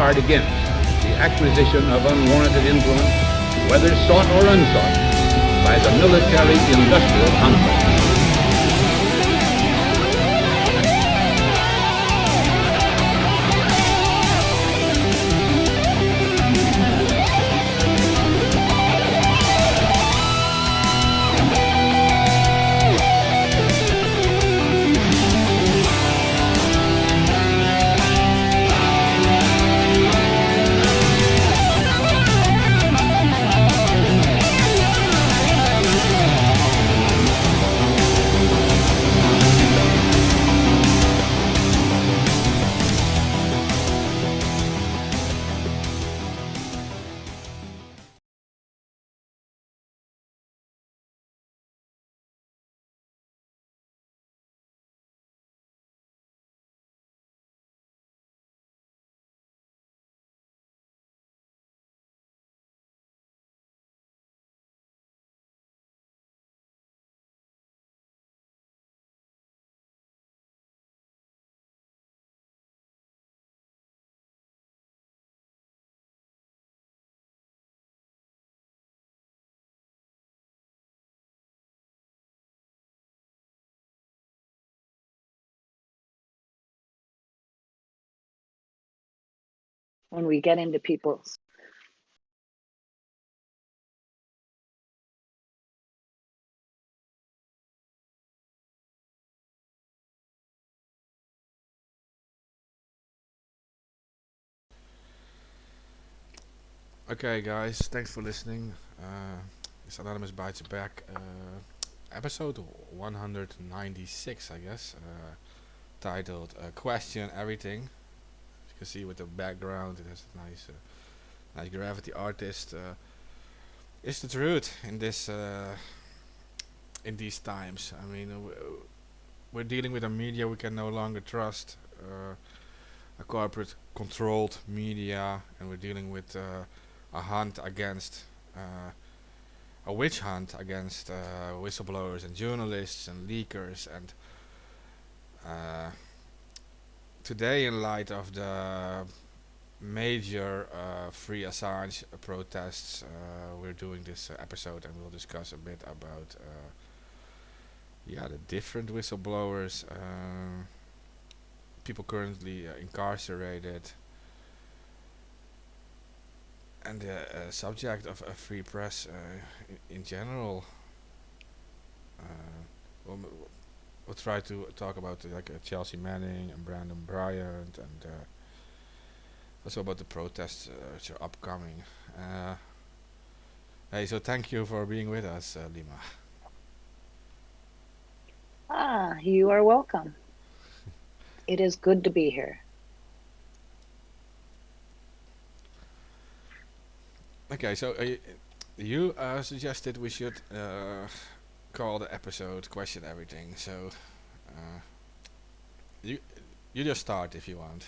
guard against the acquisition of unwarranted influence, whether sought or unsought, by the military-industrial complex. When we get into people's Okay, guys, thanks for listening. It's Anonymous Bites Back, episode 196, I guess, titled Question Everything. As you can see with the background, it has a nice graffiti artist. It's the truth in these times. I mean, we're dealing with a media we can no longer trust, a corporate-controlled media, and we're dealing with a hunt against a witch hunt against whistleblowers and journalists and leakers. And today, in light of the major free Assange protests, we're doing this episode, and we'll discuss a bit about the different whistleblowers, people currently incarcerated, and the subject of a free press in general. We'll, we'll try to talk about Chelsea Manning and Brandon Bryant, and also about the protests which are upcoming. Hey, so thank you for being with us, Lima. you are welcome. It is good to be here. Okay, so you suggested we should call the episode "Question Everything." So you you just start if you want.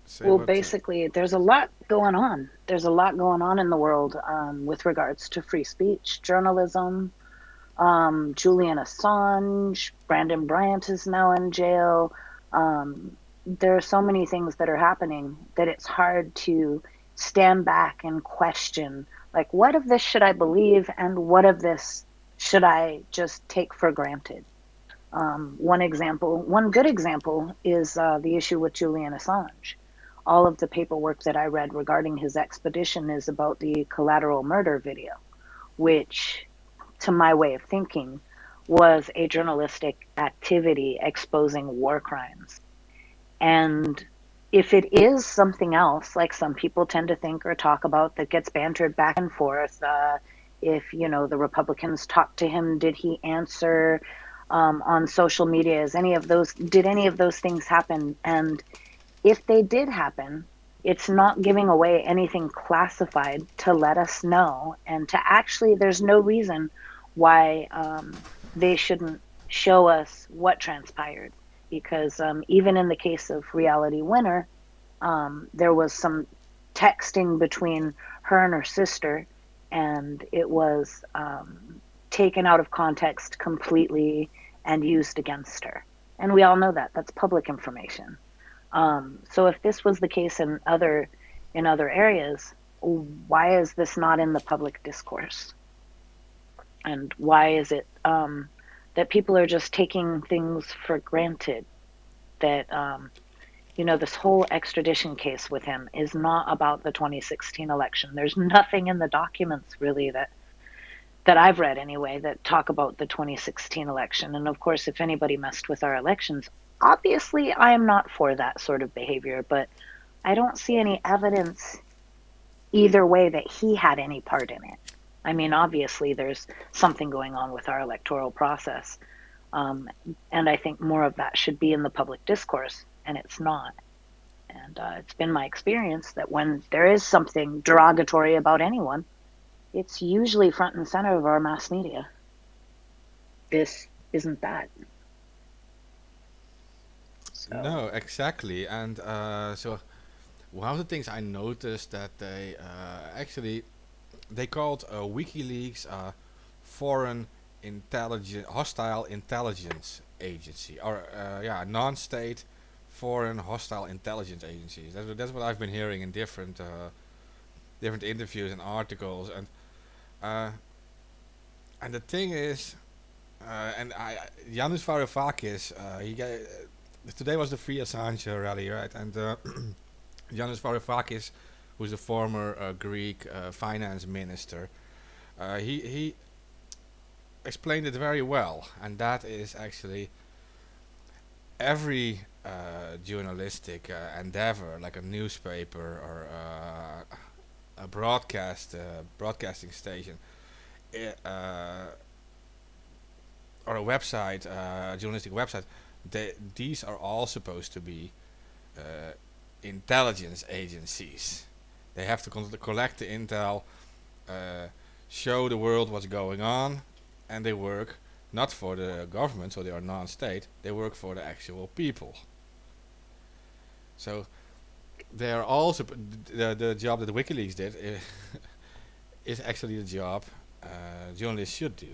Say Well, what. basically, there's a lot going on. There's a lot going on in the world with regards to free speech, journalism. Julian Assange, Brandon Bryant is now in jail. There are so many things that are happening that it's hard to stand back and question, like, what of this should I believe and what of this should I just take for granted? One good example is the issue with Julian Assange. All of the paperwork that I read regarding his expedition is about the collateral murder video, which, to my way of thinking, was a journalistic activity exposing war crimes. And if it is something else, like some people tend to think or talk about, that gets bantered back and forth, if the Republicans talked to him, did he answer on social media? Did any of those things happen? And if they did happen, it's not giving away anything classified to let us know, and to actually, there's no reason why they shouldn't show us what transpired. Because even in the case of Reality Winner, there was some texting between her and her sister, and it was taken out of context completely and used against her. And we all know that. That's public information. So if this was the case in other areas, why is this not in the public discourse? And why is it that people are just taking things for granted? That this whole extradition case with him is not about the 2016 election. There's nothing in the documents really that I've read anyway that talk about the 2016 election. And of course, if anybody messed with our elections, obviously I am not for that sort of behavior, but I don't see any evidence either way that he had any part in it. I mean, obviously there's something going on with our electoral process. Um, and I think more of that should be in the public discourse, and it's not. And it's been my experience that when there is something derogatory about anyone, it's usually front and center of our mass media. This isn't that. So, No, exactly. And so one of the things I noticed that they actually they called WikiLeaks a foreign hostile intelligence agency, or yeah, non-state foreign hostile intelligence agencies. That's what I've been hearing in different interviews and articles, uh, and the thing is, and Yanis Varoufakis, today was the Free Assange rally, right? And Yanis Varoufakis, who's a former Greek finance minister, he explained it very well, and that is actually every journalistic endeavor, like a newspaper or a broadcasting station, or a website, journalistic website, these are all supposed to be uh, intelligence agencies. They have to collect the intel, uh, show the world what's going on, and they work not for the government, so they are non-state. They work for the actual people. So they are also the job that WikiLeaks did is actually the job journalists should do.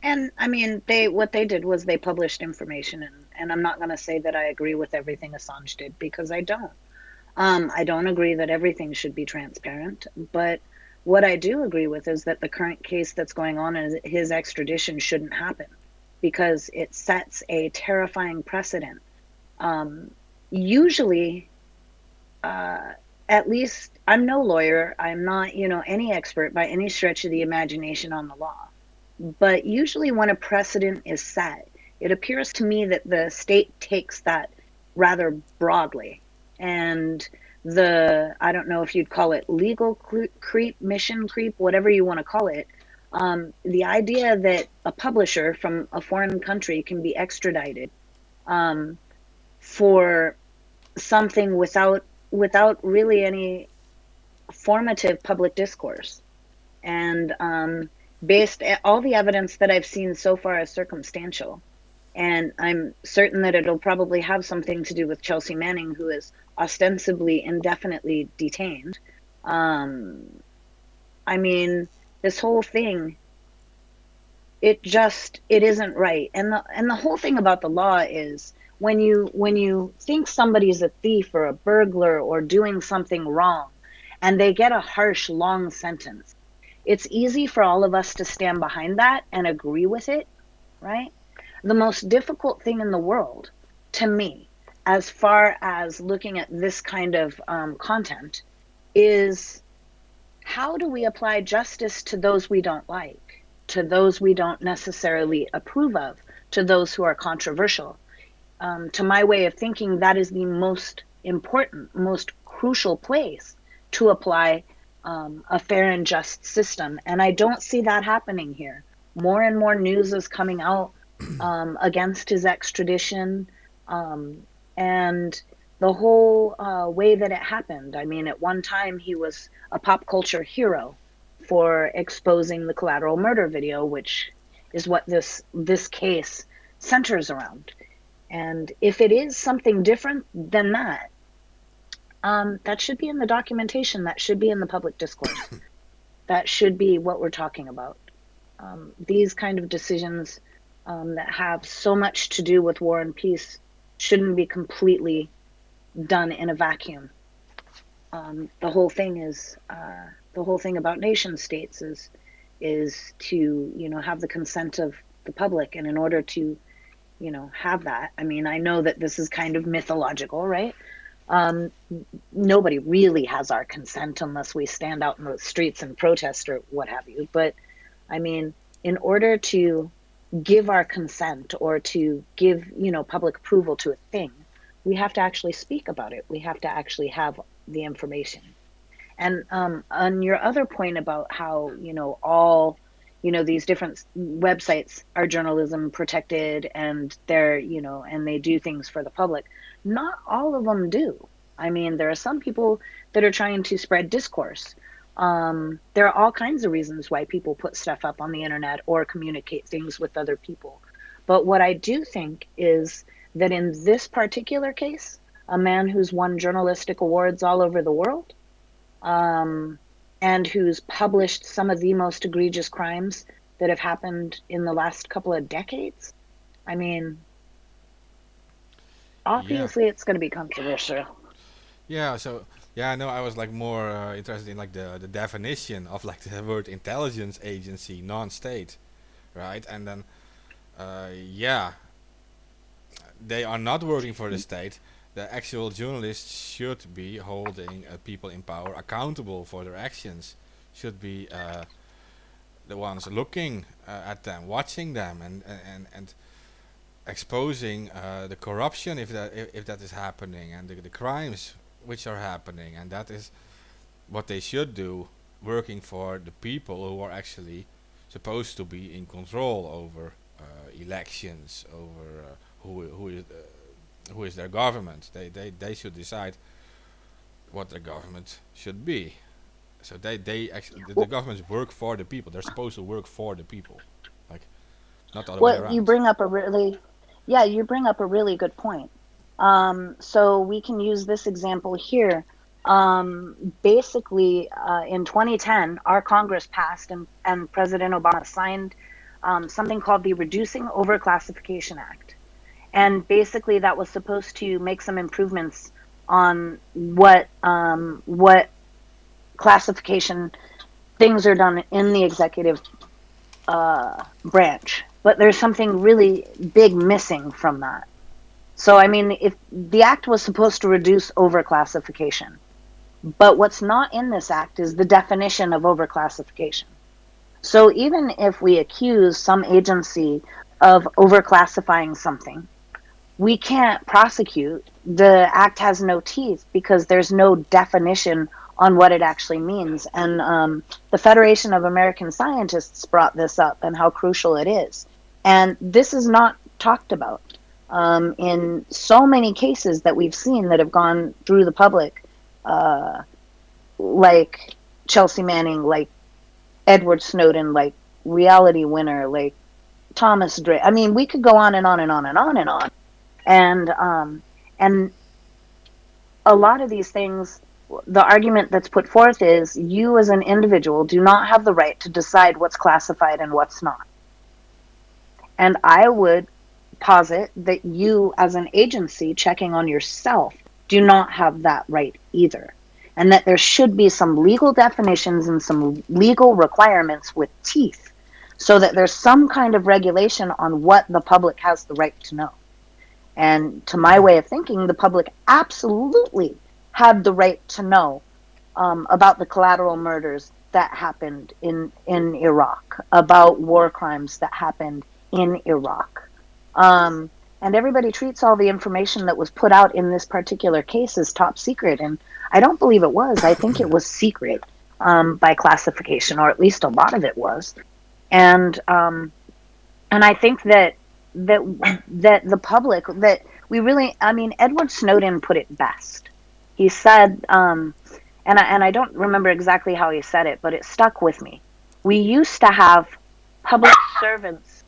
and I mean, what they did was they published information, and I'm not going to say that I agree with everything Assange did because I don't. I don't agree that everything should be transparent, but what I do agree with is that the current case that's going on is his extradition shouldn't happen because it sets a terrifying precedent. Um, Usually, uh, at least I'm no lawyer, I'm not, any expert by any stretch of the imagination on the law. But usually, when a precedent is set, it appears to me that the state takes that rather broadly. And I don't know if you'd call it legal creep, mission creep, whatever you want to call it. The idea that a publisher from a foreign country can be extradited um, for something without really any formative public discourse. And based all the evidence that I've seen so far is circumstantial. And I'm certain that it'll probably have something to do with Chelsea Manning, who is ostensibly indefinitely detained. Um, I mean, this whole thing, it isn't right. And the whole thing about the law is when you think somebody's a thief or a burglar or doing something wrong, and they get a harsh, long sentence, it's easy for all of us to stand behind that and agree with it, right? The most difficult thing in the world to me, as far as looking at this kind of content, is how do we apply justice to those we don't like, to those we don't necessarily approve of, to those who are controversial? To my way of thinking, that is the most important, most crucial place to apply a fair and just system. And I don't see that happening here. More and more news is coming out against his extradition, and the whole way that it happened. I mean, at one time he was a pop culture hero for exposing the collateral murder video, which is what this case centers around. And if it is something different than that, that should be in the documentation. That should be in the public discourse. That should be what we're talking about. These kind of decisions that have so much to do with war and peace shouldn't be completely done in a vacuum. The whole thing is the whole thing about nation states is to, you know, have the consent of the public, and in order to, you know, have that, I mean, I know that this is kind of mythological, right? um, Nobody really has our consent unless we stand out in the streets and protest or what have you. But I mean, in order to give our consent or to give, you know, public approval to a thing, we have to actually speak about it. We have to actually have the information. And on your other point about how, you know, all, you know, these different websites are journalism protected, and they're, you know, and they do things for the public. Not all of them do. I mean, there are some people that are trying to spread discourse. There are all kinds of reasons why people put stuff up on the internet or communicate things with other people. But what I do think is that in this particular case, a man who's won journalistic awards all over the world, um, and who's published some of the most egregious crimes that have happened in the last couple of decades. I mean, Yeah. obviously it's going to be controversial. Yeah, so yeah, no, I was like more interested in like the definition of like the word intelligence agency, non-state, right? And then yeah, they are not working for the state. The actual journalists should be holding people in power accountable for their actions. Should be the ones looking at them, watching them, and exposing the corruption if that is happening, and the crimes which are happening, and that is what they should do, working for the people who are actually supposed to be in control over elections, over who is their government. They should decide what their government should be. So they actually the Well, governments work for the people. They're supposed to work for the people, like not the other way what you around. bring up a really, yeah, you bring up a really good point. So we can use this example here. Basically, in 2010, our Congress passed, and President Obama signed something called the Reducing Overclassification Act. And basically, that was supposed to make some improvements on what classification things are done in the executive branch. But there's something really big missing from that. So, I mean, if the act was supposed to reduce overclassification, but what's not in this act is the definition of overclassification. So, even if we accuse some agency of overclassifying something, we can't prosecute. The act has no teeth because there's no definition on what it actually means. And the Federation of American Scientists brought this up and how crucial it is. And this is not talked about in so many cases that we've seen that have gone through the public, uh, like Chelsea Manning, like Edward Snowden, like Reality Winner, like Thomas Drake. I mean, we could go on and on and on and on and on. And a lot of these things, the argument that's put forth is you as an individual do not have the right to decide what's classified and what's not. And I would posit that you as an agency checking on yourself do not have that right either. And that there should be some legal definitions and some legal requirements with teeth so that there's some kind of regulation on what the public has the right to know. And to my way of thinking, the public absolutely had the right to know about the collateral murders that happened in Iraq, about war crimes that happened in Iraq. And everybody treats all the information that was put out in this particular case as top secret. And I don't believe it was. I think it was secret by classification, or at least a lot of it was. And I think that the public, that we really, I mean, Edward Snowden put it best. He said, and I don't remember exactly how he said it, but it stuck with me. We used to have public servants,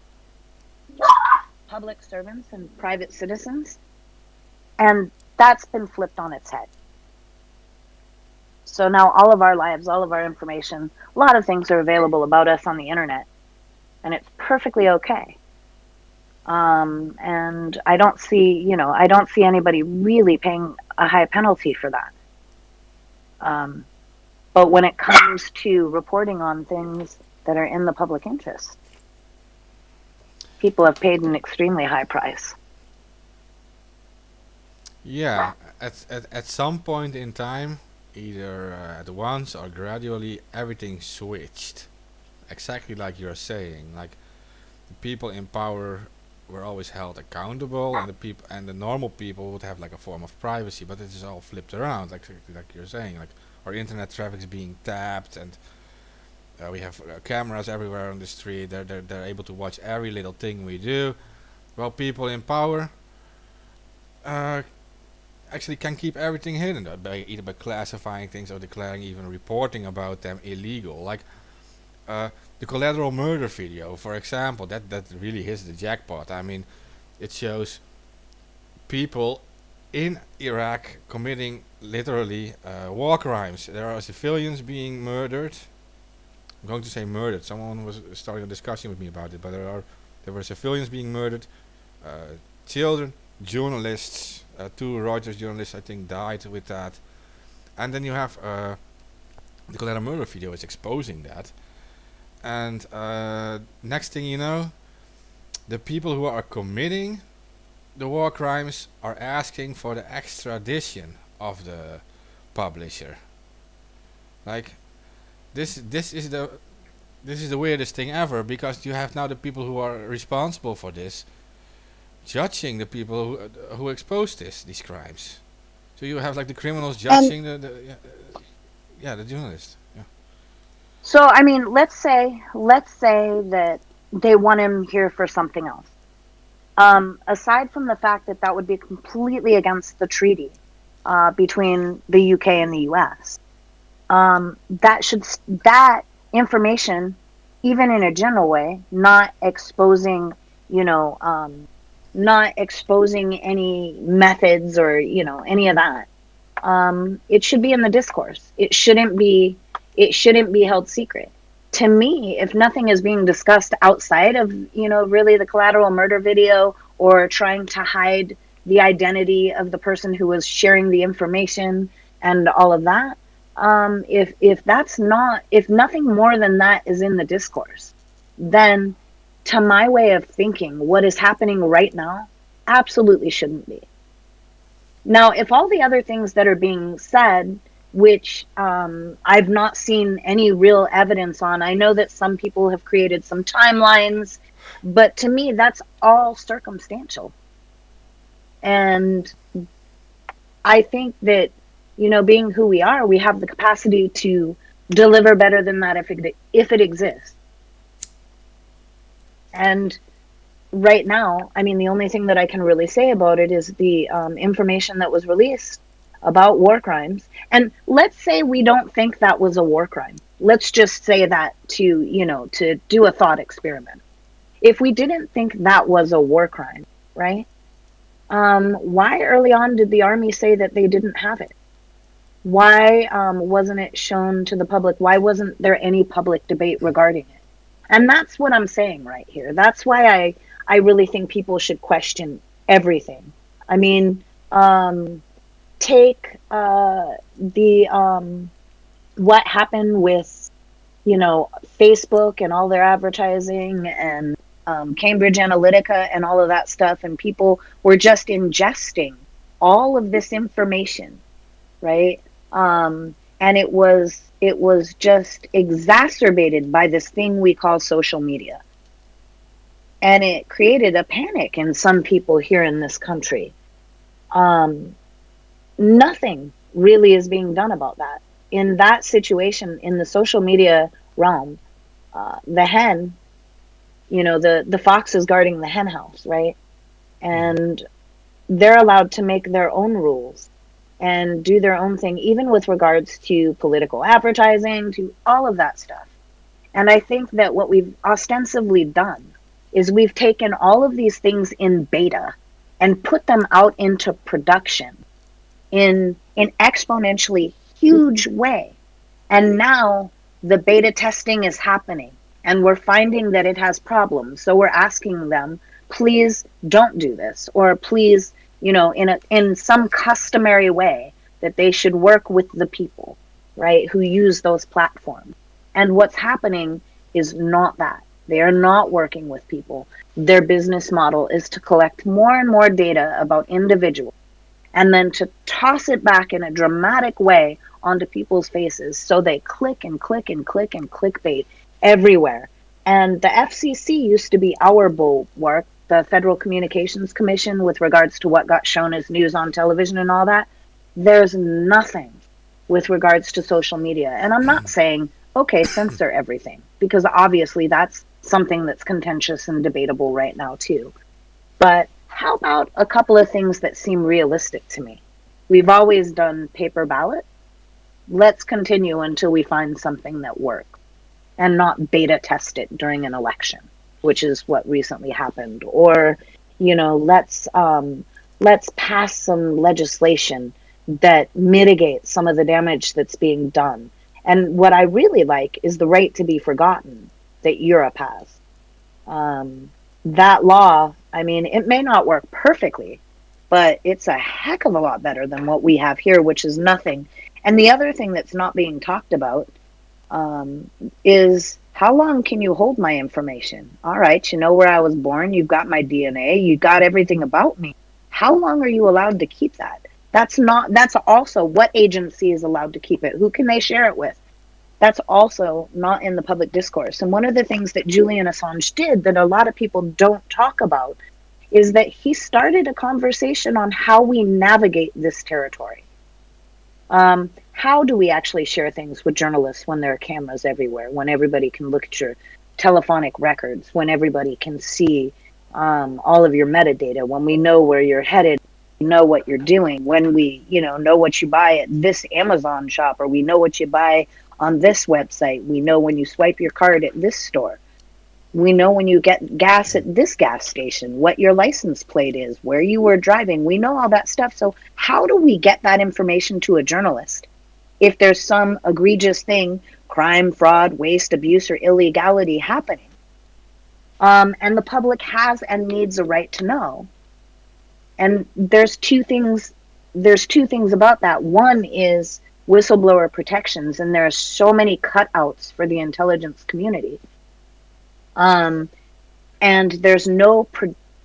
public servants and private citizens, and that's been flipped on its head. So now all of our lives, all of our information, a lot of things are available about us on the internet, and it's perfectly okay. And I don't see anybody really paying a high penalty for that. Um, but when it comes to reporting on things that are in the public interest, people have paid an extremely high price. Yeah, at some point in time, either at once or gradually, everything switched. Exactly like you're saying. Like the people in power were always held accountable, and the people and the normal people would have like a form of privacy. But it is all flipped around, like you're saying. Like our internet traffic is being tapped, and we have cameras everywhere on the street. They're able to watch every little thing we do. While people in power uh, actually can keep everything hidden by either by classifying things or declaring even reporting about them illegal. Like the collateral murder video, for example, that really hits the jackpot. I mean, it shows people in Iraq committing literally war crimes. There are civilians being murdered. I'm going to say murdered. Someone was starting a discussion with me about it, but there were civilians being murdered, uh, children, journalists, two Reuters journalists I think died with that, and then you have the collateral murder video is exposing that, and next thing you know, the people who are committing the war crimes are asking for the extradition of the publisher. Like this is the weirdest thing ever, because you have now the people who are responsible for this judging the people who exposed these crimes. So you have like the criminals And judging the journalist. Yeah. so, I mean, let's say that they want him here for something else. Aside from the fact that that would be completely against the treaty between the UK and the US, that information, even in a general way, you know, um, not exposing any methods or any of that. It should be in the discourse. It shouldn't be held secret. To me, if nothing is being discussed outside of really the collateral murder video, or trying to hide the identity of the person who was sharing the information and all of that, if nothing more than that is in the discourse, then to my way of thinking, what is happening right now absolutely shouldn't be. Now, if all the other things that are being said, which I've not seen any real evidence on, I know that some people have created some timelines, but to me, that's all circumstantial. And I think that, being who we are, we have the capacity to deliver better than that if it exists. And right now, I mean, the only thing that I can really say about it is the information that was released about war crimes. And let's say we don't think that was a war crime. Let's just say that to do a thought experiment. If we didn't think that was a war crime, right? Why early on did the army say that they didn't have it? Why wasn't it shown to the public? Why wasn't there any public debate regarding it? And that's what I'm saying right here. That's why I really think people should question everything. I mean, take the what happened with Facebook and all their advertising, and Cambridge Analytica and all of that stuff, and people were just ingesting all of this information, right? And it was just exacerbated by this thing we call social media, and it created a panic in some people here in this country. Um, Nothing really is being done about that. In that situation, in the social media realm, the hen, the fox is guarding the hen house, right? And they're allowed to make their own rules and do their own thing, even with regards to political advertising, to all of that stuff. And I think that what we've ostensibly done is we've taken all of these things in beta and put them out into production in an exponentially huge way. And now the beta testing is happening, and we're finding that it has problems. So we're asking them please don't do this, or please, in some customary way that they should work with the people, right, who use those platforms. And what's happening is not that. They are not working with people. Their business model is to collect more and more data about individuals and then to toss it back in a dramatic way onto people's faces so they click and click and click and clickbait everywhere. And the FCC used to be our bulwark, the Federal Communications Commission, with regards to what got shown as news on television and all that. There's nothing with regards to social media. And I'm not saying, okay, censor everything, because obviously that's something that's contentious and debatable right now, too. But how about a couple of things that seem realistic to me? We've always done paper ballot. Let's continue until we find something that works and not beta test it during an election, which is what recently happened. Or, let's pass some legislation that mitigates some of the damage that's being done. And what I really like is the right to be forgotten that Europe has. That law, I mean, it may not work perfectly, but it's a heck of a lot better than what we have here, which is nothing. And the other thing that's not being talked about is how long can you hold my information? All right, you know where I was born, you've got my DNA, you got everything about me. How long are you allowed to keep that? That's also what agency is allowed to keep it. Who can they share it with? That's also not in the public discourse. And one of the things that Julian Assange did that a lot of people don't talk about is that he started a conversation on how we navigate this territory. How do we actually share things with journalists when there are cameras everywhere, when everybody can look at your telephonic records, when everybody can see all of your metadata, when we know where you're headed, know what you're doing, when we, know what you buy at this Amazon shop, or we know what you buy on this website, we know when you swipe your card at this store, we know when you get gas at this gas station, what your license plate is, where you were driving, we know all that stuff. So how do we get that information to a journalist if there's some egregious thing, crime, fraud, waste, abuse, or illegality happening? And the public has and needs a right to know. And there's two things about that. One is whistleblower protections, and there are so many cutouts for the intelligence community. And there's no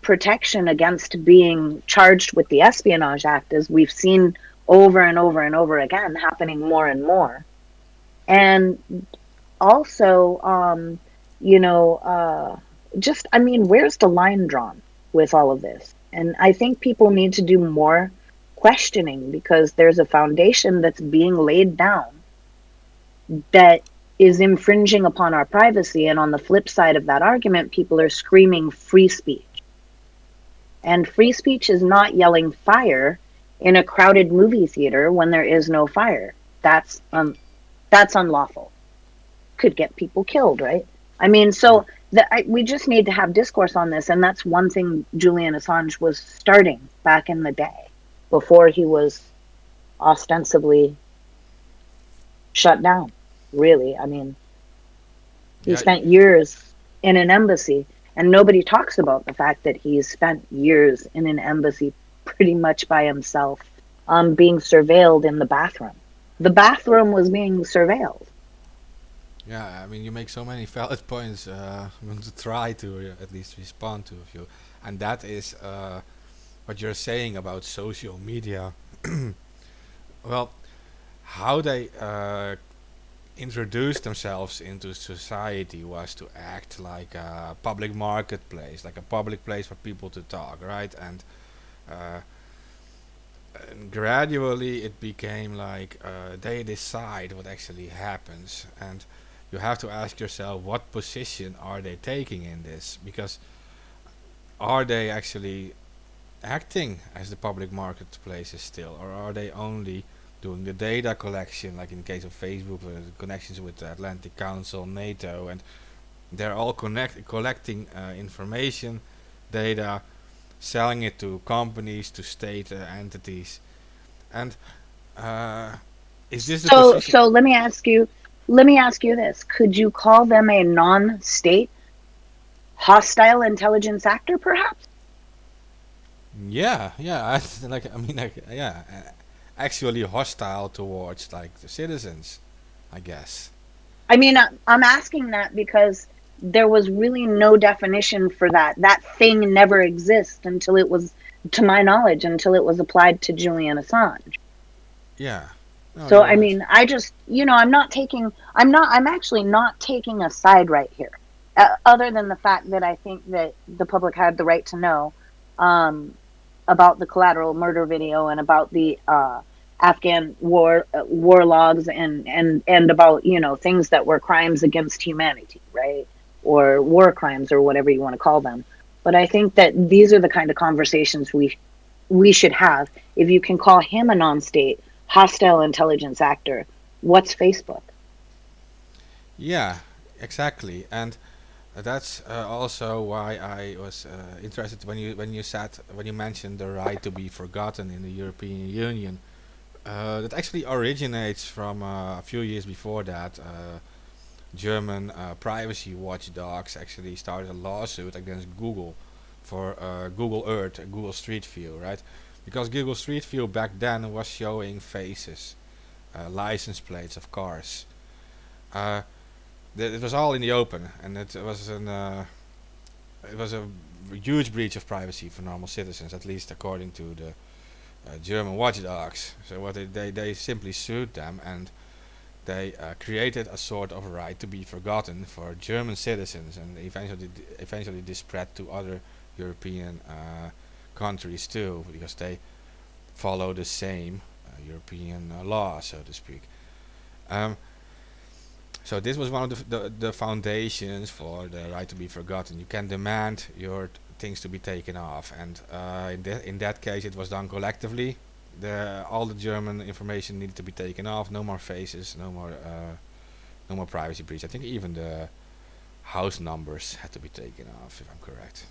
protection against being charged with the Espionage Act, as we've seen over and over and over again happening more and more. And also, where's the line drawn with all of this? And I think people need to do more questioning, because there's a foundation that's being laid down that is infringing upon our privacy. And on the flip side of that argument, people are screaming free speech. And free speech is not yelling fire in a crowded movie theater when there is no fire. That's unlawful. Could get people killed, right? I mean, so we just need to have discourse on this. And that's one thing Julian Assange was starting back in the day, before he was ostensibly shut down. Really, I mean, he spent years in an embassy, and nobody talks about the fact that he's spent years in an embassy pretty much by himself, being surveilled in the bathroom. The bathroom was being surveilled. Yeah, I mean, you make so many valid points. I'm going to try to at least respond to a few. And that is what you're saying about social media. Well, how they introduced themselves into society was to act like a public marketplace, like a public place for people to talk, right? And gradually it became like they decide what actually happens, and you have to ask yourself, what position are they taking in this? Because are they actually acting as the public marketplaces still, or are they only doing the data collection, like in the case of Facebook, the connections with the Atlantic Council, NATO, and they're all collecting information, data, selling it to companies, to state entities, and is this the position? So let me ask you this: could you call them a non-state hostile intelligence actor, perhaps? Yeah, yeah. I mean, like, yeah, actually hostile towards like the citizens, I guess. I mean, I'm asking that because there was really no definition for that. That thing never exists until it was, to my knowledge, until it was applied to Julian Assange. Yeah. No, So, you're I right. mean, I just, I'm actually not taking a side right here, other than the fact that I think that the public had the right to know um, about the collateral murder video and about the Afghan war logs and about things that were crimes against humanity, right? Or war crimes or whatever you want to call them. But I think that these are the kind of conversations we should have. If you can call him a non-state hostile intelligence actor, what's Facebook? Yeah, exactly. And that's also why I was interested when you mentioned the right to be forgotten in the European Union. That actually originates from a few years before that. German privacy watchdogs actually started a lawsuit against Google for Google Earth, Google Street View, right? Because Google Street View back then was showing faces, license plates of cars. Uh, it was all in the open, and it was a huge breach of privacy for normal citizens, at least according to the German watchdogs. So what they simply sued them, and they created a sort of right to be forgotten for German citizens, and eventually this spread to other European countries too, because they follow the same European law, so to speak. Um, so this was one of the foundations for the right to be forgotten. You can demand your things to be taken off, and in that case it was done collectively. All the German information needed to be taken off. No more faces. No more privacy breach. I think even the house numbers had to be taken off, if I'm correct.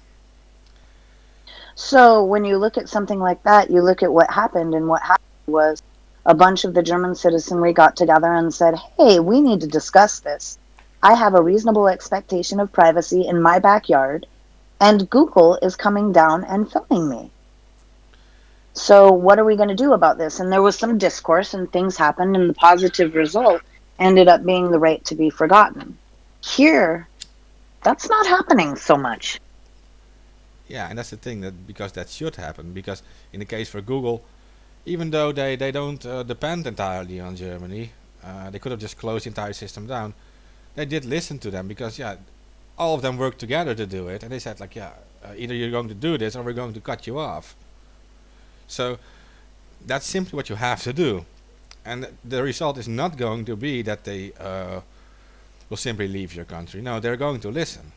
So when you look at something like that, you look at what happened, and what happened was a bunch of the German citizenry got together and said, "Hey, we need to discuss this. I have a reasonable expectation of privacy in my backyard, and Google is coming down and filming me. So what are we going to do about this?" And there was some discourse, and things happened, and the positive result ended up being the right to be forgotten. Here, that's not happening so much. Yeah, and that's the thing, that because that should happen. Because in the case for Google, even though they don't depend entirely on Germany, they could have just closed the entire system down. They did listen to them because yeah, all of them worked together to do it, and they said like yeah, either you're going to do this or we're going to cut you off. So that's simply what you have to do, and the result is not going to be that they will simply leave your country. No, they're going to listen.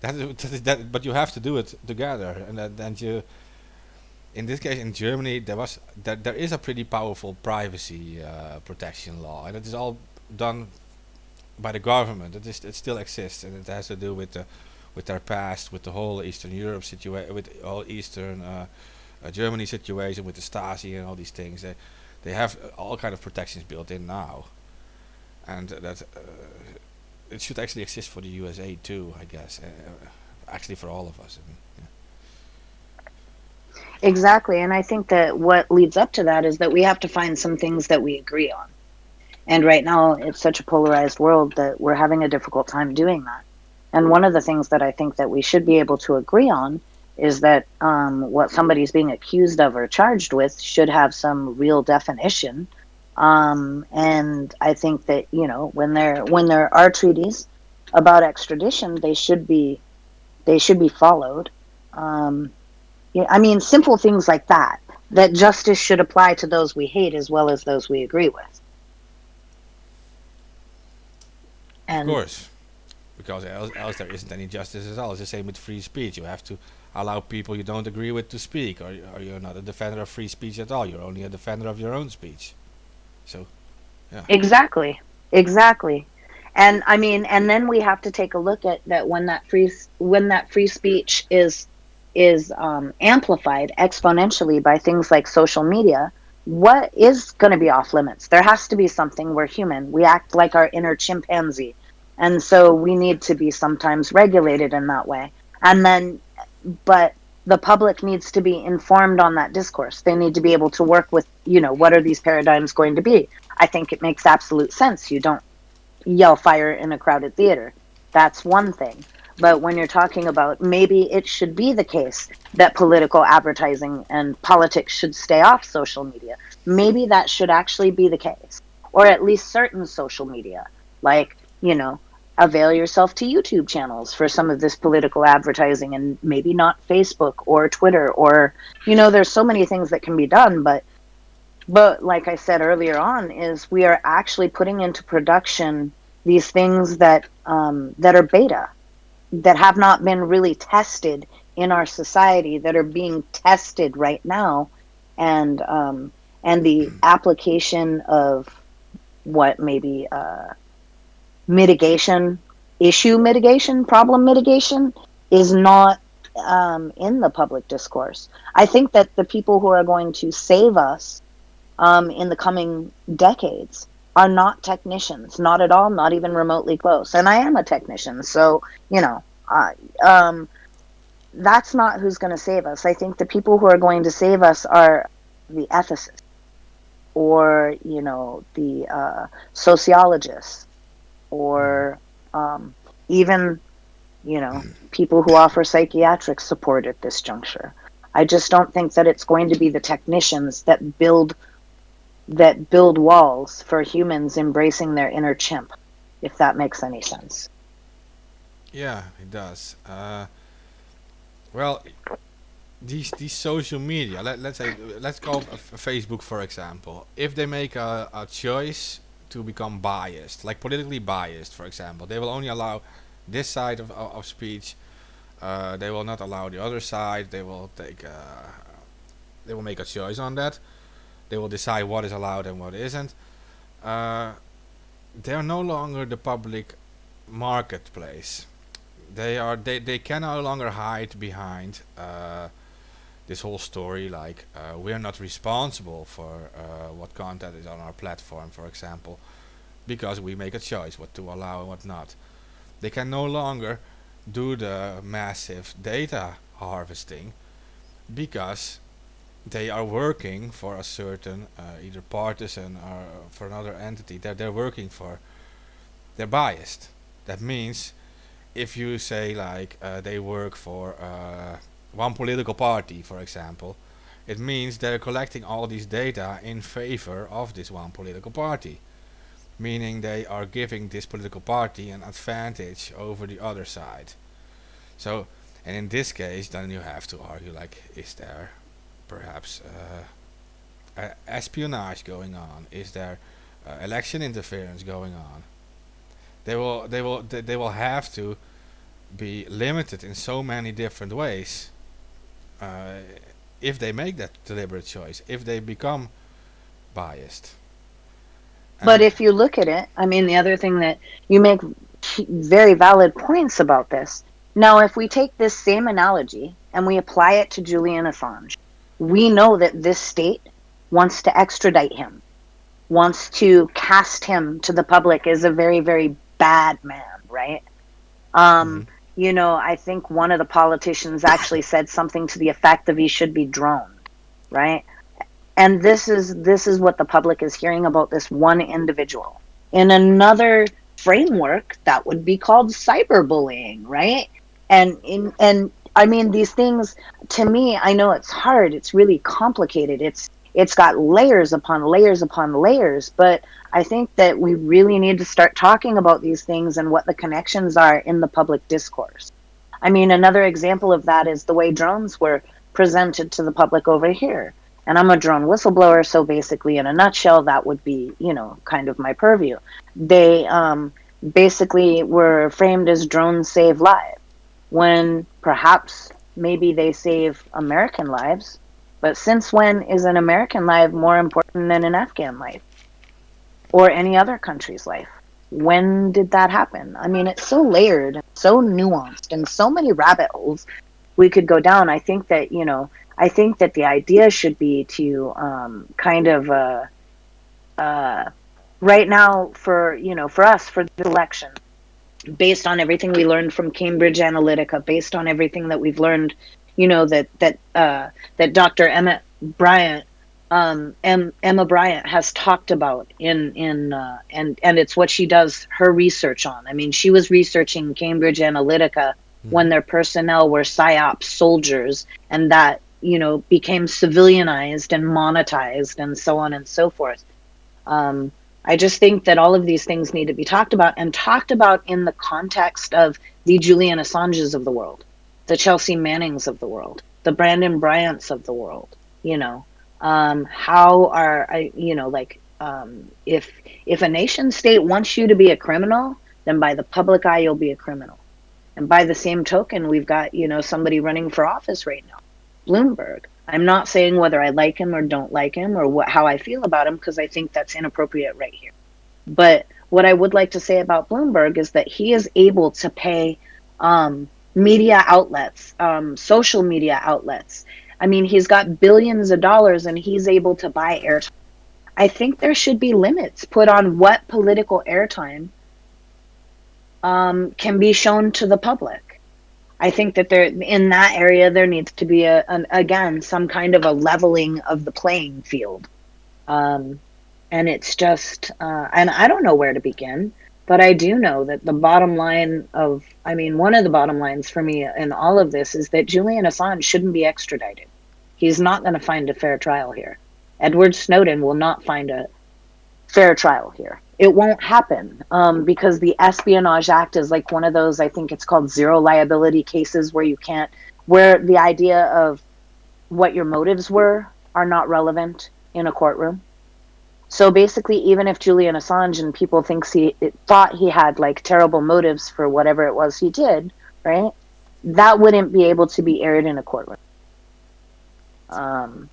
But you have to do it together, and you. In this case, in Germany, there is a pretty powerful privacy protection law, and it is all done by the government. It still exists, and it has to do with their past, with the whole Eastern Europe situation, with all Eastern Germany situation, with the Stasi and all these things. They have all kind of protections built in now, and that it should actually exist for the USA too, I guess. Actually, for all of us. I mean, Exactly. And I think that what leads up to that is that we have to find some things that we agree on. And right now, it's such a polarized world that we're having a difficult time doing that. And one of the things that I think that we should be able to agree on is that what somebody's being accused of or charged with should have some real definition. And I think that when there are treaties about extradition, they should be followed. Um, yeah, I mean, simple things like that. That justice should apply to those we hate as well as those we agree with. of And course, because else there isn't any justice at all. It's the same with free speech. You have to allow people you don't agree with to speak, or you're not a defender of free speech at all. You're only a defender of your own speech. So, yeah, exactly, exactly. And I mean, and then we have to take a look at that when that free speech is amplified exponentially by things like social media. What is going to be off limits? There has to be something. We're human. We act like our inner chimpanzee. And so we need to be sometimes regulated in that way. And then, but the public needs to be informed on that discourse. They need to be able to work with, what are these paradigms going to be? I think it makes absolute sense. You don't yell fire in a crowded theater. That's one thing. But when you're talking about maybe it should be the case that political advertising and politics should stay off social media, maybe that should actually be the case. Or at least certain social media, like, avail yourself to YouTube channels for some of this political advertising and maybe not Facebook or Twitter or, there's so many things that can be done, but like I said earlier on, is we are actually putting into production these things that are beta, that have not been really tested in our society, that are being tested right now, and the application of what maybe mitigation, issue mitigation, problem mitigation is not in the public discourse. I think that the people who are going to save us in the coming decades are not technicians, not at all, not even remotely close. And I am a technician, so you know, uh, um, that's not who's going to save us. I think the people who are going to save us are the ethicists, or the sociologists, Mhm. or even people who offer psychiatric support at this juncture. I just don't think that it's going to be the technicians that build walls for humans embracing their inner chimp, if that makes any sense. Yeah, it does. Well, these social media. Let's say let's call Facebook for example. If they make a choice to become biased, like politically biased, for example, they will only allow this side of speech. They will not allow the other side. They will take. They will make a choice on that. They will decide what is allowed and what isn't. Uh, they are no longer the public marketplace. They can no longer hide behind this whole story like we're not responsible for what content is on our platform, for example, because we make a choice what to allow and what not. They can no longer do the massive data harvesting because they are working for a certain either partisan or for another entity that they're working for. They're biased. That means if you say like they work for one political party, for example, it means they're collecting all these data in favor of this one political party, meaning they are giving this political party an advantage over the other side. So, and in this case, then you have to argue like, is there perhaps espionage going on? Is there election interference going on? They will have to be limited in so many different ways uh, if they make that deliberate choice, if they become biased. But And if you look at it, I mean, the other thing that you make very valid points about this. Now, if we take this same analogy and we apply it to Julian Assange, we know that this state wants to extradite him, wants to cast him to the public as a very, very bad man, right? mhm. Um, I think one of the politicians actually said something to the effect of he should be droned, right? And this is what the public is hearing about this one individual. In another framework, that would be called cyberbullying, right? And I mean, these things, to me, I know it's hard, it's really complicated, it's got layers upon layers upon layers, but I think that we really need to start talking about these things and what the connections are in the public discourse. I mean, another example of that is the way drones were presented to the public over here. And I'm a drone whistleblower, so basically, in a nutshell, that would be, kind of my purview. They basically were framed as drones save lives, when perhaps maybe they save American lives. But since when is an American life more important than an Afghan life or any other country's life? When did that happen? I mean, it's so layered, so nuanced, and so many rabbit holes we could go down. I think that the idea should be to kind of uh, right now, for us, for the election, based on everything we learned from Cambridge Analytica, based on everything that we've learned, you know, that Dr. Emma Bryant has talked about and it's what she does her research on. I mean, she was researching Cambridge Analytica when Hmm. their personnel were psyop soldiers, and that, you know, became civilianized and monetized and so on and so forth. um, I just think that all of these things need to be talked about, and talked about in the context of the Julian Assanges of the world, the Chelsea Mannings of the world, the Brandon Bryants of the world. You know, how are I? You know, like, if a nation state wants you to be a criminal, then by the public eye you'll be a criminal. And by the same token, we've got, you know, somebody running for office right now, Bloomberg. I'm not saying whether I like him or don't like him, or how I feel about him, because I think that's inappropriate right here. But what I would like to say about Bloomberg is that he is able to pay media outlets, social media outlets. I mean, he's got billions of dollars and he's able to buy airtime. I think there should be limits put on what political airtime can be shown to the public. I think that there, in that area, there needs to be again, some kind of a leveling of the playing field. Um, and it's just, and I don't know where to begin, but I do know that the bottom line of, I mean, one of the bottom lines for me in all of this is that Julian Assange shouldn't be extradited. He's not going to find a fair trial here. Edward Snowden will not find a fair trial here. It won't happen, because the Espionage Act is like one of those, I think it's called zero liability cases, where you can't, where the idea of what your motives were are not relevant in a courtroom. So basically, even if Julian Assange and people thought he had like terrible motives for whatever it was he did, right? That wouldn't be able to be aired in a courtroom. Um,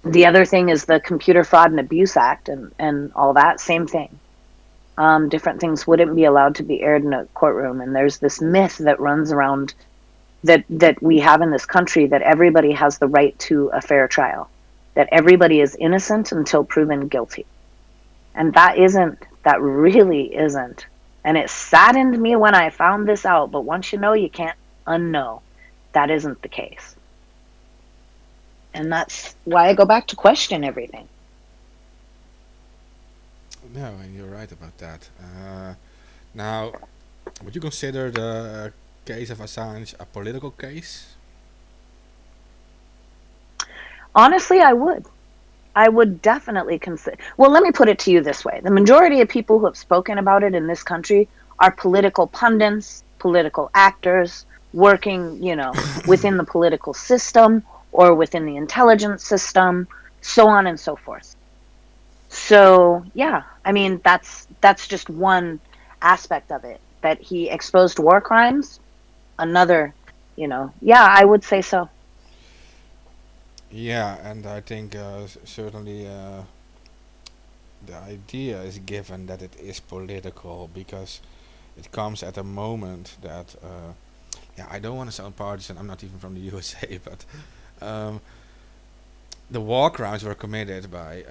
the other thing is the Computer Fraud and Abuse Act, and all that, same thing. Different things wouldn't be allowed to be aired in a courtroom. And there's this myth that runs around, that we have in this country, that everybody has the right to a fair trial, that everybody is innocent until proven guilty. And that really isn't. And it saddened me when I found this out, but once you know, you can't unknow. That isn't the case. And that's why I go back to question everything. No, and you're right about that. Now, would you consider the case of Assange a political case? Honestly, I would. I would definitely consider. Well, let me put it to you this way: the majority of people who have spoken about it in this country are political pundits, political actors, working, you know, within the political system or within the intelligence system, so on and so forth. So, yeah, I mean, that's just one aspect of it. That he exposed war crimes, another, you know, yeah, I would say so. Yeah, and I think certainly the idea is given that it is political because it comes at a moment that yeah, I don't want to sound partisan. I'm not even from the USA, but um, the war crimes were committed by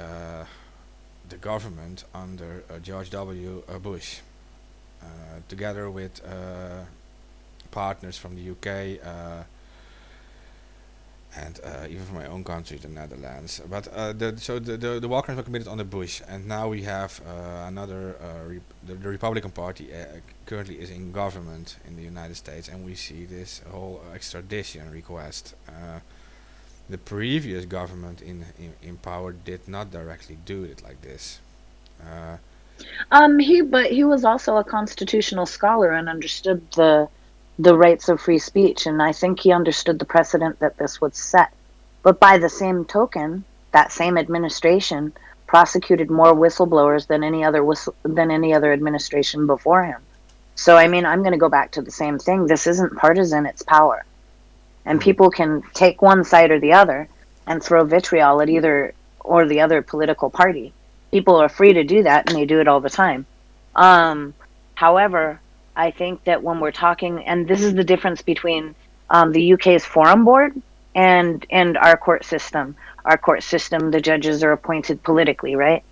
the government under George W. Bush, together with partners from the UK. And even from my own country, the Netherlands. But the war crimes were committed under Bush, and now we have another. The Republican Party currently is in government in the United States, and we see this whole extradition request. The previous government in power did not directly do it like this. Uh, But he was also a constitutional scholar and understood the rights of free speech, and I think he understood the precedent that this would set. But by the same token, that same administration prosecuted more whistleblowers than any other administration before him. So I mean, I'm going to go back to the same thing. This isn't partisan; it's power, and mm, people can take one side or the other and throw vitriol at either or the other political party. People are free to do that, and they do it all the time. Um, However, I think that when we're talking, and this is the difference between the UK's forum board and our court system. Our court system, the judges are appointed politically, right?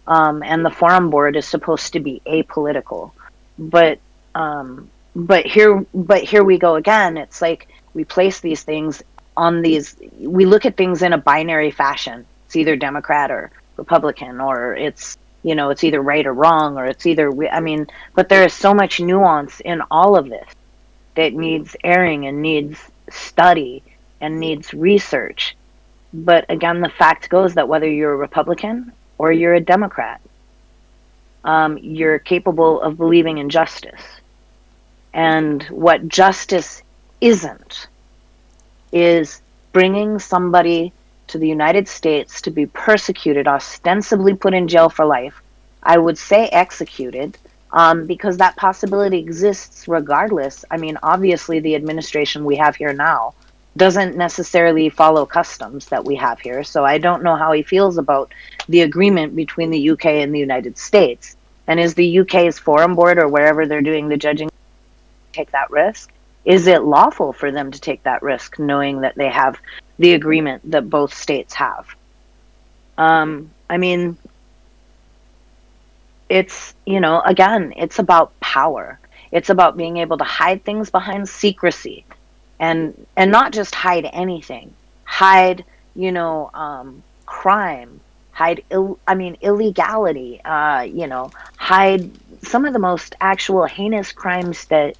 And the forum board is supposed to be apolitical. But But here we go again. It's like we place these things on these. We look at things in a binary fashion. It's either Democrat or Republican, or it's either right or wrong, or it's either. I mean, but there is so much nuance in all of this that needs airing and needs study and needs research. But again, the fact goes that whether you're a Republican or you're a Democrat, you're capable of believing in justice. And what justice isn't is bringing somebody to the United States to be persecuted, ostensibly put in jail for life. I would say executed, because that possibility exists regardless. I mean, obviously, the administration we have here now doesn't necessarily follow customs that we have here. So I don't know how he feels about the agreement between the UK and the United States. And is the UK's foreign board or wherever they're doing the judging take that risk? Is it lawful for them to take that risk knowing that they have the agreement that both states have? I mean, again, it's about power. It's about being able to hide things behind secrecy, and not just hide anything. Hide, crime, illegality, hide some of the most actual heinous crimes that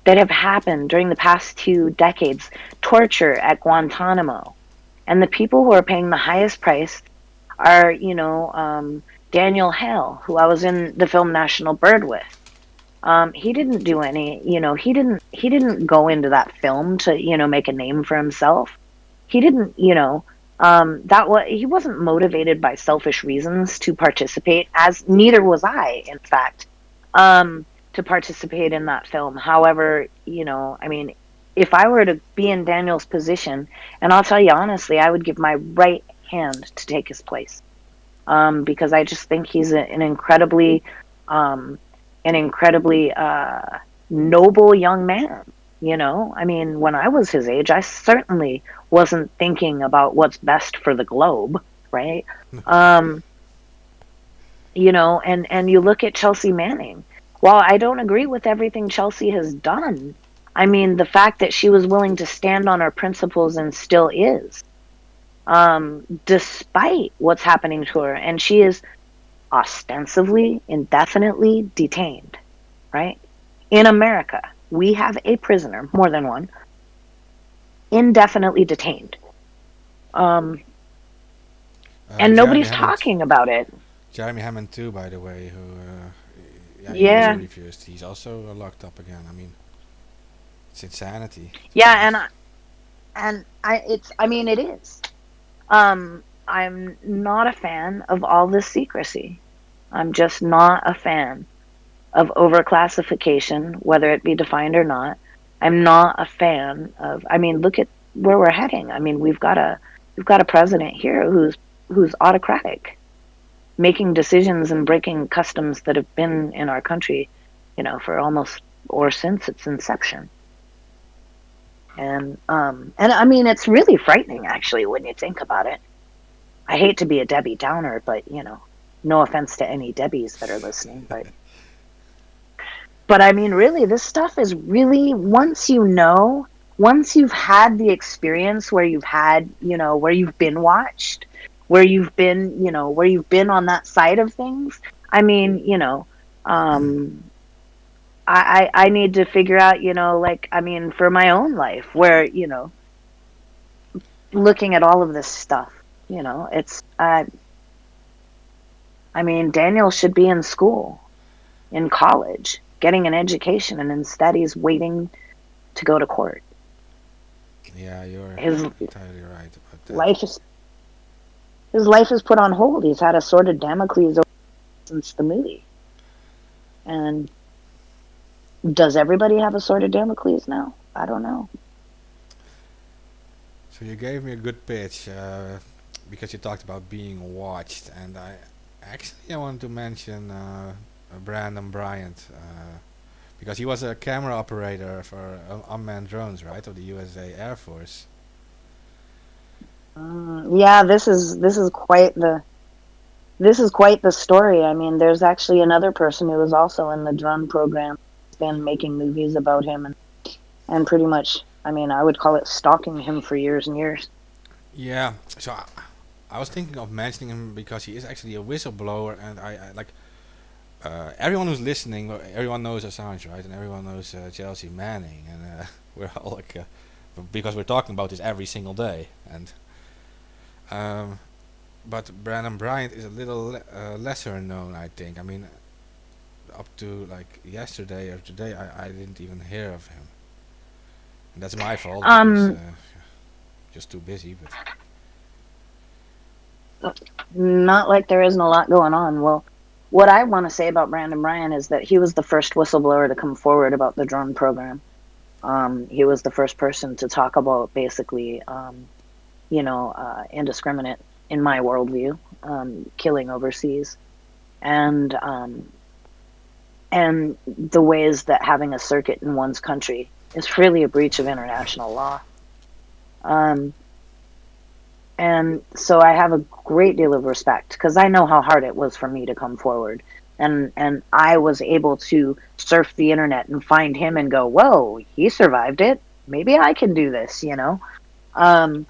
have happened during the past 2 decades. Torture at Guantanamo. And the people who are paying the highest price are, Daniel Hale, who I was in the film National Bird with. He didn't do any, he didn't go into that film to, make a name for himself. He didn't, he wasn't motivated by selfish reasons to participate, as neither was I, in fact, to participate in that film. However, I mean, if I were to be in Daniel's position, and I'll tell you honestly, I would give my right hand to take his place, because I just think he's an incredibly noble young man. I mean, when I was his age, I certainly wasn't thinking about what's best for the globe, right? Um, and you look at Chelsea Manning. While I don't agree with everything Chelsea has done, I mean, the fact that she was willing to stand on her principles and still is, despite what's happening to her, and she is ostensibly, indefinitely detained, right? In America, we have a prisoner, more than one, indefinitely detained. Um, and Jeremy nobody's Hammond, talking about it. Jeremy Hammond too, by the way, who yeah, he also Yeah. refused. He's also locked up again. I mean, it's insanity, to be Yeah, honest. I mean, it is. I'm not a fan of all this secrecy. I'm just not a fan of overclassification, whether it be defined or not. I'm not a fan of. I mean, look at where we're heading. I mean, we've got a president here who's autocratic, making decisions and breaking customs that have been in our country, for almost or since its inception. And I mean, it's really frightening actually when you think about it. I hate to be a Debbie Downer, but no offense to any Debbies that are listening, but I mean, really, this stuff is really, once you've had the experience where where you've been watched, where you've been on that side of things. I mean, um, I need to figure out, like, I mean, for my own life, where, looking at all of this stuff, I mean, Daniel should be in school, in college, getting an education, and instead he's waiting to go to court. Yeah, you're His entirely right about that. life is his life is put on hold. He's had a sort of Damocles over since the movie. And does everybody have a sort of Damocles now? I don't know. So you gave me a good pitch because you talked about being watched, and I wanted to mention Brandon Bryant because he was a camera operator for unmanned drones, right, of the USA Air Force. Yeah, this is quite the story. I mean, there's actually another person who was also in the drone program been making movies about him and pretty much, I mean, I would call it stalking him for years and years. Yeah. So I was thinking of mentioning him because he is actually a whistleblower, and I like everyone who's listening. Everyone knows Assange, right? And everyone knows Chelsea Manning, and we're all like, because we're talking about this every single day, and um, but Brandon Bryant is a little lesser known, I think. I mean, up to like yesterday or today, I didn't even hear of him, and that's my fault because Um, just too busy. But Not like there isn't a lot going on. Well, what I want to say about Brandon Bryan is that he was the first whistleblower to come forward about the drone program. He was the first person to talk about basically, indiscriminate, in my worldview, killing overseas, and and the ways that having a circuit in one's country is really a breach of international law. Um, And so I have a great deal of respect because I know how hard it was for me to come forward. And I was able to surf the internet and find him and go, whoa, he survived it. Maybe I can do this, you know? Um,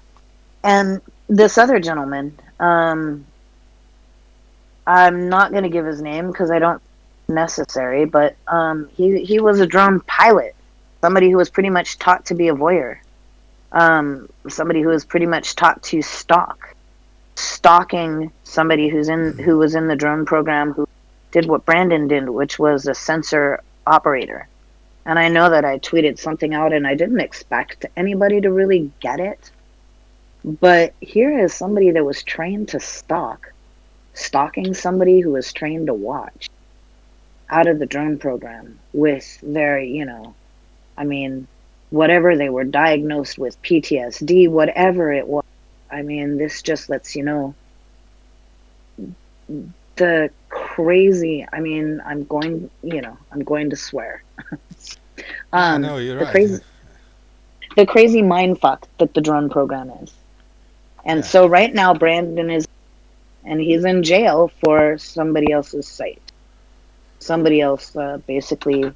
and this other gentleman, I'm not going to give his name because I don't necessary, but he was a drone pilot, somebody who was pretty much taught to be a voyeur, somebody who was pretty much taught to stalking somebody who was in the drone program who did what Brandon did, which was a sensor operator. And I know that I tweeted something out and I didn't expect anybody to really get it. But here is somebody that was trained to stalking somebody who was trained to watch out of the drone program with their, I mean, whatever they were diagnosed with, PTSD, whatever it was. I mean, this just lets you know the crazy. I mean, I'm going to swear. yeah, no, you're The right. crazy mind fuck that the drone program is. And Yeah. so right now, Brandon is, and he's in jail for somebody else's site. Somebody else, basically.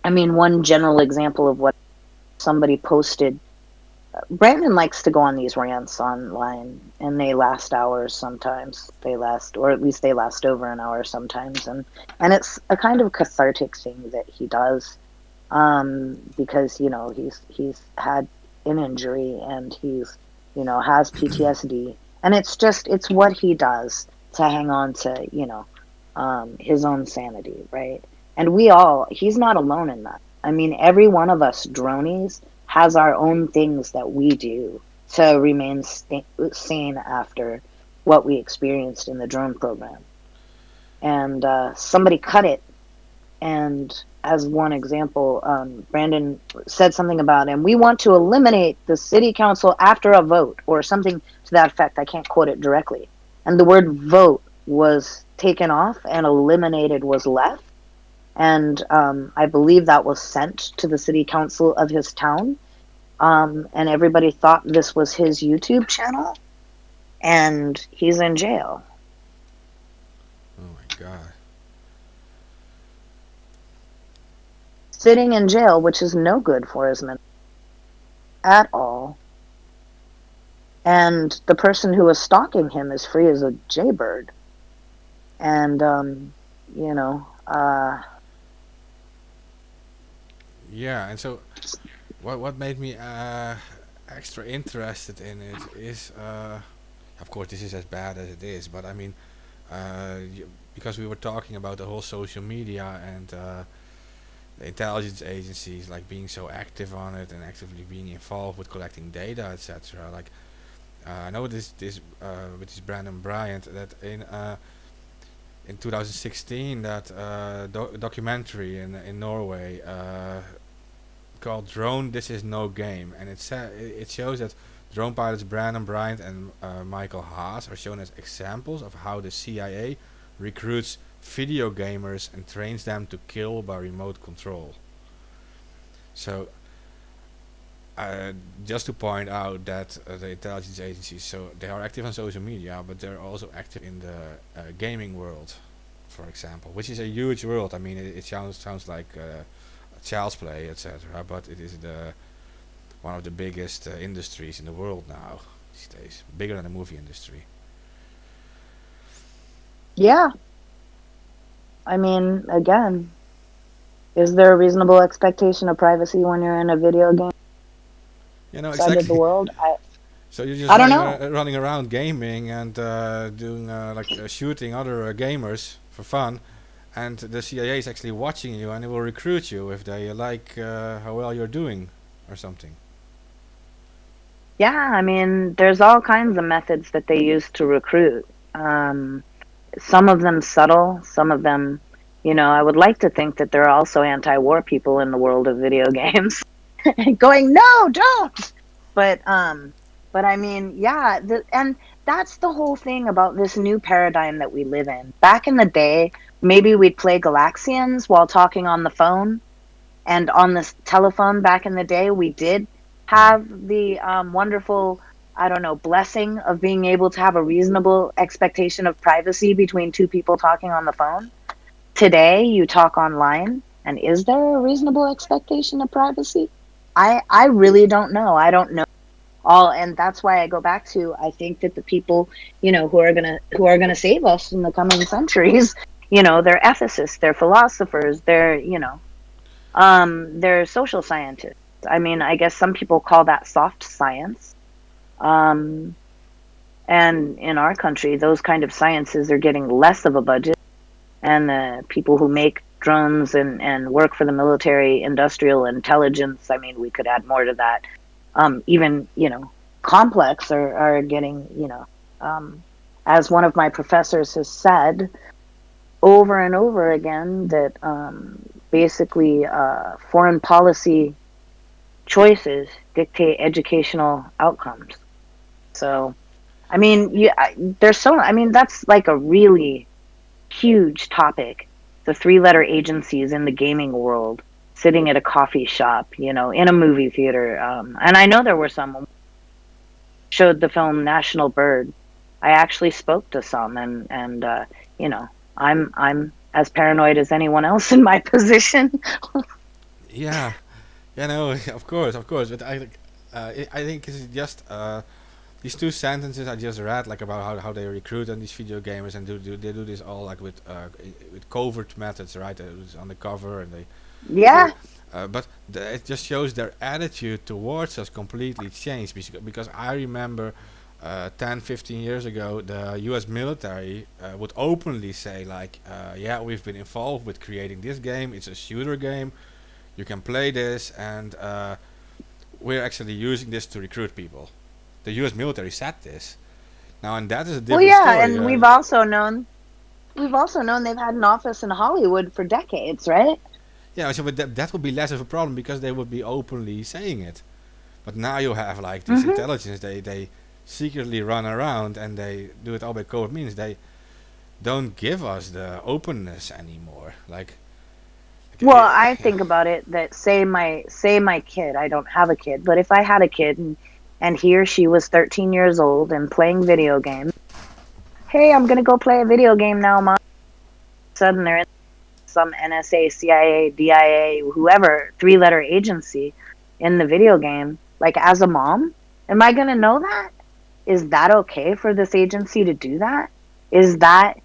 I mean, one general example of what somebody posted. Brandon likes to go on these rants online, and they last hours sometimes. They last, or at least they last over an hour sometimes, and it's a kind of cathartic thing that he does, because he's had an injury and he's has PTSD, and it's what he does to hang on to his own sanity, right? And he's not alone in that. I mean, every one of us dronies has our own things that we do to remain sane after what we experienced in the drone program. And somebody cut it. And as one example, Brandon said something about, and we want to eliminate the city council after a vote, or something to that effect. I can't quote it directly. And the word vote was taken off and eliminated was left. And I believe that was sent to the city council of his town. And everybody thought this was his YouTube channel, and he's in jail. Oh my god. Sitting in jail, which is no good for his mental at all. And the person who was stalking him is free as a jaybird. And, you know, Yeah, and so what made me extra interested in it is, of course, this is as bad as it is, but I mean, because we were talking about the whole social media and the intelligence agencies like being so active on it and actively being involved with collecting data, etc. Like I know this with this Brandon Bryant that in 2016 that documentary in Norway called Drone This Is No Game, and it shows that drone pilots Brandon Bryant and Michael Haas are shown as examples of how the CIA recruits video gamers and trains them to kill by remote control. So just to point out that the intelligence agencies, so they are active on social media, but they're also active in the gaming world for example, which is a huge world. I mean, it sounds like child's play, etc. But it is the one of the biggest industries in the world now these days, bigger than the movie industry. Yeah, I mean, again, is there a reasonable expectation of privacy when you're in a video game You know side of the exactly. world? So you're just I don't know. running around gaming and doing shooting other gamers for fun, and the CIA is actually watching you and it will recruit you if they like how well you're doing or something. Yeah, I mean, there's all kinds of methods that they use to recruit. Some of them subtle, some of them, I would like to think that there are also anti-war people in the world of video games going, no, don't. But I mean, yeah, and that's the whole thing about this new paradigm that we live in. Back in the day, maybe we'd play Galaxians while talking on the phone, and on this telephone back in the day, we did Mm. have the wonderful, I don't know, blessing of being able to have a reasonable expectation of privacy between two people talking on the phone. Today, you talk online, and is there a reasonable expectation of privacy? I really don't know. I don't know all, and that's why I go back to, I think that the people, who are gonna save us in the coming centuries, they're ethicists, they're philosophers, they're social scientists. I mean, I guess some people call that soft science. Um, and in our country, those kind of sciences are getting less of a budget. And the people who make drones and work for the military industrial intelligence, I mean, we could add more to that. Even, complex are getting, as one of my professors has said over and over again, that basically foreign policy choices dictate educational outcomes. So, I mean, I mean, that's like a really huge topic. The three-letter agencies in the gaming world, sitting at a coffee shop, in a movie theater. And I know there were some showed the film National Bird. I actually spoke to some, and you know, I'm as paranoid as anyone else in my position. Yeah, yeah, no, of course. But I think it's just these two sentences I just read, like about how they recruit on these video gamers and they do this all like with covert methods, right? It's undercover and they Yeah. do. But it just shows their attitude towards us completely changed because I remember 10, 15 years ago, the U.S. military would openly say like, yeah, we've been involved with creating this game. It's a shooter game. You can play this, and we're actually using this to recruit people. The U.S. military said this. Now, and that is a Well, different yeah, story. and we've also known they've had an office in Hollywood for decades, right? Yeah, so but that would be less of a problem because they would be openly saying it. But now you have like this Hmm. intelligence. They secretly run around and they do it all by code means. They don't give us the openness anymore. Well, I think about it that say my kid, I don't have a kid, but if I had a kid and he or she was 13 years old and playing video games, hey, I'm gonna go play a video game now, mom. Sudden they're in some NSA, CIA, DIA, whoever, three-letter agency in the video game. Like, as a mom, am I gonna know that? Is that okay for this agency to do that? Is that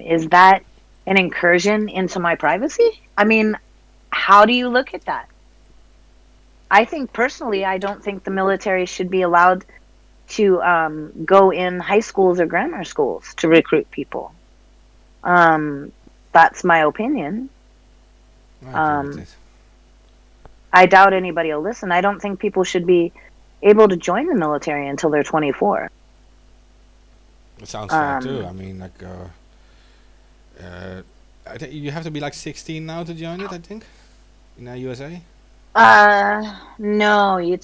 is that an incursion into my privacy? I mean, how do you look at that? I think personally, I don't think the military should be allowed to go in high schools or grammar schools to recruit people. Um, that's my opinion. I agree with Um, it. I doubt anybody will listen. I don't think people should be able to join the military until they're 24. It sounds fair too. Um, I mean, I think you have to be like 16 now to join it. I think in the USA. no,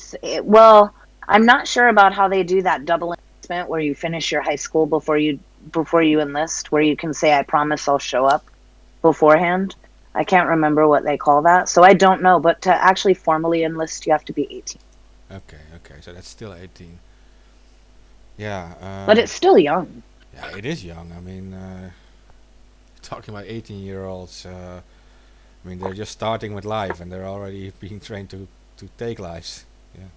well, I'm not sure about how they do that double enlistment where you finish your high school before you enlist, where you can say, I promise I'll show up beforehand. I can't remember what they call that, so I don't know. But to actually formally enlist, you have to be 18. Okay, okay, so that's still 18. Yeah, But it's still young. yeah, it is young. I mean, talking about 18-year-olds. I mean, they're just starting with life, and they're already being trained to take lives. Yeah.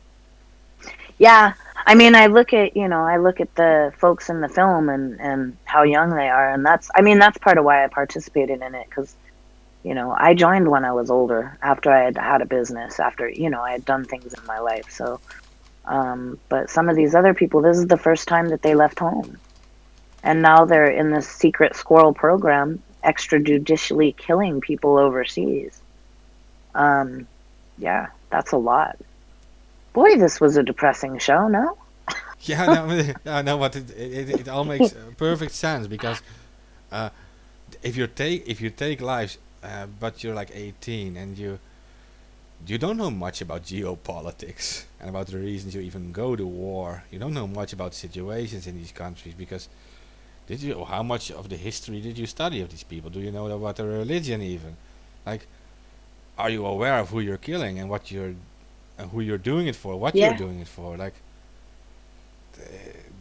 Yeah, I mean, I look at the folks in the film and how young they are, and that's part of why I participated in it, because I joined when I was older, after I had had a business, after I had done things in my life. So, but some of these other people, this is the first time that they left home, and now they're in this secret squirrel program, extrajudicially killing people overseas. Um, yeah, that's a lot. Boy, this was a depressing show, no? Yeah, no, I know, but it all makes perfect sense because uh, if you take lives, but you're like 18 and you don't know much about geopolitics and about the reasons you even go to war. You don't know much about situations in these countries because how much of the history did you study of these people? Do you know about their religion even? Like, are you aware of who you're killing and who you're doing it for, what you're Yeah, doing it for? Like,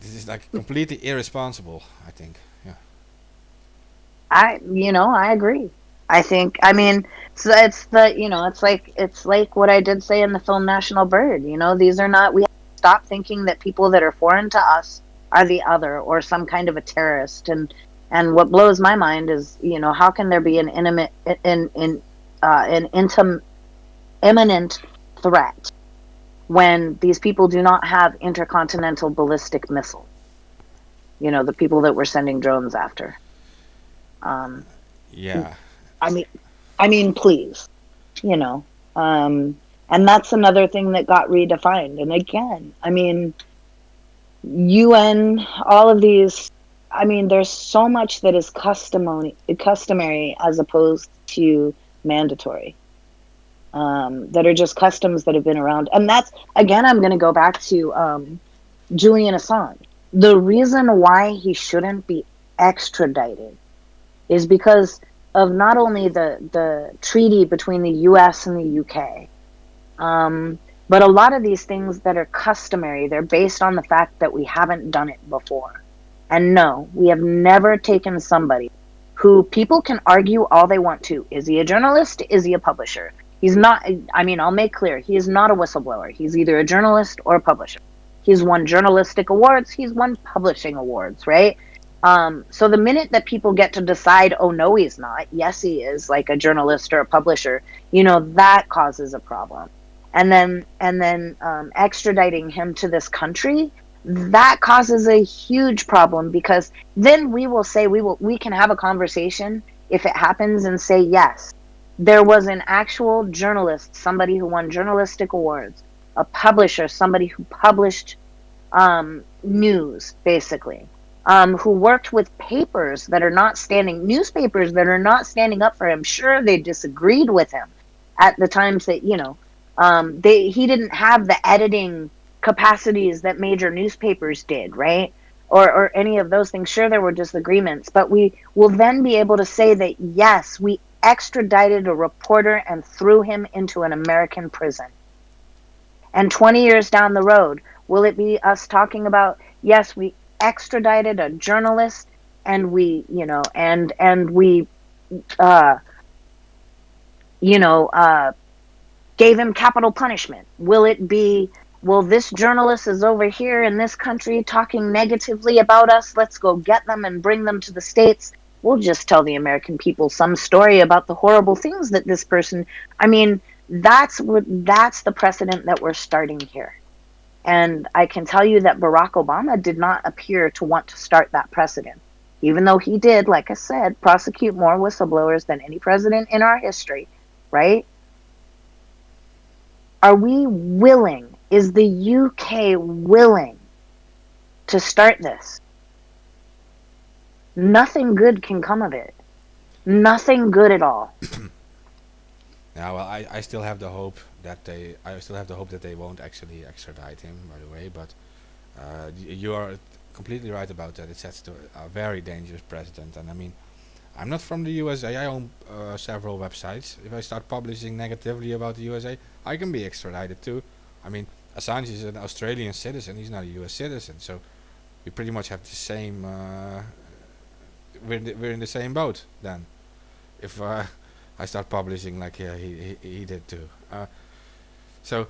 this is like completely irresponsible, I think. Yeah. I agree. I think, I mean, so it's it's like what I did say in the film National Bird. These are not, we have to stop thinking that people that are foreign to us are the other or some kind of a terrorist. And what blows my mind is, how can there be an intimate, an imminent threat when these people do not have intercontinental ballistic missiles? The people that we're sending drones after. Um, Yeah. I mean, please, you know, um, and that's another thing that got redefined. And again, I mean, UN, all of these. I mean, there's so much that is customary as opposed to mandatory. That are just customs that have been around, and that's again. I'm going to go back to Julian Assange. The reason why he shouldn't be extradited is because of not only the treaty between the U.S. and the U.K., but a lot of these things that are customary, they're based on the fact that we haven't done it before. And no, we have never taken somebody who people can argue all they want to. Is he a journalist? Is he a publisher? He's not, I mean, I'll make clear, he is not a whistleblower. He's either a journalist or a publisher. He's won journalistic awards, he's won publishing awards, right? So the minute that people get to decide, oh no, he's not, yes, he is, like a journalist or a publisher, that causes a problem. And then extraditing him to this country, that causes a huge problem, because then we will say we can have a conversation if it happens and say, yes, there was an actual journalist, somebody who won journalistic awards, a publisher, somebody who published news, basically, who worked with newspapers that are not standing up for him. Sure, they disagreed with him at the times that, he didn't have the editing capacities that major newspapers did, right? Or any of those things. Sure, there were disagreements, but we will then be able to say that, yes, we extradited a reporter and threw him into an American prison. And 20 years down the road, will it be us talking about, yes, we extradited a journalist and we, and we, uh, you know, uh, gave him capital punishment? Will this journalist is over here in this country talking negatively about us, let's go get them and bring them to the States? We'll just tell the American people some story about the horrible things that this person, I mean, that's the precedent that we're starting here. And I can tell you that Barack Obama did not appear to want to start that precedent, even though he did, like I said, prosecute more whistleblowers than any president in our history, right? Are we willing? Is the UK willing to start this? Nothing good can come of it. Nothing good at all. Now, well, I still have the hope that they won't actually extradite him, by the way. But you are completely right about that. It sets to a very dangerous precedent. And I mean, I'm not from the USA. I own several websites. If I start publishing negatively about the USA, I can be extradited too. I mean, Assange is an Australian citizen. He's not a US citizen. So we pretty much have the same. we're in the same boat then. If I start publishing like he did too. So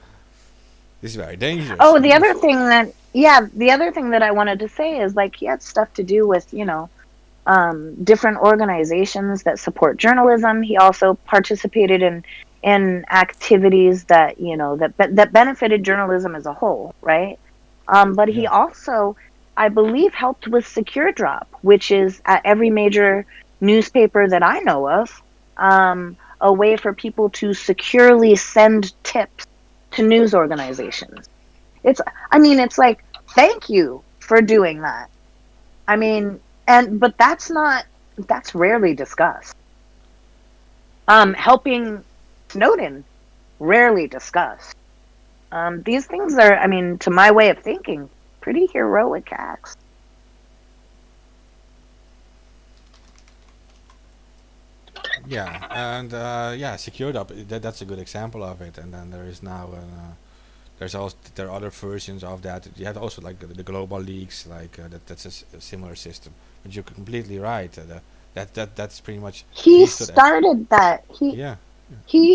this is very dangerous Oh, the because other thing that, yeah, the other thing that I wanted to say is like he had stuff to do with, different organizations that support journalism. He also participated in activities that, that benefited journalism as a whole, right? But he yeah, also, I believe, helped with Secure Drop, which is at every major newspaper that I know of, a way for people to securely send tips to news organizations. It's, I mean, it's like, thank you for doing that. I mean, but that's rarely discussed. Helping Snowden, rarely discussed. These things are, I mean, to my way of thinking, pretty heroic acts. yeah, and yeah, secured up. That's a good example of it. And then there is now there's also there are other versions of that. You have also like the global leaks, like that's a similar system. But you're completely right. That's pretty much He he stood at. started that. Yeah,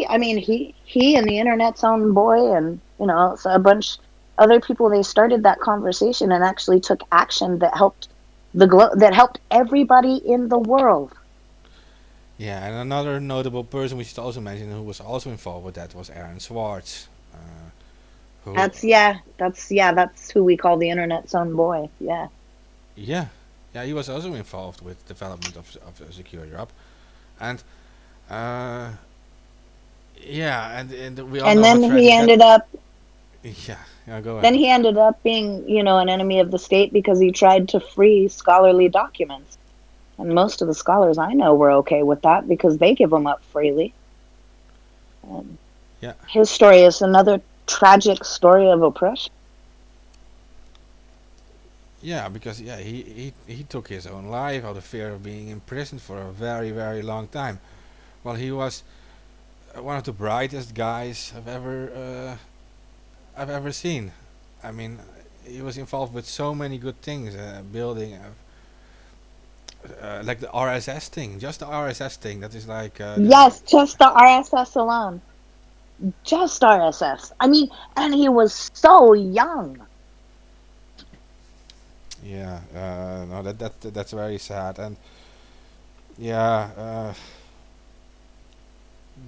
I mean, he and the internet's own boy, and so a bunch other people. They started that conversation and actually took action that helped that helped everybody in the world. yeah, and another notable person we should also mention who was also involved with that was Aaron Swartz, who That's who we call the internet's own boy. Yeah. yeah, yeah, he was also involved with development of Secure Europe, and uh, yeah, and we all And know how then he tragic that. ended up Yeah, yeah, go then ahead. he ended up being, an enemy of the state because he tried to free scholarly documents. And most of the scholars I know were okay with that because they give them up freely. And Yeah, his story is another tragic story of oppression. yeah, because yeah, he took his own life out of fear of being imprisoned for a very very long time. Well, he was one of the brightest guys I've ever seen. I mean, he was involved with so many good things, building like the RSS thing, just the RSS thing. That is like Yes, just the RSS alone. Just RSS. I mean, and he was so young. yeah, no, that's very sad, and yeah,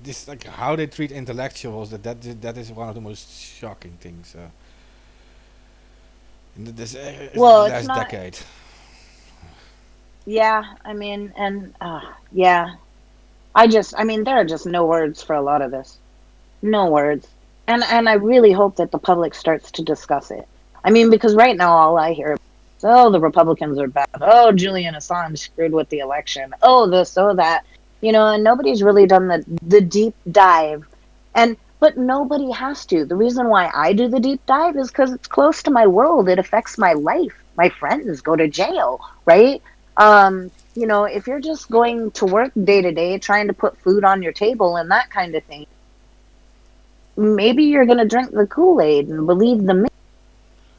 this like how they treat intellectuals. That is one of the most shocking things in the Well, it's last not. decade. Yeah, I mean, and yeah. I mean, there are just no words for a lot of this. No words. And I really hope that the public starts to discuss it. I mean, because right now all I hear is, oh, the Republicans are bad. Oh, Julian Assange screwed with the election. Oh, this, oh, that. And nobody's really done the deep dive. But nobody has to. The reason why I do the deep dive is because it's close to my world. It affects my life. My friends go to jail, right? If you're just going to work day to day, trying to put food on your table and that kind of thing, maybe you're going to drink the Kool-Aid and believe the myth.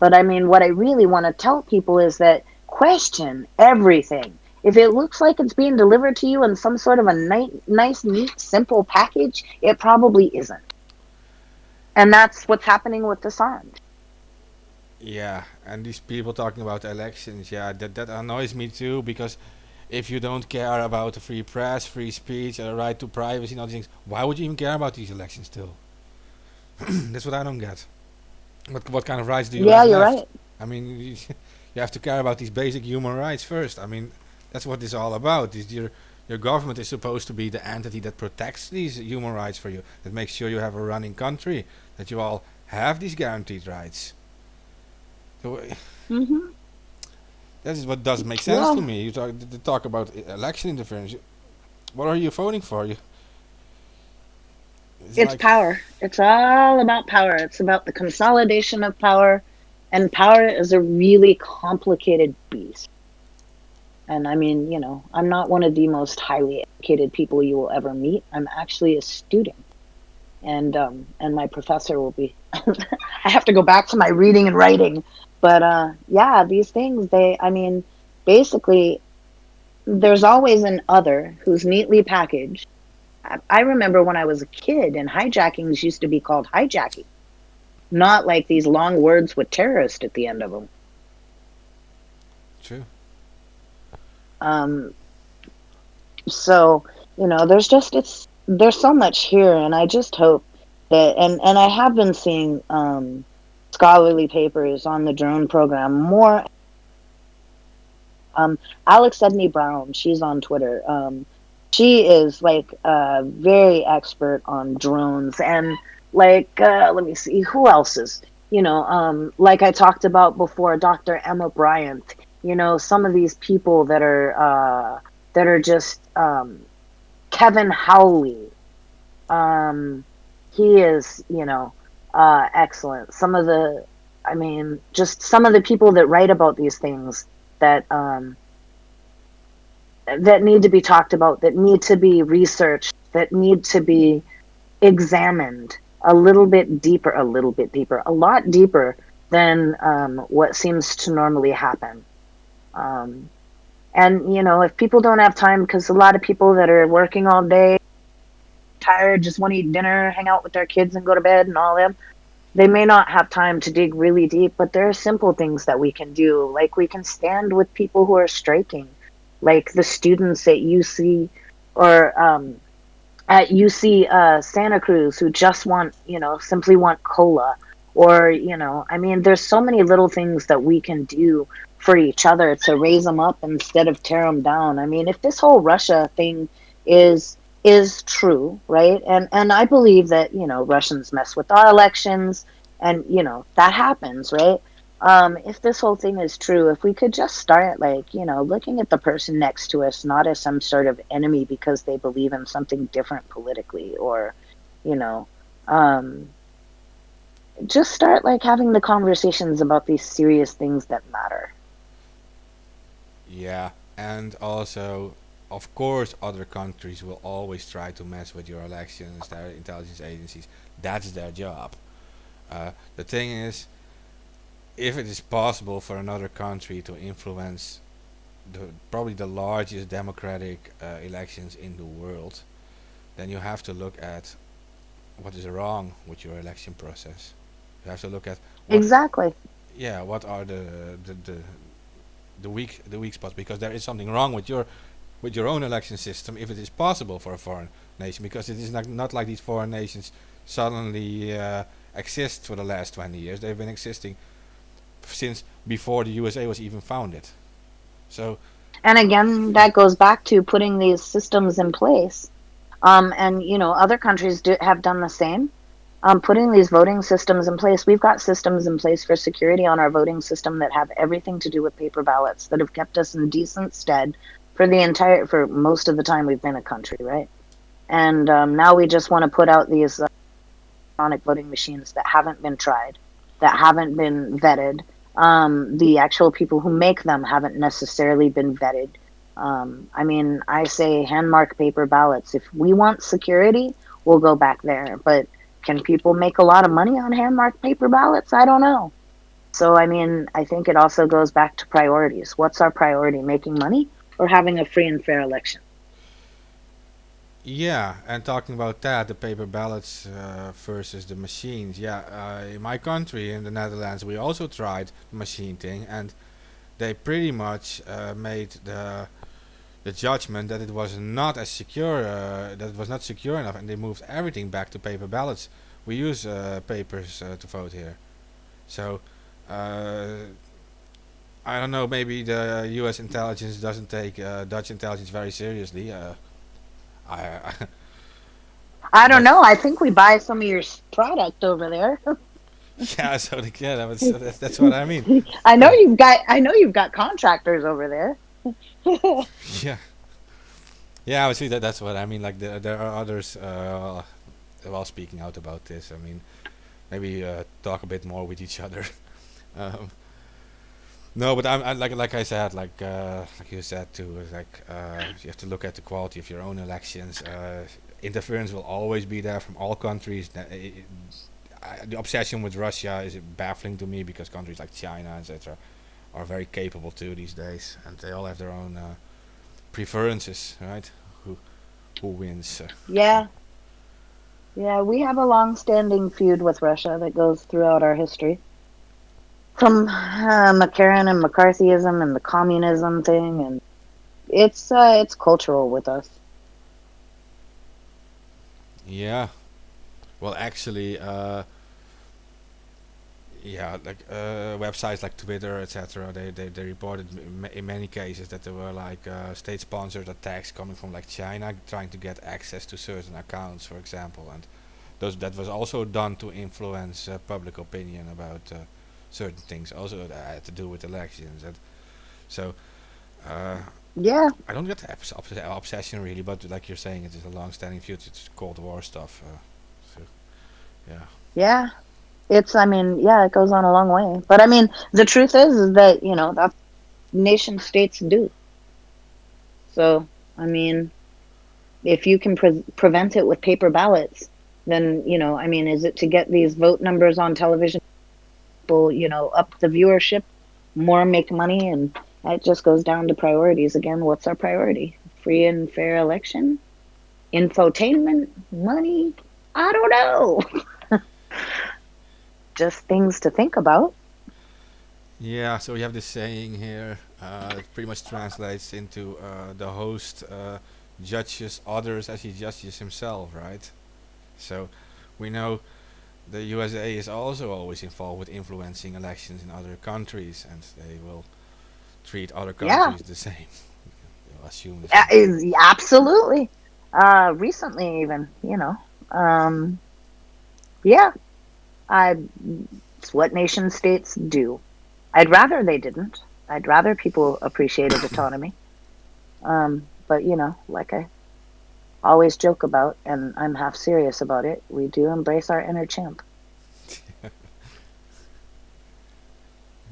But I mean, what I really want to tell people is that question everything. If it looks like it's being delivered to you in some sort of a nice, neat, simple package, it probably isn't. And that's what's happening with Assange. Yeah, and these people talking about elections, yeah, that annoys me too because if you don't care about the free press, free speech, and the right to privacy and all these things, why would you even care about these elections still? That's what I don't get. What kind of rights do you Yeah, have you're left? right. I mean, you have to care about these basic human rights first. I mean, that's what it's all about. Your government is supposed to be the entity that protects these human rights for you, that makes sure you have a running country, that you all have these guaranteed rights. So Hmm. that is what doesn't make sense to Yeah, me. You talk about election interference. What are you voting for? It's it's like, power. It's all about power. It's about the consolidation of power. And power is a really complicated beast. And I mean, I'm not one of the most highly educated people you will ever meet. I'm actually a student. And my professor will be I have to go back to my reading and writing. But yeah, these things, I mean, basically there's always an other who's neatly packaged. I remember when I was a kid and hijackings used to be called hijacking, not like these long words with terrorist at the end of them. True. Um, so, there's so much here, and I just hope that, and I have been seeing scholarly papers on the drone program more. Alex Edney Brown, she's on Twitter. She is like very expert on drones, and like let me see who else is, like I talked about before, Dr. Emma Bryant. Some of these people that are just Kevin Howley. Um, he is, excellent. I mean, just some of the people that write about these things that that need to be talked about, that need to be researched, that need to be examined a little bit deeper, a lot deeper than what seems to normally happen. Um, and if people don't have time, because a lot of people that are working all day, tired, just want to eat dinner, hang out with their kids, and go to bed, and all them. They may not have time to dig really deep, but there are simple things that we can do. Like we can stand with people who are striking, like the students at UC or at UC Santa Cruz who just want, simply want cola. Or, I mean, there's so many little things that we can do for each other to raise them up instead of tear them down. I mean, if this whole Russia thing is is true, right? And I believe that, Russians mess with our elections and, that happens, right? If this whole thing is true, if we could just start like, looking at the person next to us not as some sort of enemy because they believe in something different politically, or, you know, um, just start like having the conversations about these serious things that matter. Yeah, and also, of course, other countries will always try to mess with your elections, their intelligence agencies. That's their job. The thing is, if it is possible for another country to influence probably the largest democratic elections in the world, then you have to look at what is wrong with your election process. You have to look at what, Exactly. yeah, what are the weak spots, because there is something wrong with your own election system if it is possible for a foreign nation, because it is not like these foreign nations suddenly exist for the last 20 years. They've been existing since before the USA was even founded. So And again, that goes back to putting these systems in place. And other countries have done the same. Putting these voting systems in place. We've got systems in place for security on our voting system that have everything to do with paper ballots that have kept us in decent stead for most of the time we've been a country, right? And now we just want to put out these electronic voting machines that haven't been tried, that haven't been vetted. The actual people who make them haven't necessarily been vetted. I mean, I say hand mark paper ballots. If we want security, we'll go back there. But can people make a lot of money on hand mark paper ballots? I don't know. So, I mean, I think it also goes back to priorities. What's our priority? Making money or having a free and fair election? yeah, and talking about that, the paper ballots versus the machines. Yeah, in my country, in the Netherlands, we also tried the machine thing, and they pretty much made the judgment that it was not as secure, that it was not secure enough, and they moved everything back to paper ballots. We use papers to vote here, so uh, I don't know. Maybe the U.S. intelligence doesn't take Dutch intelligence very seriously. I I don't but know. I think we buy some of your product over there. yeah, so yeah, that's what I mean. I know Yeah, you've got contractors over there. yeah, yeah. I see that's what I mean. Like there are others. While speaking out about this, I mean, maybe talk a bit more with each other. um, no, but I like I said, like you said too, like you have to look at the quality of your own elections. Interference will always be there from all countries. The obsession with Russia is baffling to me, because countries like China, etc., are very capable too these days, and they all have their own preferences, right? Who who wins? Yeah, yeah, we have a long-standing feud with Russia that goes throughout our history. From McCarran and McCarthyism and the communism thing, and it's cultural with us. Yeah. Well, actually, yeah, like websites like Twitter, etc. They reported in many cases that there were like state-sponsored attacks coming from like China, trying to get access to certain accounts, for example, and those that was also done to influence public opinion about certain things, also that had to do with elections. And so uh, Yeah, I don't get the obsession really, but like you're saying, it is a long-standing feud. It's Cold War stuff. So yeah. yeah. I mean, yeah, it goes on a long way. But I mean, the truth is that, that's nation states do. So, I mean, if you can prevent it with paper ballots, then, I mean, is it to get these vote numbers on television, people, up the viewership, more make money? And it just goes down to priorities again. What's our priority? Free and fair election? Infotainment? Money? I don't know. Just things to think about. Yeah, so we have this saying here. It pretty much translates into the host judges others as he judges himself, right? So we know the USA is also always involved with influencing elections in other countries, and they will treat other Yeah, countries the same. You'll assume the same. absolutely. Recently, even, yeah, I, it's what nation states do. I'd rather they didn't. I'd rather people appreciated autonomy. But like I always joke about, and I'm half serious about it, we do embrace our inner chimp.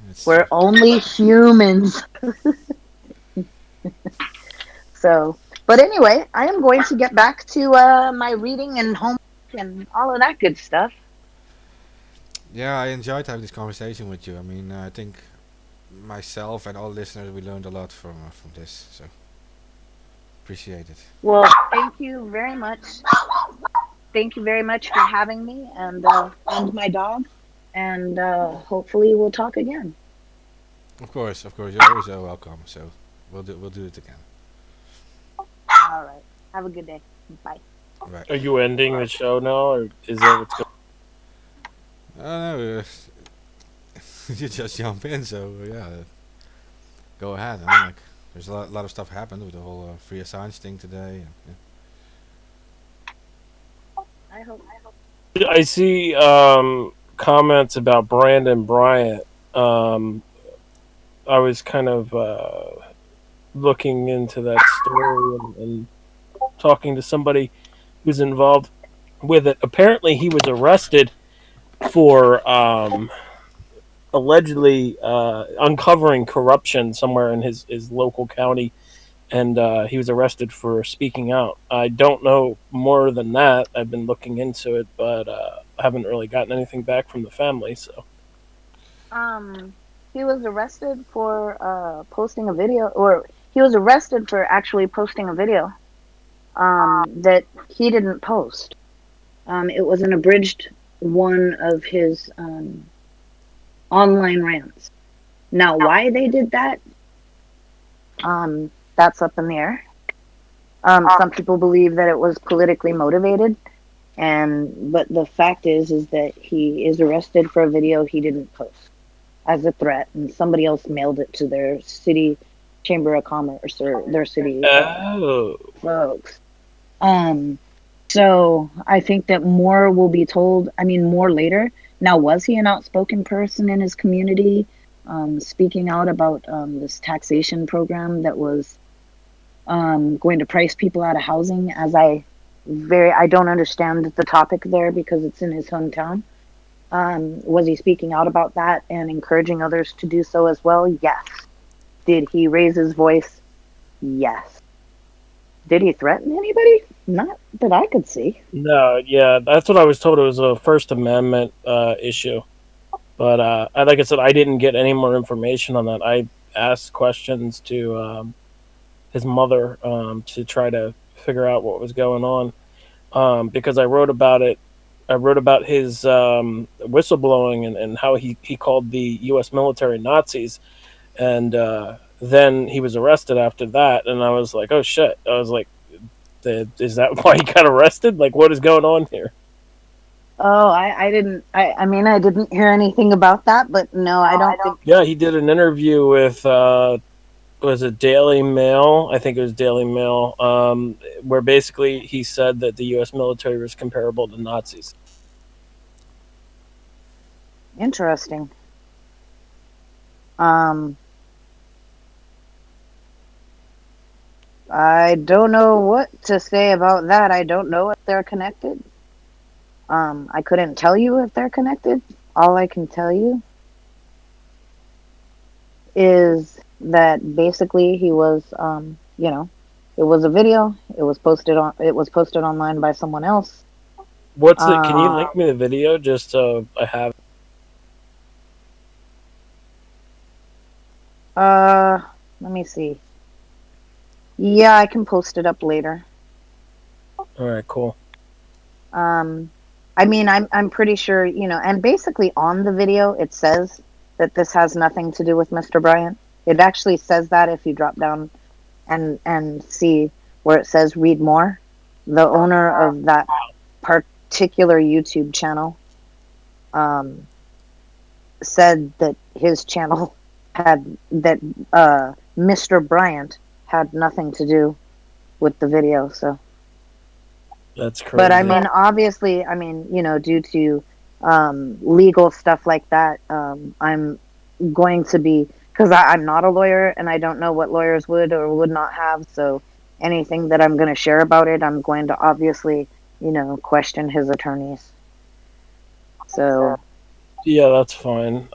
It's true. We're only humans. So, but anyway, I am going to get back to my reading and homework and all of that good stuff. Yeah, I enjoyed having this conversation with you. I mean, I think myself and all listeners we learned a lot from this, so appreciate it. Well, thank you very much. Thank you very much for having me and my dog. And hopefully we'll talk again. Of course, you're always welcome. So we'll do it again. All right. Have a good day. Bye. Right. Are you ending the show now, or is that what's going? No, you just jump in. So yeah, go ahead. I mean, like, there's lot of stuff happened with the whole free Assange thing today. And, I hope. I see comments about Brandon Bryant. Um, I was kind of looking into that story and talking to somebody who's involved with it. Apparently, he was arrested for allegedly uncovering corruption somewhere in his local county, and he was arrested for speaking out. I don't know more than that. I've been looking into it, but I haven't really gotten anything back from the family. So Um, he was arrested for posting a video, or he was arrested for actually posting a video that he didn't post. It was an abridged one of his online rants. Now, why they did that, that's up in the air. Some people believe that it was politically motivated, but the fact is that he is arrested for a video he didn't post as a threat, and somebody else mailed it to their city chamber of commerce or their city oh, folks. Um, so I think that more will be told. I mean, more later. Now, was he an outspoken person in his community, speaking out about this taxation program that was going to price people out of housing? I don't understand the topic there because it's in his hometown. Was he speaking out about that and encouraging others to do so as well? Yes. Did he raise his voice? Yes. Did he threaten anybody? Not that I could see. no, yeah, that's what I was told. It was a First Amendment issue, but like I said, I didn't get any more information on that. I asked questions to his mother to try to figure out what was going on because I wrote about it. I wrote about his whistleblowing and how he called the U.S. military Nazis, and then he was arrested after that. And I was like, oh shit! I was like, is that why he got arrested? Like, what is going on here? Oh, I didn't. I mean, I didn't hear anything about that, but no, I don't think. Yeah, he did an interview with was it Daily Mail? I think it was Daily Mail, where basically he said that the U.S. military was comparable to Nazis. Interesting. Um, I don't know what to say about that. I don't know if they're connected. I couldn't tell you if they're connected. All I can tell you is that basically he was, it was a video. It was posted online by someone else. What's it? Can you Um, link me the video just so I have? uh, Let me see. Yeah, I can post it up later. All right, cool. Um, I mean, I'm pretty sure, and basically on the video it says that this has nothing to do with Mr. Bryant. It actually says that if you drop down and see where it says read more. The owner of that particular YouTube channel um, said that his channel had that Mr. Bryant had nothing to do with the video. So, That's crazy. but I mean, obviously, I mean, due to legal stuff like that, I'm going to be because I'm not a lawyer and I don't know what lawyers would or would not have. So anything that I'm going to share about it, I'm going to obviously, question his attorneys. So Yeah, that's fine.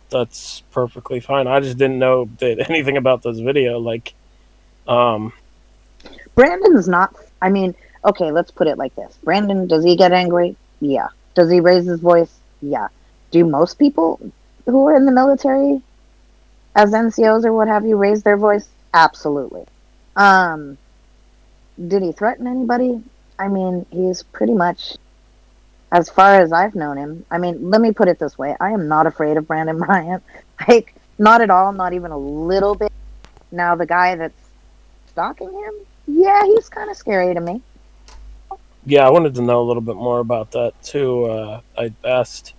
That's perfectly fine. I just didn't know that anything about this video. Like, um, Brandon's not, I mean, okay, let's put it like this. Brandon, does he get angry? Yeah. Does he raise his voice? Yeah. Do most people who are in the military as NCOs or what have you raise their voice? Absolutely. Um, did he threaten anybody? I mean, he's pretty much, as far as I've known him, I mean, let me put it this way. I am not afraid of Brandon Bryant. Like, not at all, not even a little bit. Now, the guy that's stalking him, yeah, he's kind of scary to me. yeah, I wanted to know a little bit more about that too. I asked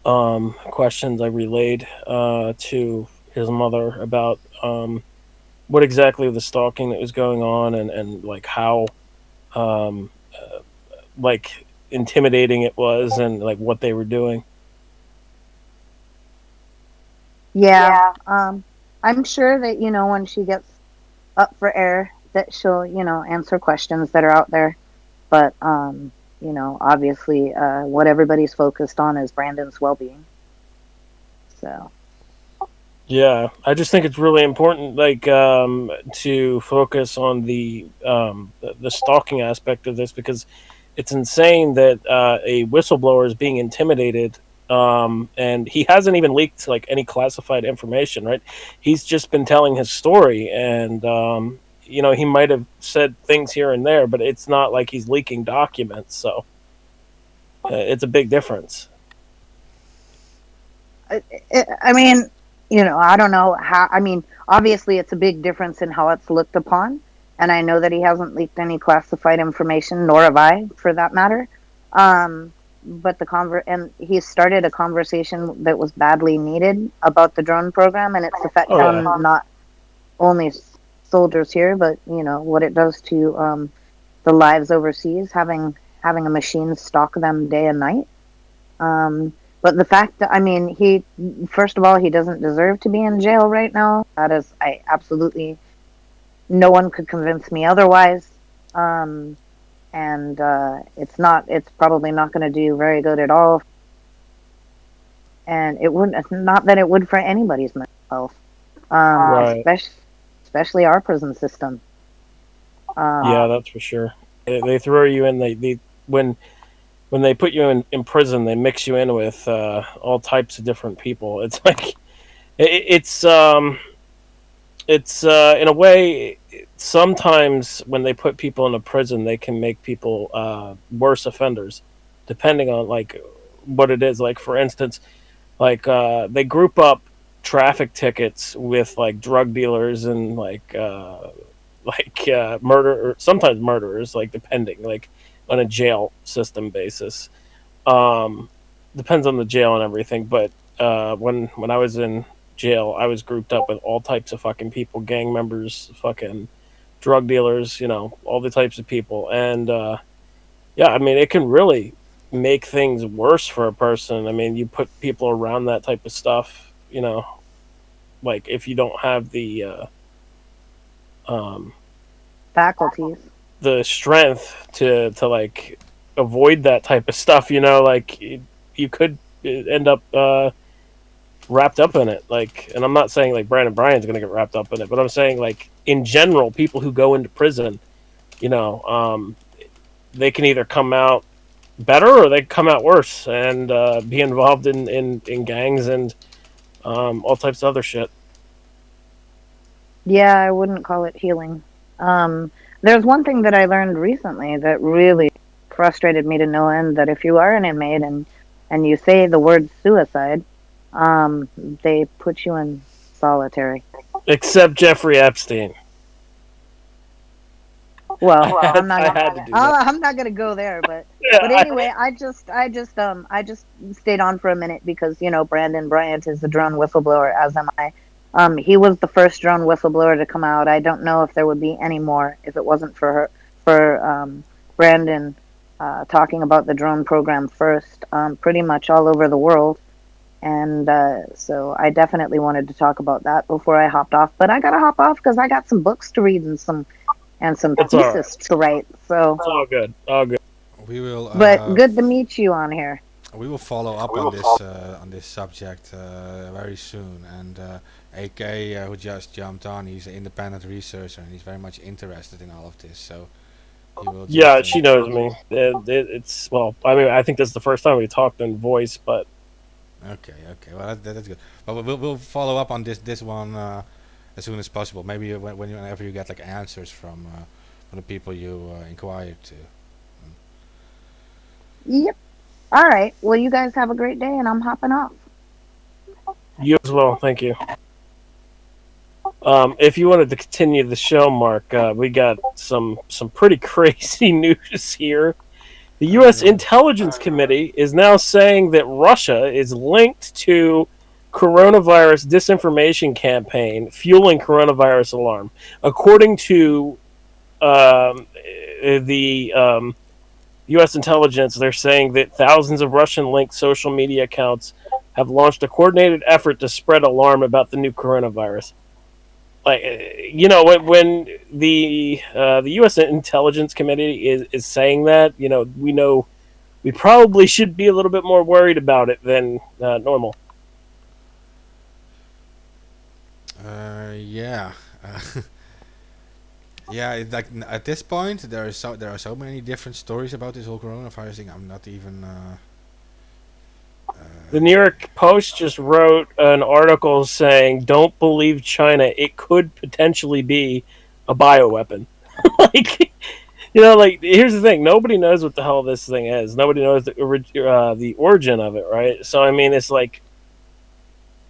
questions. I relayed to his mother about what exactly the stalking that was going on and like how um, like intimidating it was and like what they were doing. Yeah, I'm sure that, when she gets up for air, that she'll, answer questions that are out there. But, obviously, what everybody's focused on is Brandon's well being. So. Yeah, I just think it's really important, like, to focus on the stalking aspect of this because it's insane that a whistleblower is being intimidated, and he hasn't even leaked like any classified information, right? He's just been telling his story, and he might have said things here and there, but it's not like he's leaking documents, so it's a big difference. I mean, I don't know how. I mean, obviously, it's a big difference in how it's looked upon. And I know that he hasn't leaked any classified information, nor have I, for that matter. But and he started a conversation that was badly needed about the drone program and its effect Oh yeah. on not only soldiers here, but what it does to the lives overseas, having a machine stalk them day and night. But the fact that, I mean, first of all, he doesn't deserve to be in jail right now. That is, I absolutely, no one could convince me otherwise. And it's probably not going to do very good at all. And it wouldn't, not that it would for anybody's mental health, Right. especially our prison system. Yeah, that's for sure. They throw you in. They when they put you in prison, they mix you in with all types of different people. It's like it's It's in a way. Sometimes when they put people in a prison, they can make people worse offenders, depending on like what it is. Like for instance, like they group up traffic tickets with like drug dealers and murder or sometimes murderers, like depending like on a jail system basis. Um, Depends on the jail and everything, but when I was in jail, I was grouped up with all types of fucking people, gang members, fucking drug dealers, all the types of people, and yeah, I mean, it can really make things worse for a person. I mean, you put people around that type of stuff, like if you don't have um, Faculties. the strength to like avoid that type of stuff, like you could end up wrapped up in it. Like, and I'm not saying like Brandon Bryan's going to get wrapped up in it, but I'm saying like in general, people who go into prison, you know, um, they can either come out better or they come out worse and be involved in gangs and all types of other shit. Yeah, I wouldn't call it healing. Um, there's one thing that I learned recently that really frustrated me to no end, that if you are an inmate and you say the word suicide, they put you in solitary. Except Jeffrey Epstein. Well, I had to do that. I'm not gonna go there, Yeah, but anyway, I just stayed on for a minute because Brandon Bryant is a drone whistleblower, as am I. He was the first drone whistleblower to come out. I don't know if there would be any more if it wasn't for Brandon talking about the drone program first, pretty much all over the world. And so I definitely wanted to talk about that before I hopped off. But I gotta hop off because I got some books to read and some It's all right. thesis to write. So, It's all good. All good. We will. but good to meet you on here. We will follow up on this subject very soon. And AK, who just jumped on, he's an independent researcher and he's very much interested in all of this. So he will. Yeah, she knows me. It's well, I mean, I think this is the first time we talked in voice, but Okay, okay. Well, that's good. But we'll follow up on this one as soon as possible. Maybe whenever you get like answers from the people you inquired to. Yep. All right. Well, you guys have a great day, and I'm hopping off. you as well. Thank you. If you wanted to continue the show, Mark, we got some pretty crazy news here. The U.S. Intelligence Committee is now saying that Russia is linked to coronavirus disinformation campaign fueling coronavirus alarm. According to the U.S. intelligence, they're saying that thousands of Russian-linked social media accounts have launched a coordinated effort to spread alarm about the new coronavirus. Like, when the U.S. Intelligence Committee is saying that, we know we probably should be a little bit more worried about it than normal. Yeah. Yeah, like at this point, there are so many different stories about this whole coronavirus thing. I'm not even. The New York Post just wrote an article saying, "Don't believe China. It could potentially be a bioweapon." Like, like here's the thing: nobody knows what the hell this thing is. Nobody knows the origin of it, right? So I mean, it's like,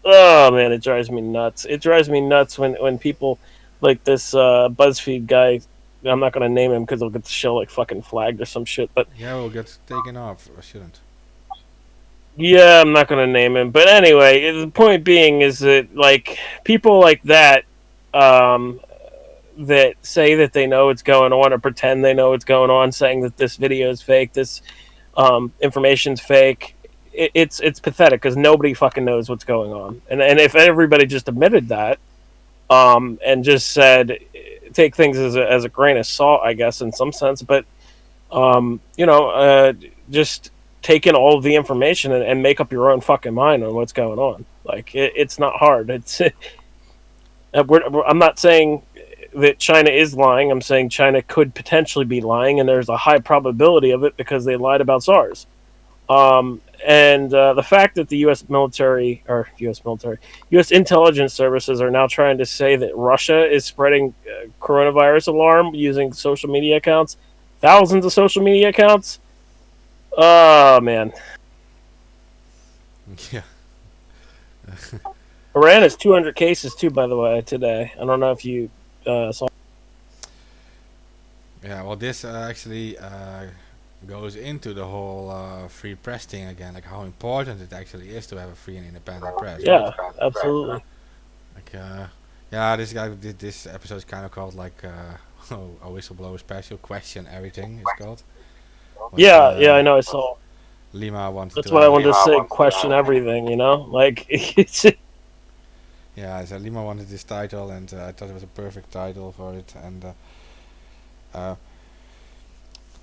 oh man, it drives me nuts. It drives me nuts when people like this BuzzFeed guy. I'm not gonna name him because he'll get the show like fucking flagged or some shit. But Yeah, we'll get taken off. Or shouldn't. yeah, I'm not gonna name him. But anyway, the point being is that like people like that, that say that they know what's going on or pretend they know what's going on, saying that this video is fake, this information's fake. It's pathetic because nobody fucking knows what's going on. And if everybody just admitted that, and just said, take things as a grain of salt, I guess in some sense, but just take in all of the information and make up your own fucking mind on what's going on. Like it's not hard. I'm not saying that China is lying. I'm saying China could potentially be lying, and there's a high probability of it because they lied about SARS. and the fact that the U.S. intelligence services are now trying to say that Russia is spreading coronavirus alarm using social media accounts, thousands of social media accounts. Oh man, Yeah. Iran has 200 cases too, by the way, today. I don't know if you saw. Yeah, well, this actually goes into the whole free press thing again, like how important it actually is to have a free and independent press, right? Yeah, absolutely. Like, yeah, this guy did this episode is kind of called like a whistleblower special question everything it's called. But Yeah, I know. I saw. Lima wanted That's to what I have, wanted to say. Question everything, you know? Like, it's. yeah, so Lima wanted this title, and I thought it was a perfect title for it, and uh,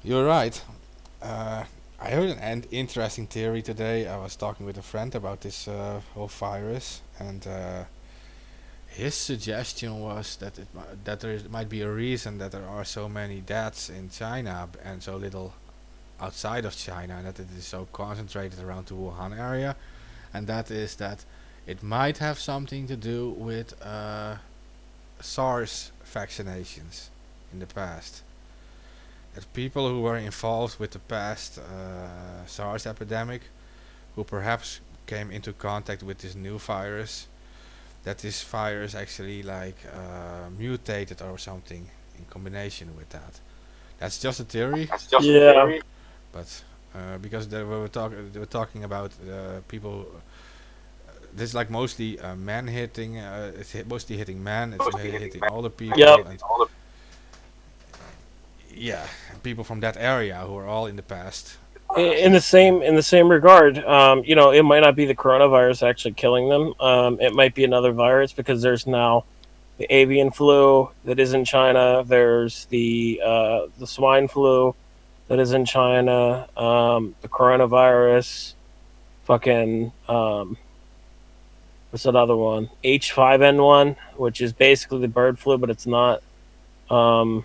you're right. I heard an interesting theory today. I was talking with a friend about this whole virus, and his suggestion was that that might be a reason that there are so many deaths in China and so little outside of China, and that it is so concentrated around the Wuhan area, and that is that it might have something to do with SARS vaccinations in the past. That people who were involved with the past SARS epidemic, who perhaps came into contact with this new virus, that this virus actually like mutated or something in combination with that. That's just a theory, Yeah. but because they were talking about people. This is like mostly men hitting. Mostly hitting men. It's hitting older Yep. people and yeah, people from that area who are all in the past. In the same regard, you know, it might not be the coronavirus actually killing them. It might be another virus because there's now the avian flu that is in China. There's the swine flu that is in China. The coronavirus, fucking what's that other one? H5N1, which is basically the bird flu, but it's not. Um,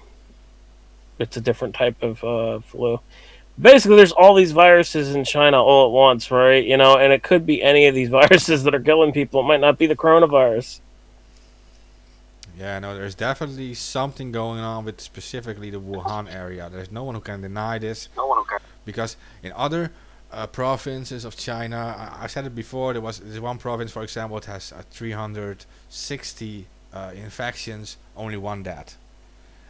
it's a different type of flu. Basically, there's all these viruses in China all at once, right? You know, and it could be any of these viruses that are killing people. It might not be the coronavirus. Yeah, no, there's definitely something going on with specifically the Wuhan area. There's no one who can deny this because in other provinces of China, I said it before. There's one province, for example, it has 360 infections, only one death.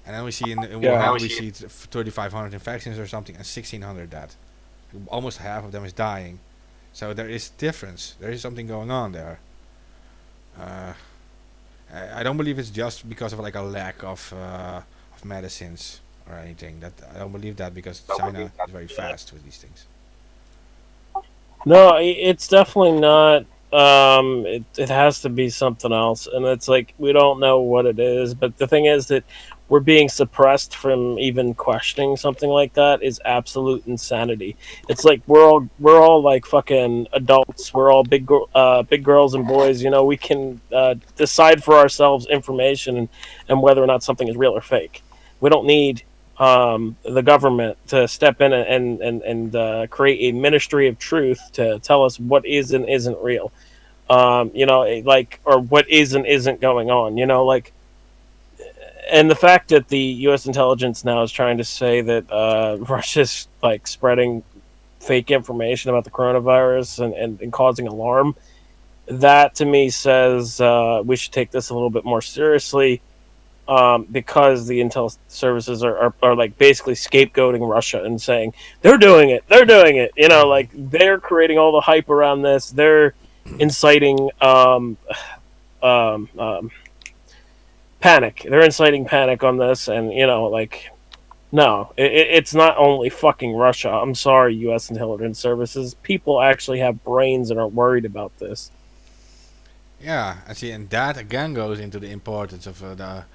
And then we see in Yeah. Wuhan we see 3,500 infections or something and 1,600 dead. Almost half of them is dying. So there is difference. There is something going on there. I don't believe it's just because of like a lack of medicines or anything. That I don't believe that because China is very fast with these things. No, it's definitely not. It has to be something else, and it's like we don't know what it is. But the thing is that we're being suppressed from even questioning something like that is absolute insanity. It's like we're all like fucking adults. We're all big girls and boys. You know, we can decide for ourselves information and whether or not something is real or fake. We don't need the government to step in and create a ministry of truth to tell us what is and isn't real. You know, like, or what is and isn't going on. You know, like, and the fact that the U.S. intelligence now is trying to say that Russia's like spreading fake information about the coronavirus and causing alarm, that to me says we should take this a little bit more seriously. Because the intel services are like basically scapegoating Russia and saying they're doing it. You know, like they're creating all the hype around this. They're inciting um, um, panic. They're inciting panic on this, and you know, like no, it's not only fucking Russia. I'm sorry, U.S. intelligence services. People actually have brains and are worried about this. Yeah, I see, and that again goes into the importance of the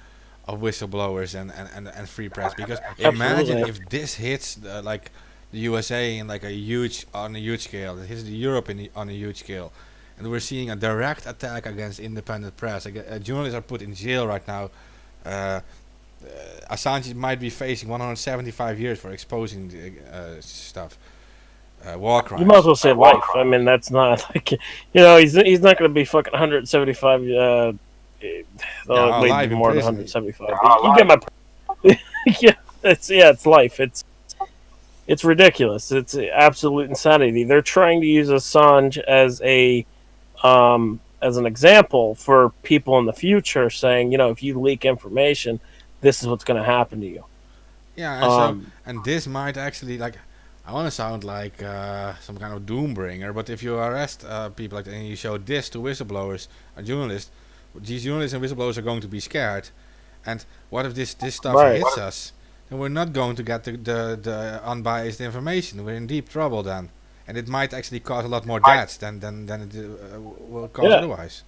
of whistleblowers and free press because imagine Absolutely. if this hits like the USA in like on a huge scale, it hits the Europe on a huge scale, and we're seeing a direct attack against independent press. Journalists are put in jail right now. Uh, Assange might be facing 175 years for exposing the, stuff. war You might as crimes. well say life. I mean, that's not like he's not going to be fucking 175. Yeah, Well, maybe alive in more than prison. 175. You get my. It's life. It's ridiculous. It's absolute insanity. They're trying to use Assange as an example for people in the future, saying, if you leak information, this is what's going to happen to you. Yeah, Um, and this might actually like. I want to sound like some kind of doom bringer, but if you arrest people like that and you show this to whistleblowers or journalists, these journalists and whistleblowers are going to be scared. And what if this stuff right. hits us? Then we're not going to get the unbiased information. We're in deep trouble then, and it might actually cause a lot more deaths than it will cause Yeah. otherwise.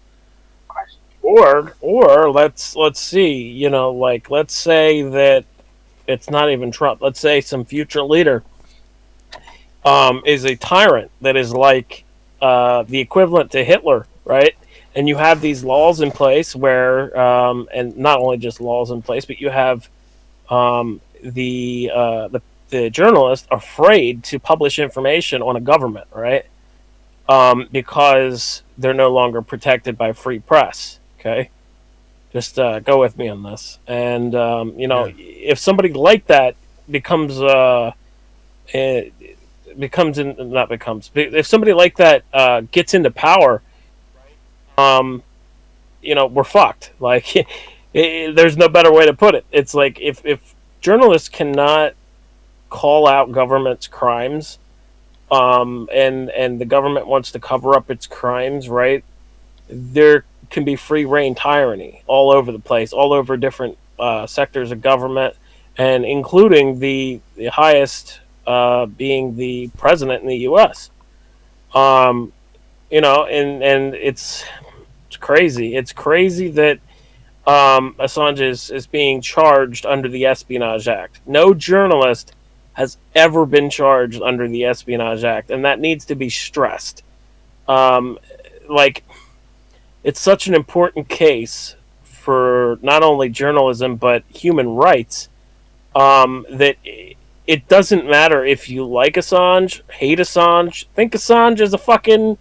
Or let's see. Like let's say that it's not even Trump. Let's say some future leader is a tyrant that is like the equivalent to Hitler, right? And you have these laws in place where, and not only just laws in place, but you have the journalist afraid to publish information on a government, right? Because they're no longer protected by free press. Okay, just go with me on this. And Yeah. if somebody like that becomes becomes in, not becomes if somebody like that gets into power, um, we're fucked. Like, there's no better way to put it. It's like if journalists cannot call out government's crimes, and the government wants to cover up its crimes, right? There can be free reign tyranny all over the place, all over different sectors of government, and including the highest being the president in the U.S. And it's crazy. It's crazy that Assange is being charged under the Espionage Act. No journalist has ever been charged under the Espionage Act, and that needs to be stressed. Um, like, it's such an important case for not only journalism but human rights, that it doesn't matter if you like Assange, hate Assange, think Assange is a fucking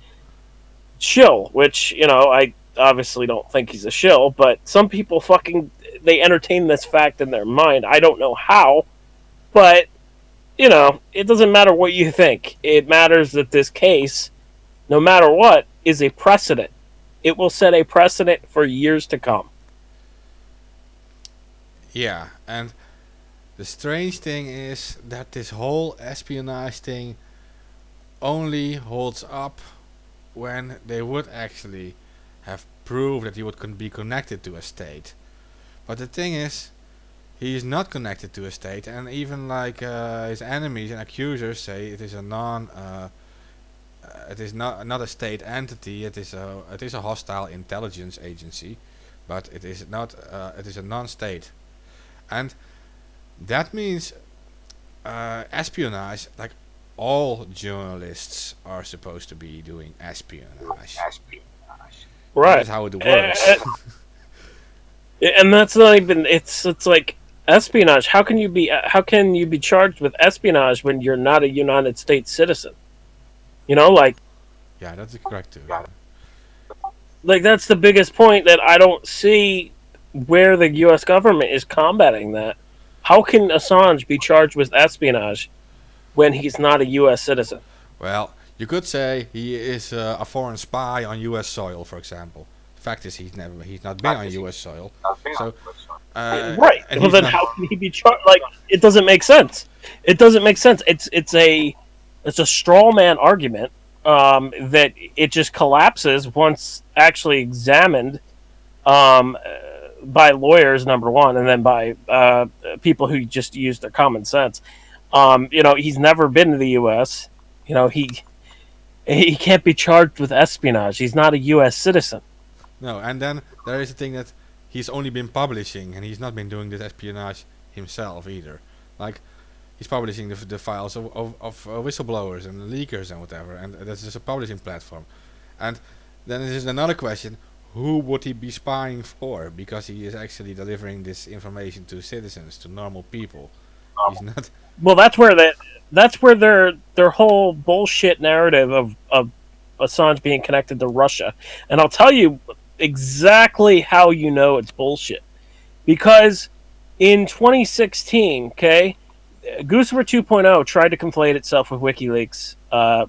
shill, which, I obviously don't think he's a shill, but some people fucking, they entertain this fact in their mind. I don't know how, but, it doesn't matter what you think. It matters that this case, no matter what, is a precedent. It will set a precedent for years to come. Yeah, and the strange thing is that this whole espionage thing only holds up when they would actually have proof that he would be connected to a state. But the thing is, he is not connected to a state, and even like his enemies and accusers say it is a it is not a state entity. It is a hostile intelligence agency, but it is not. It is a non-state, and that means espionage. Like all journalists are supposed to be doing espionage. Right. That's how it works. And that's not even, it's like espionage. How can you be charged with espionage when you're not a United States citizen? Like Yeah, that's correct too. that's the biggest point that I don't see where the US government is combating that. How can Assange be charged with espionage when he's not a US citizen? Well, you could say he is a foreign spy on U.S. soil, for example. The fact is, he's not been on U.S. soil. So, Right. and Well, he's then not. how can he be charged? Like, it doesn't make sense. It doesn't make sense. It's a straw man argument, that it just collapses once actually examined, by lawyers, number one, and then by people who just use their common sense. He's never been to the U.S. He can't be charged with espionage. He's not a U.S. citizen. No, and then there is the thing that he's only been publishing, and he's not been doing this espionage himself either. Like, he's publishing the files of whistleblowers and leakers and whatever, and that's just a publishing platform. And then there's another question: who would he be spying for? Because he is actually delivering this information to citizens, to normal people. He's not Well, that's where their whole bullshit narrative of Assange being connected to Russia, and I'll tell you exactly how you know it's bullshit because in 2016, okay, Guccifer 2.0 tried to conflate itself with WikiLeaks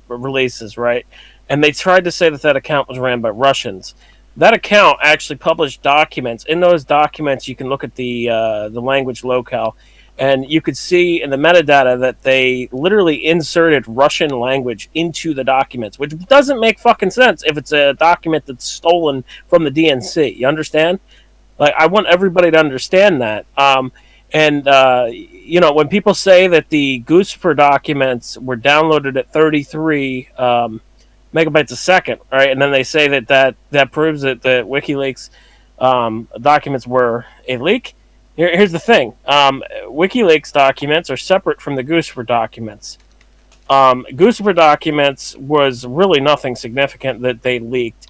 releases, right? And they tried to say that that account was ran by Russians. That account actually published documents. In those documents, you can look at the language locale, and you could see in the metadata that they literally inserted Russian language into the documents, which doesn't make fucking sense if it's a document that's stolen from the DNC. You understand? Like, I want everybody to understand that. And you know, when people say that the Guccifer documents were downloaded at 33 megabytes a second, right, and then they say that proves that the WikiLeaks documents were a leak. Here's the thing: WikiLeaks documents are separate from the Guccifer documents. Guccifer documents was really nothing significant that they leaked.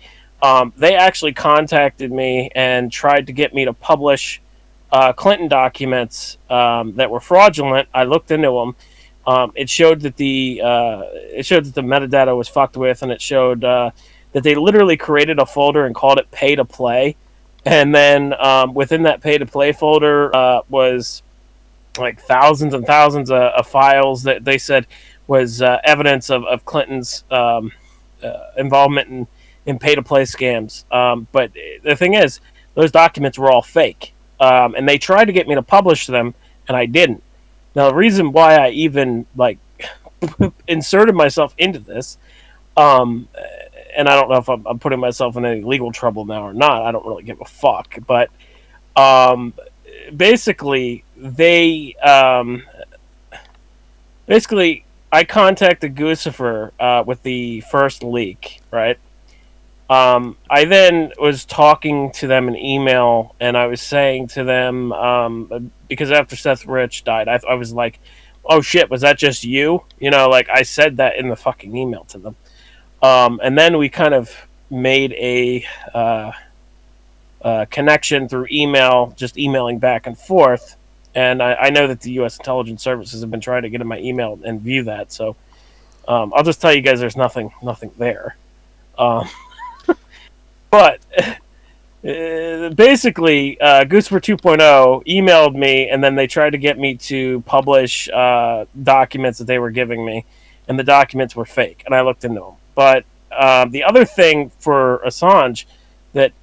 They actually contacted me and tried to get me to publish Clinton documents that were fraudulent. I looked into them. It showed that the metadata was fucked with, and it showed that they literally created a folder and called it "Pay to Play," and then within that "Pay to Play" folder was like thousands and thousands of files that they said was evidence of Clinton's involvement in pay to play scams. But the thing is, those documents were all fake, and they tried to get me to publish them, and I didn't. Now, the reason why I even like inserted myself into this, um, and I don't know if I'm putting myself in any legal trouble now or not. I don't really give a fuck. But um, basically, basically I contacted Guccifer with the first leak, right? I then was talking to them in email, and I was saying to them because after Seth Rich died, I was like, "Oh shit, was that just you?" You know, like I said that in the fucking email to them. And then we kind of made a connection through email, just emailing back and forth. And I know that the U.S. intelligence services have been trying to get in my email and view that. So I'll just tell you guys, there's nothing there. Um, but basically, Gooseper 2.0 emailed me, and then they tried to get me to publish documents that they were giving me, and the documents were fake, and I looked into them. But the other thing for Assange that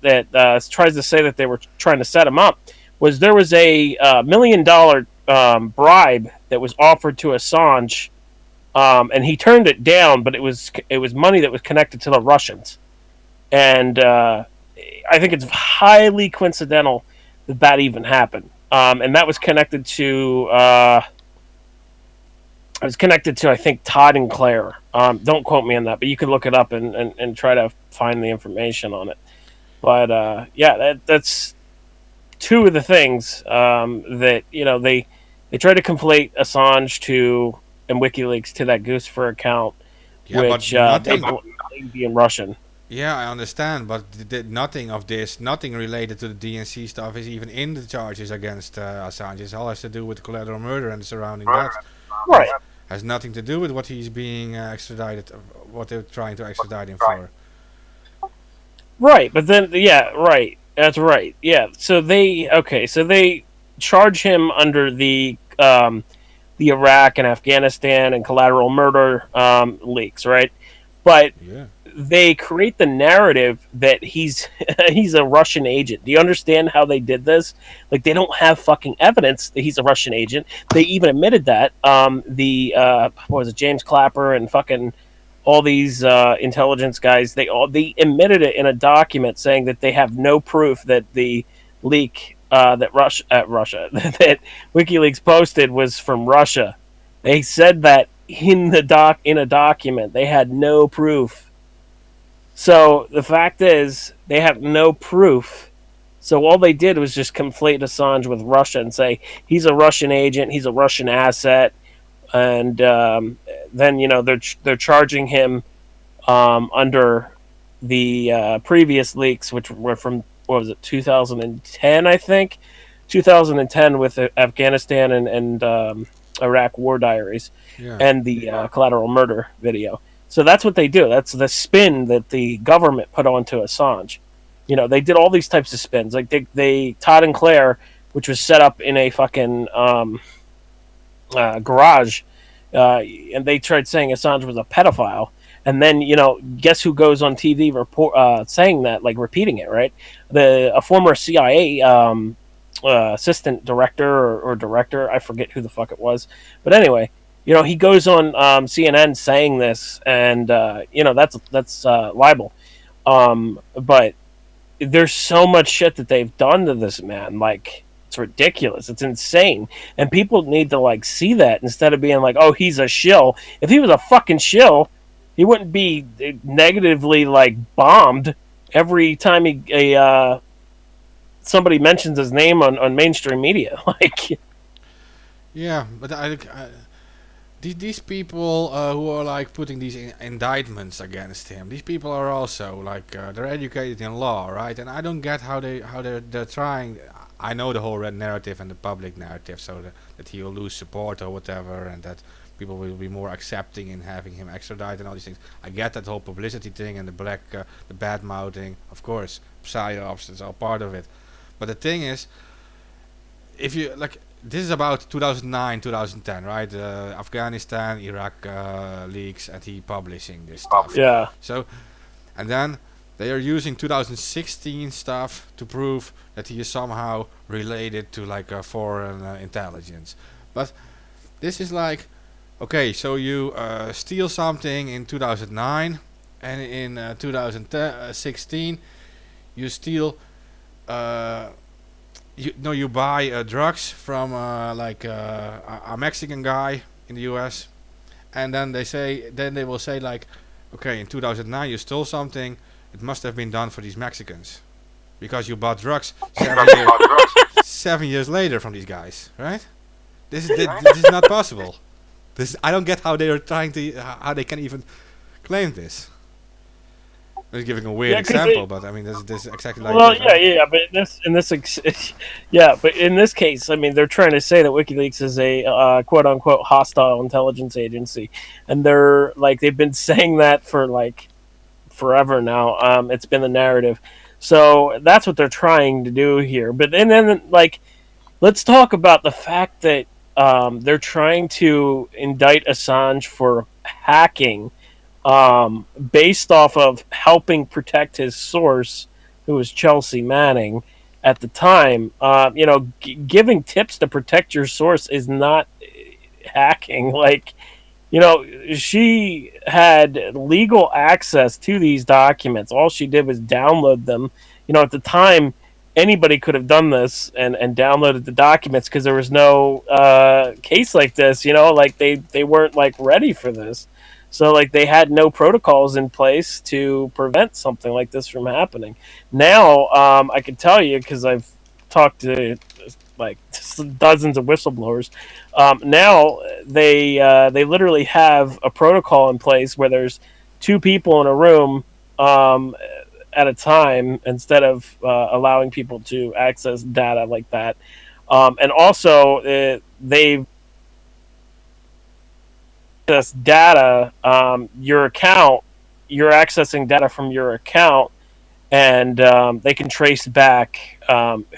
tries to say that they were trying to set him up was there was a $1 million bribe that was offered to Assange, and he turned it down, but it was money that was connected to the Russians, and I think it's highly coincidental that that even happened, and that was connected to. I was connected to, I think, Todd and Claire. Don't quote me on that, but you could look it up and try to find the information on it. But yeah, that's two of the things that they try to conflate Assange to and WikiLeaks to that Guccifer account, Yeah, but which they nothing. believe be in Russian. Yeah, I understand, but nothing of this, nothing related to the DNC stuff is even in the charges against Assange. It all has to do with collateral murder and surrounding that. Right. Has nothing to do with what he's being extradited, what they're trying to extradite him for. Right, but then yeah, right. That's right. Yeah. So they charge him under the Iraq and Afghanistan and collateral murder leaks, right? But Yeah. they create the narrative that he's he's a Russian agent. Do you understand how they did this? Like they don't have fucking evidence that he's a Russian agent. They even admitted that. The what was it, James Clapper and fucking all these intelligence guys, they admitted it in a document saying that they have no proof that the leak that Russia that WikiLeaks posted was from Russia. They said that in a document. They had no proof. So the fact is, they have no proof. So all they did was just conflate Assange with Russia and say he's a Russian agent, he's a Russian asset, and then they're charging him under the previous leaks, which were from what was it, 2010, I think, 2010 with Afghanistan and Iraq War Diaries Yeah. and the collateral murder video. So that's what they do. That's the spin that the government put onto Assange. You know, they did all these types of spins. Like they Todd and Claire, which was set up in a fucking garage, and they tried saying Assange was a pedophile. And then guess who goes on TV saying that, like repeating it, right? A former CIA assistant director or director, I forget who the fuck it was, but anyway, he goes on CNN saying this, and that's libel. But there's so much shit that they've done to this man, like it's ridiculous, it's insane, and people need to like see that instead of being like, oh, he's a shill. If he was a fucking shill, he wouldn't be negatively like bombed every time somebody mentions his name on mainstream media. Like, Yeah, but these people who are like putting these indictments against him, these people are also like they're educated in law, right? And I don't get how they're trying. I know the whole red narrative and the public narrative, so that he will lose support or whatever, and that people will be more accepting in having him extradited and all these things. I get that whole publicity thing and the bad mouthing, of course, psyops, it's all part of it. But the thing is, if you like, this is about 2009, 2010, right? Afghanistan, Iraq leaks, and he publishing this stuff. yeah, So, and then they are using 2016 stuff to prove that he is somehow related to like a foreign intelligence. But this is like, okay, so you steal something in 2009, and in 2016 you steal. You buy drugs from a Mexican guy in the U.S. and then they will say like, okay, in 2009 you stole something. It must have been done for these Mexicans, because you bought drugs 7 years later from these guys, right? This is not possible. I don't get how they are trying to how they can even claim this. I'm just giving a weird example, but I mean, this is exactly like. Well, this, right? but but in this case, I mean, they're trying to say that WikiLeaks is a quote unquote hostile intelligence agency, and they've been saying that for like forever now. It's been the narrative, so that's what they're trying to do here. But then like, let's talk about the fact that they're trying to indict Assange for hacking. Based off of helping protect his source, who was Chelsea Manning at the time. Giving tips to protect your source is not hacking. Like, she had legal access to these documents. All she did was download them. At the time, anybody could have done this and downloaded the documents, because there was no case like this. Like they weren't like ready for this. So, like, they had no protocols in place to prevent something like this from happening. Now, I can tell you, because I've talked to like dozens of whistleblowers. Now they literally have a protocol in place where there's two people in a room at a time, instead of allowing people to access data like that. And also, they've access data, your account, you're accessing data from your account, and they can trace back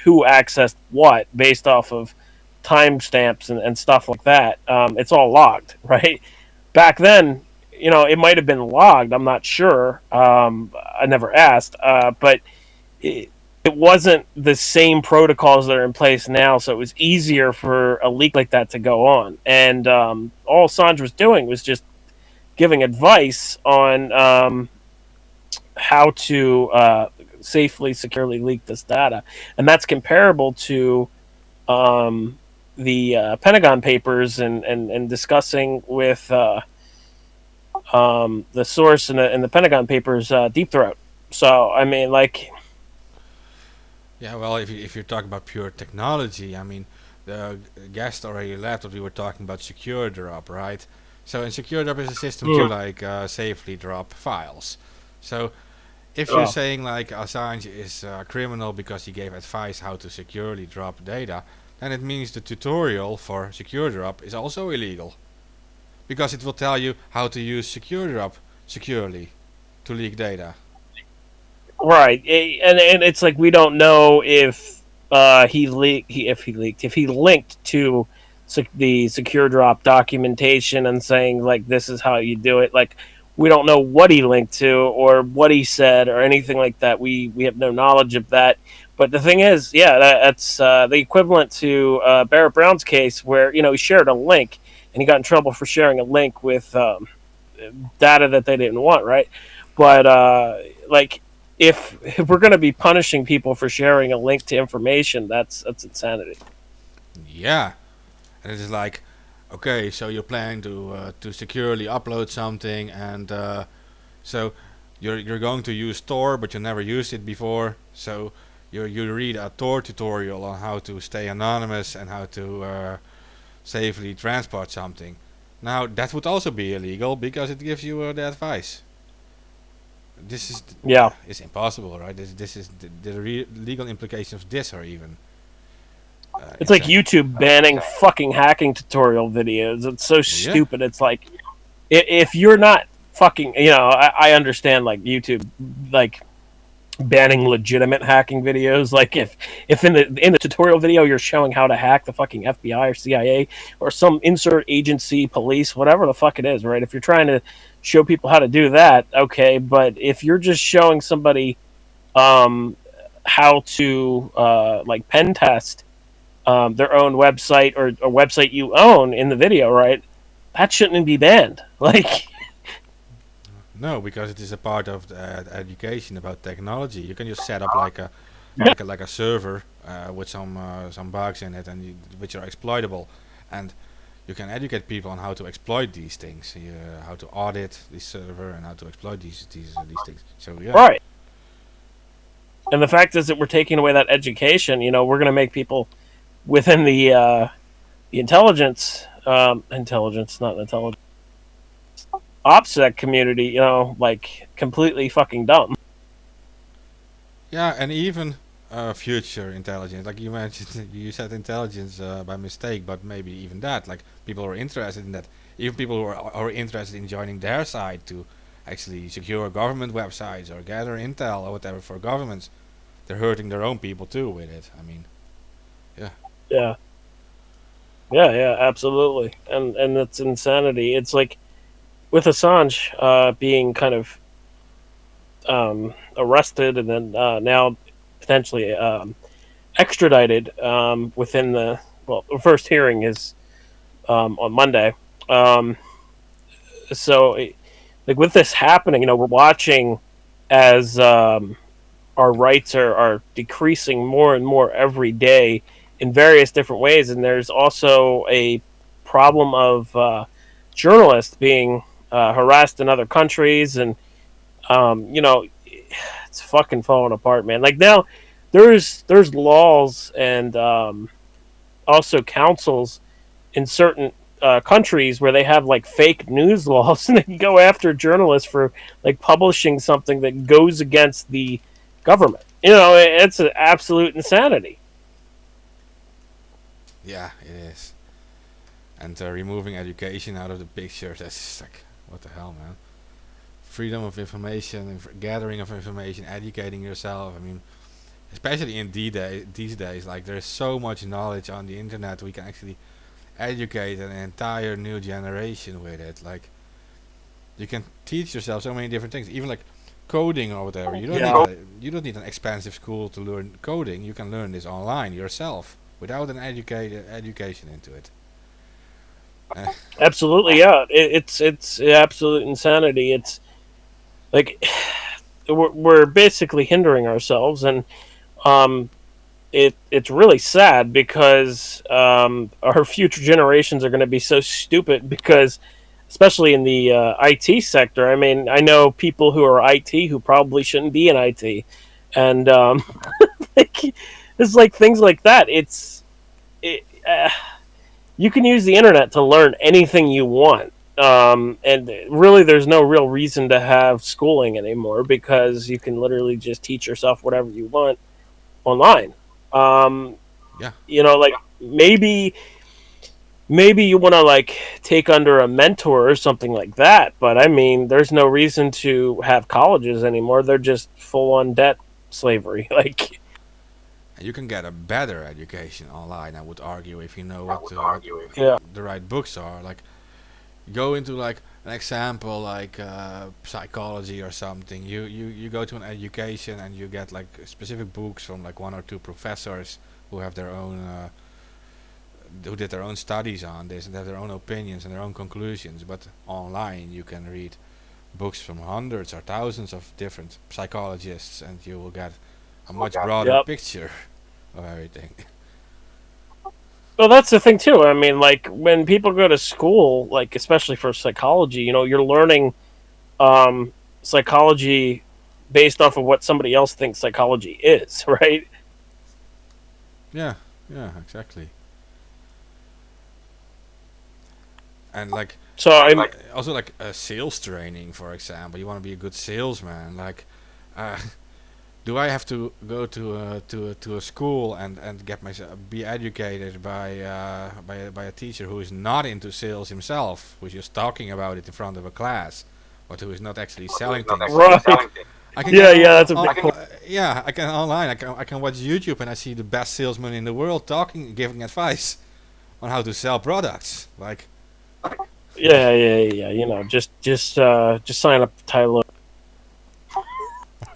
who accessed what based off of timestamps and stuff like that. It's all logged, right? Back then, it might have been logged. I'm not sure. I never asked, but it wasn't the same protocols that are in place now, so it was easier for a leak like that to go on. And all Assange was doing was just giving advice on how to safely, securely leak this data. And that's comparable to the Pentagon Papers and discussing with the source in the Pentagon Papers, Deep Throat. So, I mean, like... Yeah, well, if you're talking about pure technology, I mean, the guest already left, but we were talking about secure drop, right? So in secure drop is a system to like safely drop files. So if you're saying like Assange is a criminal because he gave advice how to securely drop data, then it means the tutorial for SecureDrop is also illegal. Because it will tell you how to use SecureDrop securely to leak data. Right, and it's like we don't know if if he linked to the secure drop documentation and saying like this is how you do it. Like we don't know what he linked to or what he said or anything like that. We have no knowledge of that. But the thing is, yeah, that's the equivalent to Barrett Brown's case where he shared a link and he got in trouble for sharing a link with data that they didn't want, right? But like if we're going to be punishing people for sharing a link to information, that's insanity. Yeah, and it is like, okay, so you're planning to securely upload something, and so you're going to use Tor, but you never used it before, so you read a Tor tutorial on how to stay anonymous and how to safely transport something. Now that would also be illegal because it gives you the advice. This is Yeah, it's impossible, right? This is the legal implications of this are even. it's like Insane. YouTube banning fucking hacking tutorial videos. It's so Yeah. stupid. It's like if you're not fucking, I understand like YouTube like banning legitimate hacking videos. Like if in the tutorial video you're showing how to hack the fucking FBI or CIA or some insert agency, police, whatever the fuck it is, right? If you're trying to show people how to do that, okay. But if you're just showing somebody um, how to like pen test their own website or a website you own in the video, right? That shouldn't be banned. Like, No, because it is a part of the education about technology. You can just set up yeah, like a server with some bugs in it, and which are exploitable, and you can educate people on how to exploit these things, how to audit this server, and how to exploit these things. So yeah, right. And the fact is that we're taking away that education. We're going to make people within the intelligence, not intelligence, OPSEC community, like completely fucking dumb. yeah, and even future intelligence, like you mentioned, you said intelligence by mistake, but maybe even that, like people who are interested in that, even people who are interested in joining their side to actually secure government websites or gather intel or whatever for governments, they're hurting their own people too with it. I mean, yeah, Yeah, yeah, absolutely, and it's insanity. It's like with Assange being kind of arrested and then now potentially extradited within the first hearing is on Monday. Um, like with this happening, we're watching as our rights are decreasing more and more every day in various different ways, and there's also a problem of journalists being harassed in other countries, and it's fucking falling apart, man. Like now, there's laws and also councils in certain countries where they have like fake news laws and they can go after journalists for like publishing something that goes against the government. It's an absolute insanity. yeah, it is. And removing education out of the picture, that's just like, what the hell, man? Freedom of information, gathering of information, educating yourself. I mean, especially in these days, like there's so much knowledge on the internet, we can actually educate an entire new generation with it. Like you can teach yourself so many different things, even like coding or whatever. Yeah. You don't need an expensive school to learn coding. You can learn this online yourself without an education into it. Uh, Absolutely, yeah. It's absolute insanity. It's like we're basically hindering ourselves, and um, it's really sad because our future generations are going to be so stupid because, especially in the IT sector. I mean, I know people who are IT who probably shouldn't be in IT, and like, it's like things like that. It, you can use the internet to learn anything you want. And really, there's no real reason to have schooling anymore because you can literally just teach yourself whatever you want online. Um, yeah, like maybe you want to like take under a mentor or something like that, but I mean there's no reason to have colleges anymore. They're just full on debt slavery. Like, And you can get a better education online, I would argue, if you know what yeah, the right books are. Like, go into like an example like psychology or something. You go to an education and you get like specific books from like one or two professors who have their own who did their own studies on this and have their own opinions and their own conclusions. But online you can read books from hundreds or thousands of different psychologists, and you will get a much broader yep. picture of everything. Well, that's the thing too. I mean, like when people go to school, like especially for psychology, you're learning psychology based off of what somebody else thinks psychology is, right? Yeah, yeah, exactly. And like So I'm also like sales training, for example. You want to be a good salesman. Like, uh, do I have to go to a school and get myself be educated by a teacher who is not into sales himself, who's just talking about it in front of a class, but who is not actually selling things? right. I can Yeah, get yeah, that's a big point. yeah, I can online. I can watch YouTube and I see the best salesman in the world talking, giving advice on how to sell products. Like, Yeah, yeah, yeah. Just sign up, Tyler.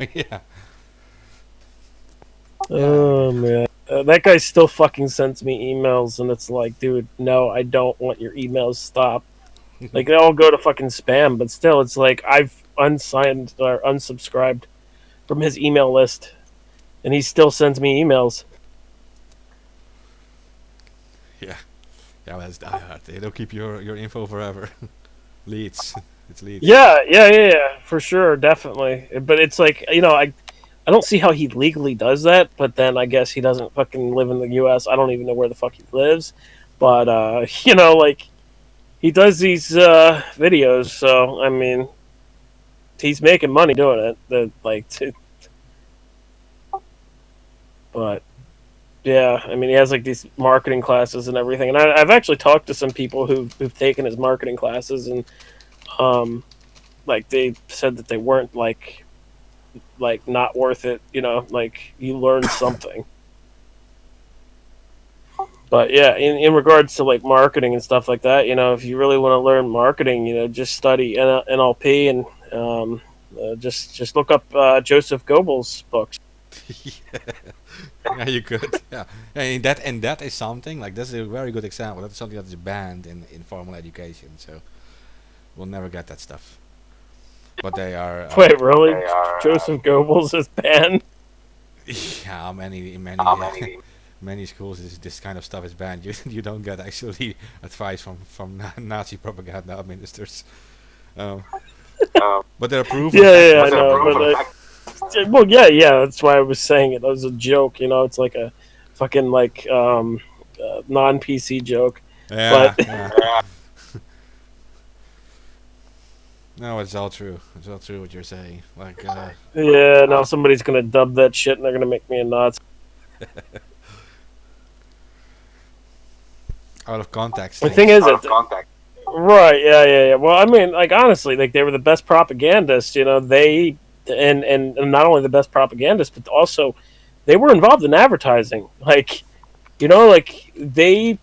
yeah, yeah, Oh man, that guy still fucking sends me emails, and it's like, dude, no, I don't want your emails. Stop. Like they all go to fucking spam, but still, it's like I've unsigned or unsubscribed from his email list, and he still sends me emails. yeah. Yeah, well, that's diehard. They don't keep your info forever. Leads. It's leads. Yeah, yeah, yeah, yeah, for sure, definitely. But it's like, I don't see how he legally does that. But then I guess he doesn't fucking live in the U.S. I don't even know where the fuck he lives. But like he does these videos, so I mean, he's making money doing it. But yeah, I mean, he has like these marketing classes and everything. And I've actually talked to some people who've taken his marketing classes, and um, like they said that they weren't like not worth it. Like you learn something. But yeah, in regards to like marketing and stuff like that, if you really want to learn marketing, just study NLP and just look up Joseph Goebbels' books. Yeah. Yeah, you could. Yeah, and that is something like that's a very good example. That's something that is banned in formal education. So we'll never get that stuff. But they are. Wait, really? Joseph Goebbels is banned? Yeah, many schools this kind of stuff is banned. You don't get actually advice from Nazi propaganda ministers. Um, but they're proven. Yeah, yeah, I know. Well, yeah, yeah. That's why I was saying it. That was a joke. It's like a fucking like non PC joke. Yeah, But yeah. No, it's all true. It's all true what you're saying. Like, yeah, now somebody's gonna dub that shit and they're gonna make me a Nazi. out of context The thing things. is, right? Yeah, yeah, yeah. Well, I mean, like honestly, like they were the best propagandists. They and not only the best propagandists, but also they were involved in advertising. Like, like they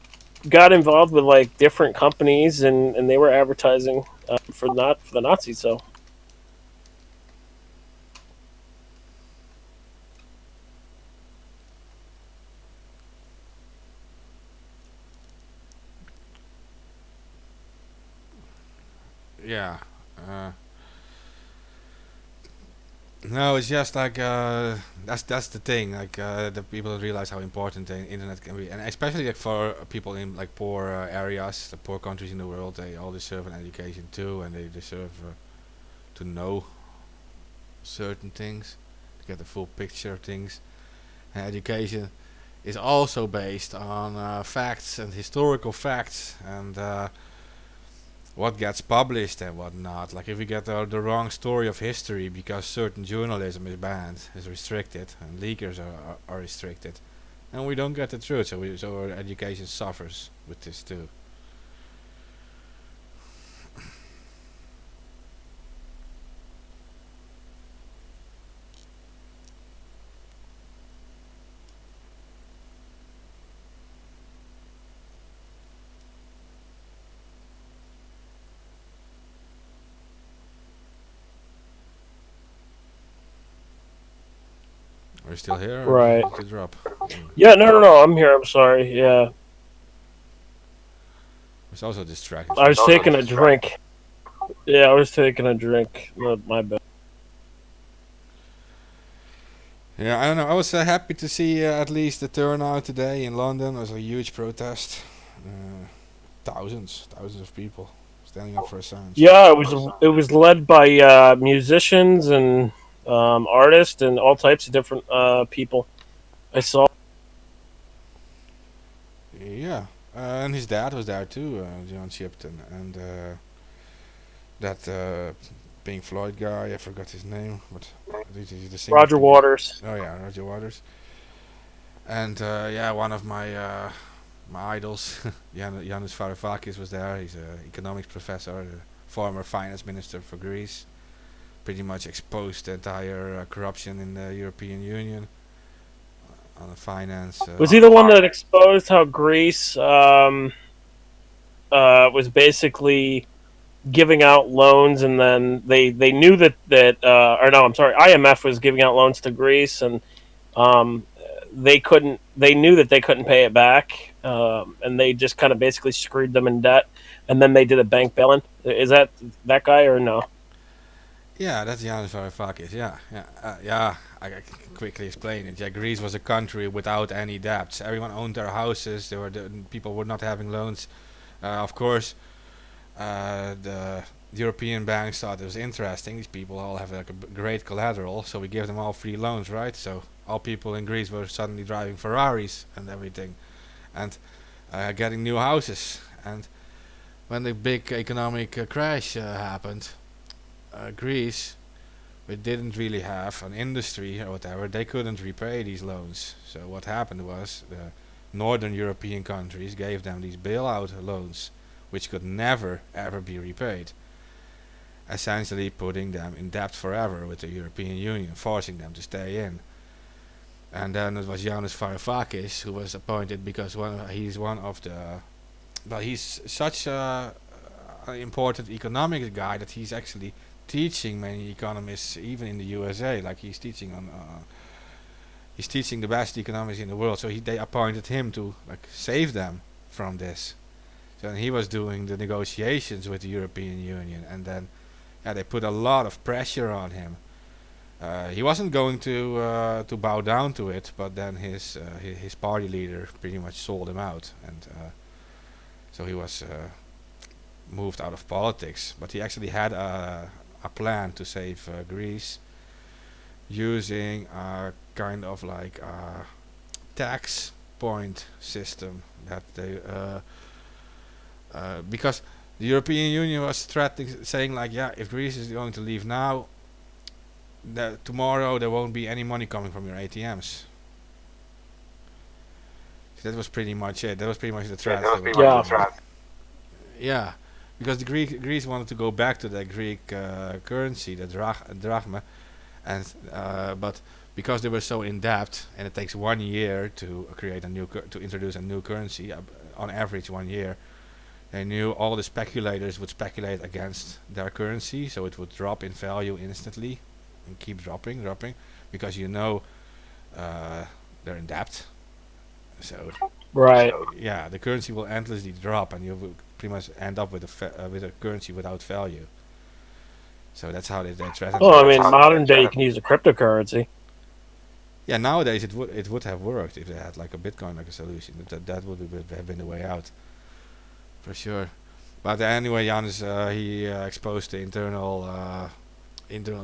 got involved with like different companies and they were advertising for the Nazis. So Yeah. Uh, no, it's just like that's the thing. Like the people don't realize how important the internet can be, and especially like for people in like poor areas, the poor countries in the world. They all deserve an education too, and they deserve to know certain things, to get the full picture of things. And education is also based on facts and historical facts and what gets published and what not. Like if you get the wrong story of history because certain journalism is banned, is restricted, and leakers are restricted, and we don't get the truth. So our education suffers with this too. Are you still here, or Right. did you drop? Yeah, no. I'm here. I'm sorry. Yeah, It's also distracting I from was the taking a truth. drink. Yeah, I was taking a drink. My bad. Yeah, I don't know. I was happy to see at least the turnout today in London. It was a huge protest. Thousands of people standing up for Assange. Yeah, it was led by musicians and artists and all types of different people. I saw. Yeah, and his dad was there too, John Shipton, and that Pink Floyd guy. I forgot his name, but he's the singer of Roger Pink Floyd. Waters. Oh yeah, Roger Waters. And yeah, one of my idols, Yanis Varoufakis, was there. He's an economics professor, the former finance minister for Greece. Pretty much exposed the entire corruption in the European Union on the finance. Was he the one that exposed how Greece was basically giving out loans, and then they knew that or no, I'm sorry, IMF was giving out loans to Greece, and um, they knew that they couldn't pay it back, and they just kind of basically screwed them in debt, and then they did a bank bailout. Is that guy or no? Yeah, that's Yanis Varoufakis. Yeah. I can quickly explain it. Yeah, Greece was a country without any debts. Everyone owned their houses. People were not having loans. Of course, the European banks thought it was interesting. These people all have like a great collateral, so we give them all free loans, right? So all people in Greece were suddenly driving Ferraris and everything, and getting new houses. And when the big economic crash happened, Greece, we didn't really have an industry or whatever. They couldn't repay these loans. So what happened was the northern European countries gave them these bailout loans, which could never ever be repaid, essentially putting them in debt forever with the European Union, forcing them to stay in. And then it was Yanis Varoufakis who was appointed because he's one of the, well, he's such an important economics guy that he's actually teaching many economists, even in the USA. Like he's teaching the best economics in the world. So they appointed him to like save them from this. So he was doing the negotiations with the European Union, and then yeah, they put a lot of pressure on him. He wasn't going to bow down to it, but then his party leader pretty much sold him out, and so he was moved out of politics. But he actually had a plan to save Greece using a kind of like a tax point system that they because the European Union was threatening, saying like, yeah, if Greece is going to leave now, that tomorrow there won't be any money coming from your ATMs. So that was pretty much it. That was pretty much the threat. Yeah, because Greece wanted to go back to the Greek currency, the drachma, and but because they were so in debt, and it takes 1 year to create to introduce a new currency, on average 1 year. They knew all the speculators would speculate against their currency, so it would drop in value instantly and keep dropping, because they're in debt. So Right. yeah, the currency will endlessly drop, and you will pretty much end up with a currency without value. So that's how they threaten. Well, I mean, modern day you can use a cryptocurrency. Yeah, nowadays it would have worked if they had like a Bitcoin like a solution. That would have been the way out, for sure. But anyway, Janus he exposed the internal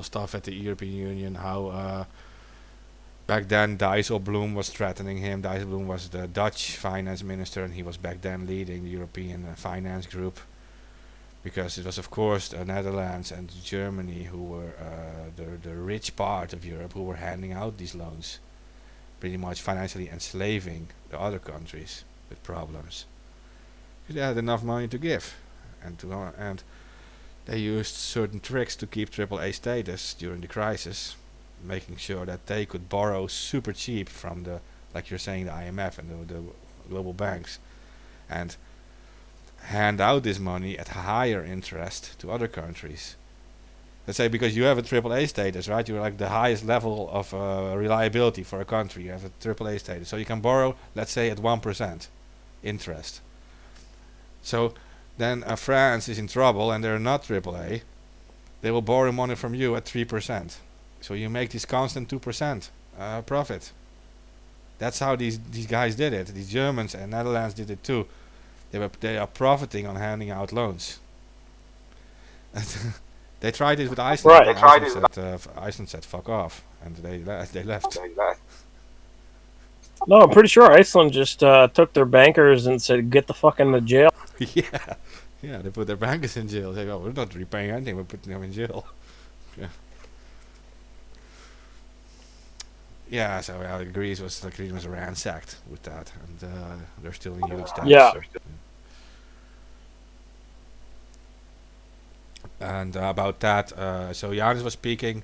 stuff at the European Union. How back then Dijsselbloem was threatening him. Dijsselbloem was the Dutch finance minister, and he was back then leading the European finance group, because it was of course the Netherlands and Germany who were the rich part of Europe who were handing out these loans, pretty much financially enslaving the other countries with problems. They had enough money to give, and they used certain tricks to keep AAA status during the crisis, making sure that they could borrow super cheap from the, like you're saying, the IMF and the global banks, and hand out this money at higher interest to other countries. Let's say because you have a AAA status, right? You're like the highest level of reliability for a country. You have a AAA status, so you can borrow, let's say, at 1% interest. So then France is in trouble and they're not AAA. They will borrow money from you at 3%. So you make this constant 2% profit. That's how these guys did it. The Germans and Netherlands did it too. They are profiting on handing out loans. They tried it with Iceland. Right. Iceland said fuck off, and they left. No, I'm pretty sure Iceland just took their bankers and said, "Get the fuck into jail." Yeah, they put their bankers in jail. They go, "We're not repaying anything. We're putting them in jail." Yeah. So Greece was ransacked with that, and they're still in huge debt. Yeah. So. And about that, so Janis was speaking,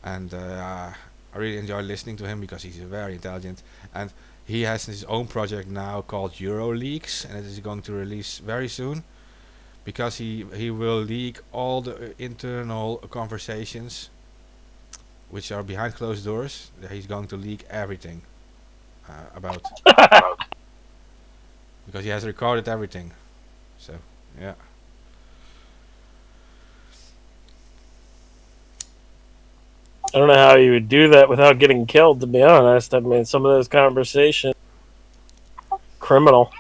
and I really enjoyed listening to him because he's very intelligent, and he has his own project now called EuroLeaks, and it is going to release very soon, because he will leak all the internal conversations which are behind closed doors. He's going to leak everything about because he has recorded everything. So yeah. I don't know how you would do that without getting killed, to be honest. I mean, some of those conversations, criminal.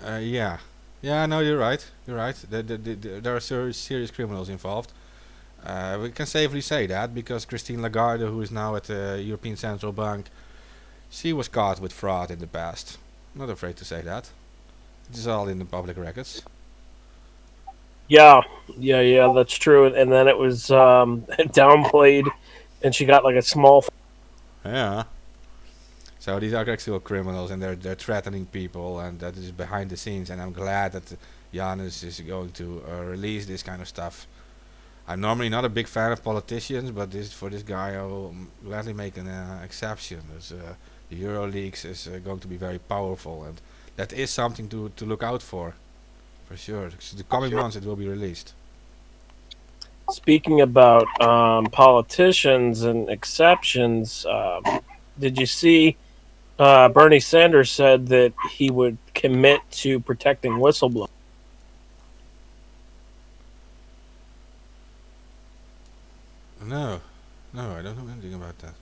Yeah. Yeah, no, you're right. You're right. There are serious criminals involved. We can safely say that because Christine Lagarde, who is now at the European Central Bank, she was caught with fraud in the past. I'm not afraid to say that. It is all in the public records. Yeah, that's true. And then it was downplayed, and she got like a small. Yeah. So these are actual criminals, and they're threatening people, and that is behind the scenes. And I'm glad that Janis is going to release this kind of stuff. I'm normally not a big fan of politicians, but for this guy, I will gladly make an exception. The EuroLeaks is going to be very powerful, and that is something to look out for sure. The coming months it will be released. Speaking about politicians and exceptions, did you see Bernie Sanders said that he would commit to protecting whistleblowers? No, I don't know anything about that.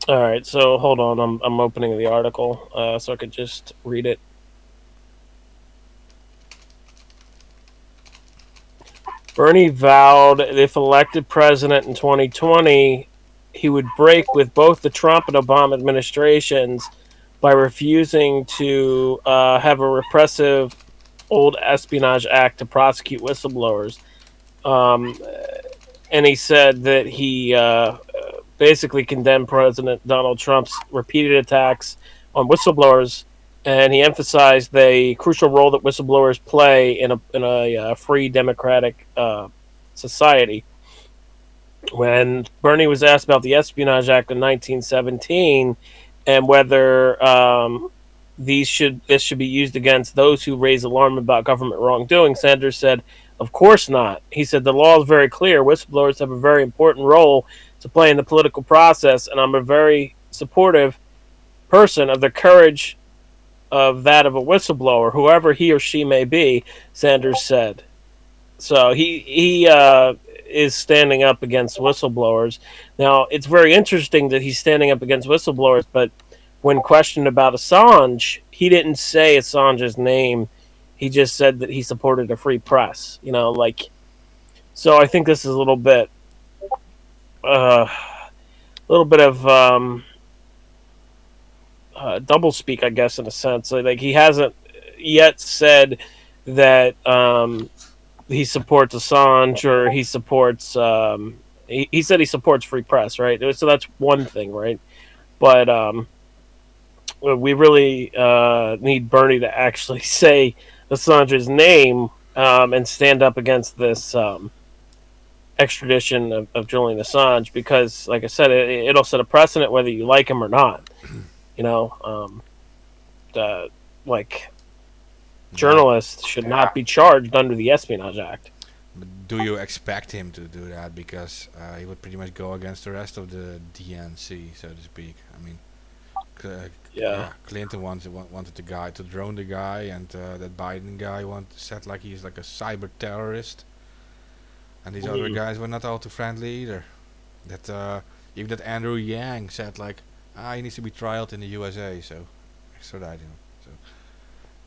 All right, so hold on. I'm opening the article so I could just read it. Bernie vowed if elected president in 2020, he would break with both the Trump and Obama administrations by refusing to have a repressive old espionage act to prosecute whistleblowers. And he said that he basically condemned President Donald Trump's repeated attacks on whistleblowers, and he emphasized the crucial role that whistleblowers play in a free democratic society. When Bernie was asked about the Espionage Act in 1917 and whether this should be used against those who raise alarm about government wrongdoing, Sanders said, "Of course not." He said, "The law is very clear. Whistleblowers have a very important role to play in the political process, and I'm a very supportive person of the courage of that of a whistleblower, whoever he or she may be," Sanders said. So he is standing up against whistleblowers. Now, it's very interesting that he's standing up against whistleblowers, but when questioned about Assange, he didn't say Assange's name. He just said that he supported a free press. So I think this is a little bit of double speak, I guess, in a sense. Like he hasn't yet said that he supports Assange or he supports he said he supports free press, right? So that's one thing, right? But we really need Bernie to actually say Assange's name and stand up against this extradition of Julian Assange, because, like I said, it'll set a precedent whether you like him or not. You know, uh, like Yeah. journalists should not be charged under the Espionage Act. But do you expect him to do that? Because he would pretty much go against the rest of the DNC, so to speak. I mean, Yeah, yeah, Clinton wanted the guy to drone the guy, and that Biden guy said like he's like a cyber terrorist, and these other guys were not all too friendly either. That even that Andrew Yang said like, he needs to be trialed in the USA, so extradite him. So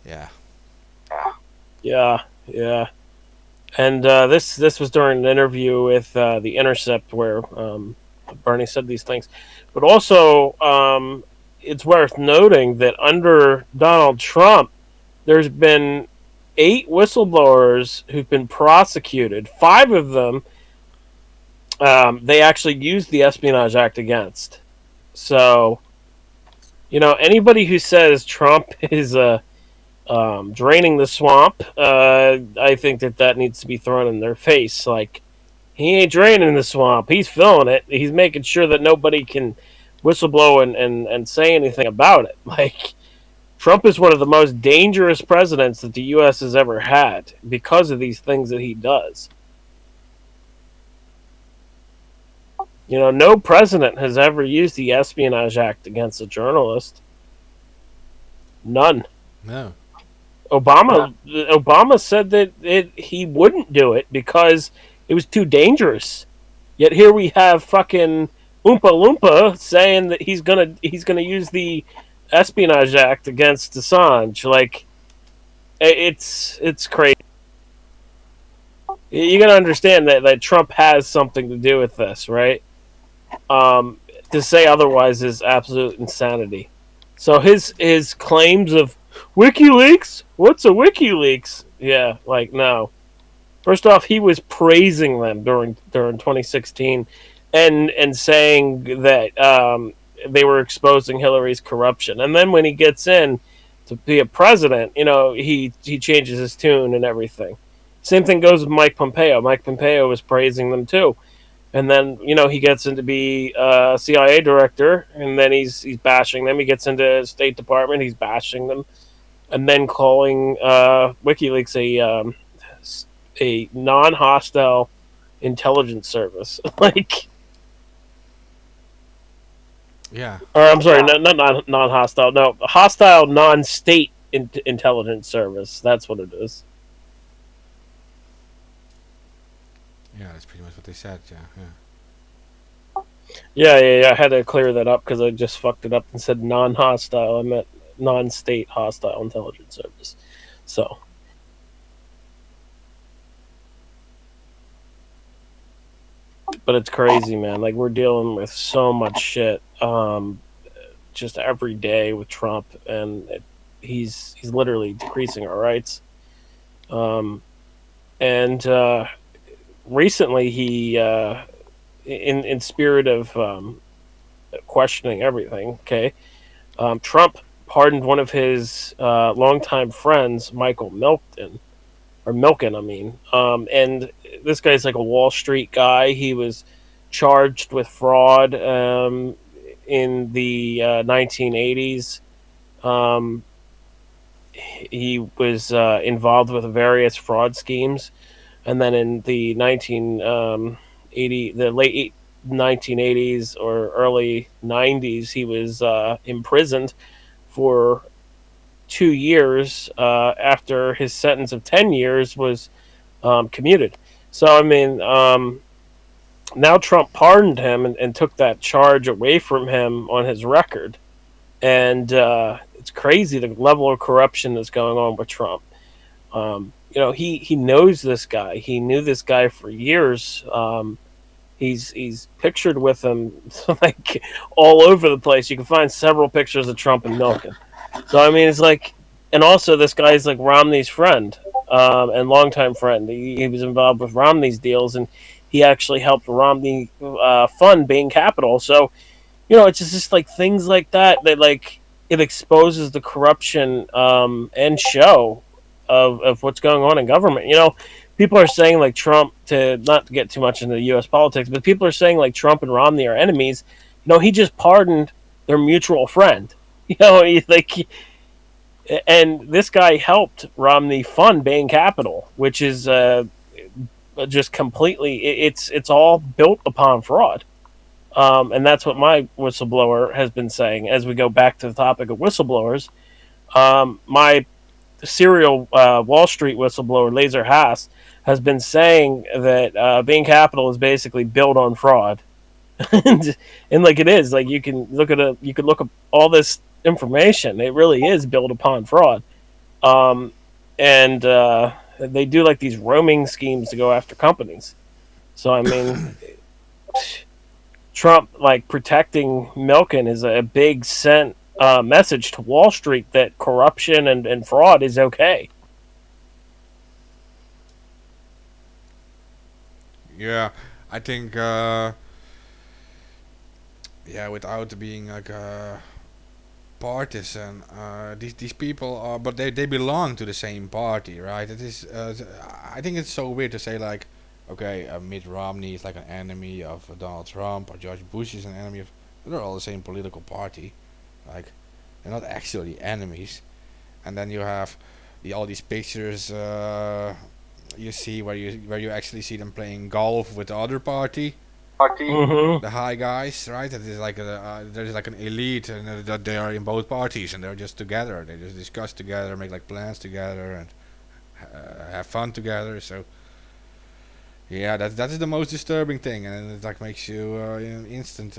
yeah, yeah, yeah. And this was during an interview with the Intercept where Bernie said these things, but also it's worth noting that under Donald Trump, there's been 8 whistleblowers who've been prosecuted. 5 of them they actually used the Espionage Act against. So, anybody who says Trump is draining the swamp, I think that needs to be thrown in their face. Like, he ain't draining the swamp. He's filling it. He's making sure that nobody can whistleblow and say anything about it. Like, Trump is one of the most dangerous presidents that the U.S. has ever had because of these things that he does. No president has ever used the Espionage Act against a journalist. None. no, Obama said that he wouldn't do it because it was too dangerous. Yet here we have fucking Oompa Loompa saying that he's gonna use the Espionage Act against Assange. Like, it's crazy. You gotta understand that Trump has something to do with this, right? To say otherwise is absolute insanity. So his claims of WikiLeaks, what's a WikiLeaks? Yeah, like, no. First off, he was praising them during 2016, and saying that they were exposing Hillary's corruption. And then when he gets in to be a president, he changes his tune and everything. Same thing goes with Mike Pompeo. Mike Pompeo was praising them too. And then he gets into be CIA director, and then he's bashing them. He gets into State Department, he's bashing them, and then calling WikiLeaks a non-hostile intelligence service. Like, yeah, or I'm sorry, not non-hostile, no, hostile non-state intelligence service. That's what it is. yeah, that's pretty much what they said. Yeah, yeah. Yeah. I had to clear that up because I just fucked it up and said non-hostile. I meant non-state hostile intelligence service. So, but it's crazy, man. Like, we're dealing with so much shit, just every day with Trump, and he's literally decreasing our rights. Um, and recently, he, in spirit of questioning everything, okay, Trump pardoned one of his longtime friends, Michael Milken, or Milken, I mean. And this guy's like a Wall Street guy. He was charged with fraud in the 1980s. He was involved with various fraud schemes, and then in the the late 1980s or early 90s, he was imprisoned for 2 years after his sentence of 10 years was commuted. So, I mean, now Trump pardoned him and took that charge away from him on his record. And it's crazy the level of corruption that's going on with Trump. He knows this guy. He knew this guy for years. He's pictured with him like all over the place. You can find several pictures of Trump and Milken. So, I mean, it's like, and also this guy's like Romney's friend and longtime friend. He was involved with Romney's deals, and he actually helped Romney fund Bain Capital. So it's just like things like that that like it exposes the corruption and show of what's going on in government. People are saying like Trump, to not to get too much into U.S. politics, but people are saying like Trump and Romney are enemies. He just pardoned their mutual friend. And this guy helped Romney fund Bain Capital, which is just completely it's all built upon fraud. And that's what my whistleblower has been saying. As we go back to the topic of whistleblowers, my serial Wall Street whistleblower, Laser Haas, has been saying that Bain Capital is basically built on fraud, and like it is, like you can look up all this information. It really is built upon fraud, um, and they do like these roaming schemes to go after companies. So I mean, Trump like protecting Milken is a big sent message to Wall Street that corruption and fraud is okay. Yeah, I think yeah, without being like partisan, these people are, but they belong to the same party, right? It is. I think it's so weird to say like, okay, Mitt Romney is like an enemy of Donald Trump, or George Bush is an enemy of. They're all the same political party, like they're not actually enemies. And then you have all these pictures you see where you actually see them playing golf with the other party, Mm-hmm. the high guys, right? That is like there's like an elite, and that they are in both parties, and they're just together. They just discuss together, make like plans together, and have fun together. So yeah, that is the most disturbing thing, and it like makes you an instant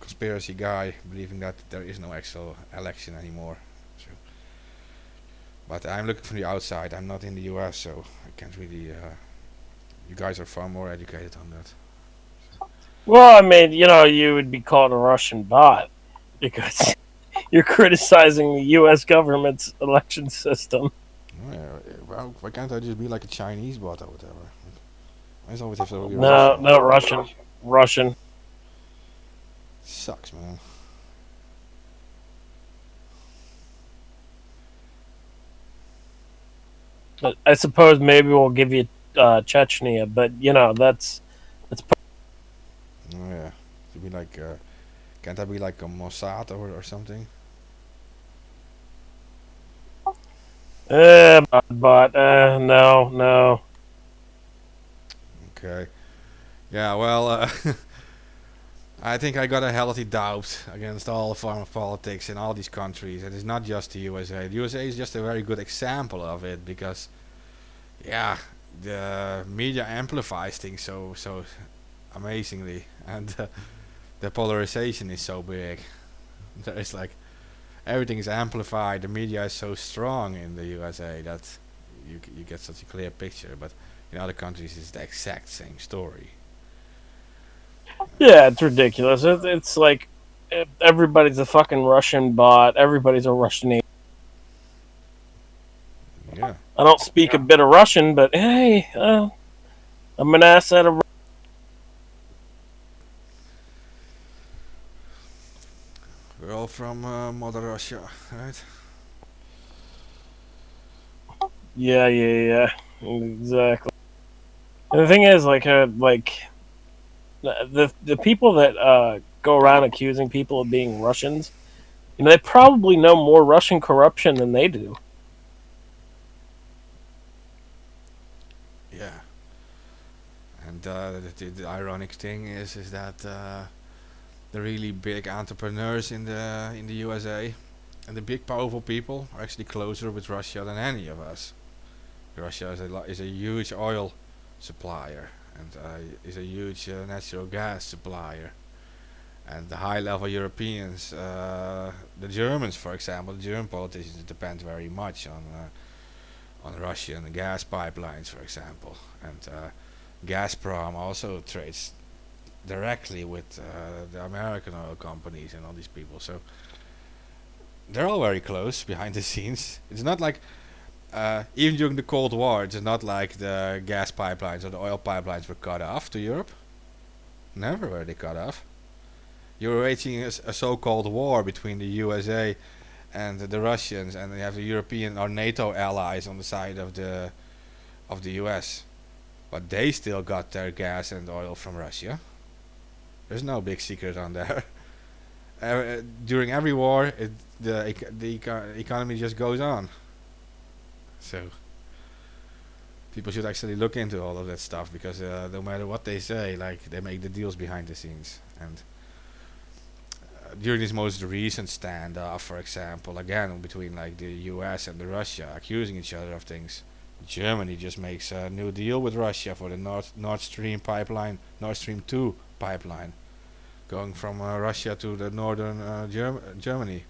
conspiracy guy, believing that there is no actual election anymore. So, but I'm looking from the outside. I'm not in the U.S., so I can't really. You guys are far more educated on that. Well, I mean, you would be called a Russian bot because you're criticizing the U.S. government's election system. Oh, yeah, well, why can't I just be like a Chinese bot or whatever? I just always have to be No, Russian. no, Russian. Sucks, man. I suppose maybe we'll give you Chechnya, but that's. Oh yeah, to be like, can't I be like a Mossad or something? But no, no. Okay. Yeah, well, I think I got a healthy doubt against all foreign politics in all these countries. It is not just the USA. The USA is just a very good example of it because, yeah, the media amplifies things so amazingly, and the polarization is so big. There is like everything is amplified. The media is so strong in the USA that you get such a clear picture. But in other countries, it's the exact same story. Yeah, it's ridiculous. It's like everybody's a fucking Russian bot. Everybody's a Russian agent. Yeah. I don't speak a bit of Russian, but hey, I'm an asset of. We're all from Mother Russia, right? Yeah, yeah, yeah, exactly. And the thing is, like the people that go around accusing people of being Russians, they probably know more Russian corruption than they do. Yeah. And the ironic thing is that the really big entrepreneurs in the USA and the big powerful people are actually closer with Russia than any of us. Russia is a huge oil supplier, and is a huge natural gas supplier. And the high level Europeans, the Germans, for example, the German politicians depend very much on Russian gas pipelines, for example. And Gazprom also trades directly with the American oil companies and all these people. So they're all very close behind the scenes. It's not like Even during the Cold War, it's not like the gas pipelines or the oil pipelines were cut off to Europe. Never were they cut off. You were waging a so-called war between the USA and the Russians, and you have the European or NATO allies on the side of the US. But they still got their gas and oil from Russia. There's no big secret on there. During every war, the economy just goes on. So people should actually look into all of that stuff, because no matter what they say, like, they make the deals behind the scenes. And during this most recent standoff, for example, again between like the US and the Russia, accusing each other of things, Germany just makes a new deal with Russia for the Nord Stream pipeline, Nord Stream 2 pipeline, going from Russia to the northern Germany.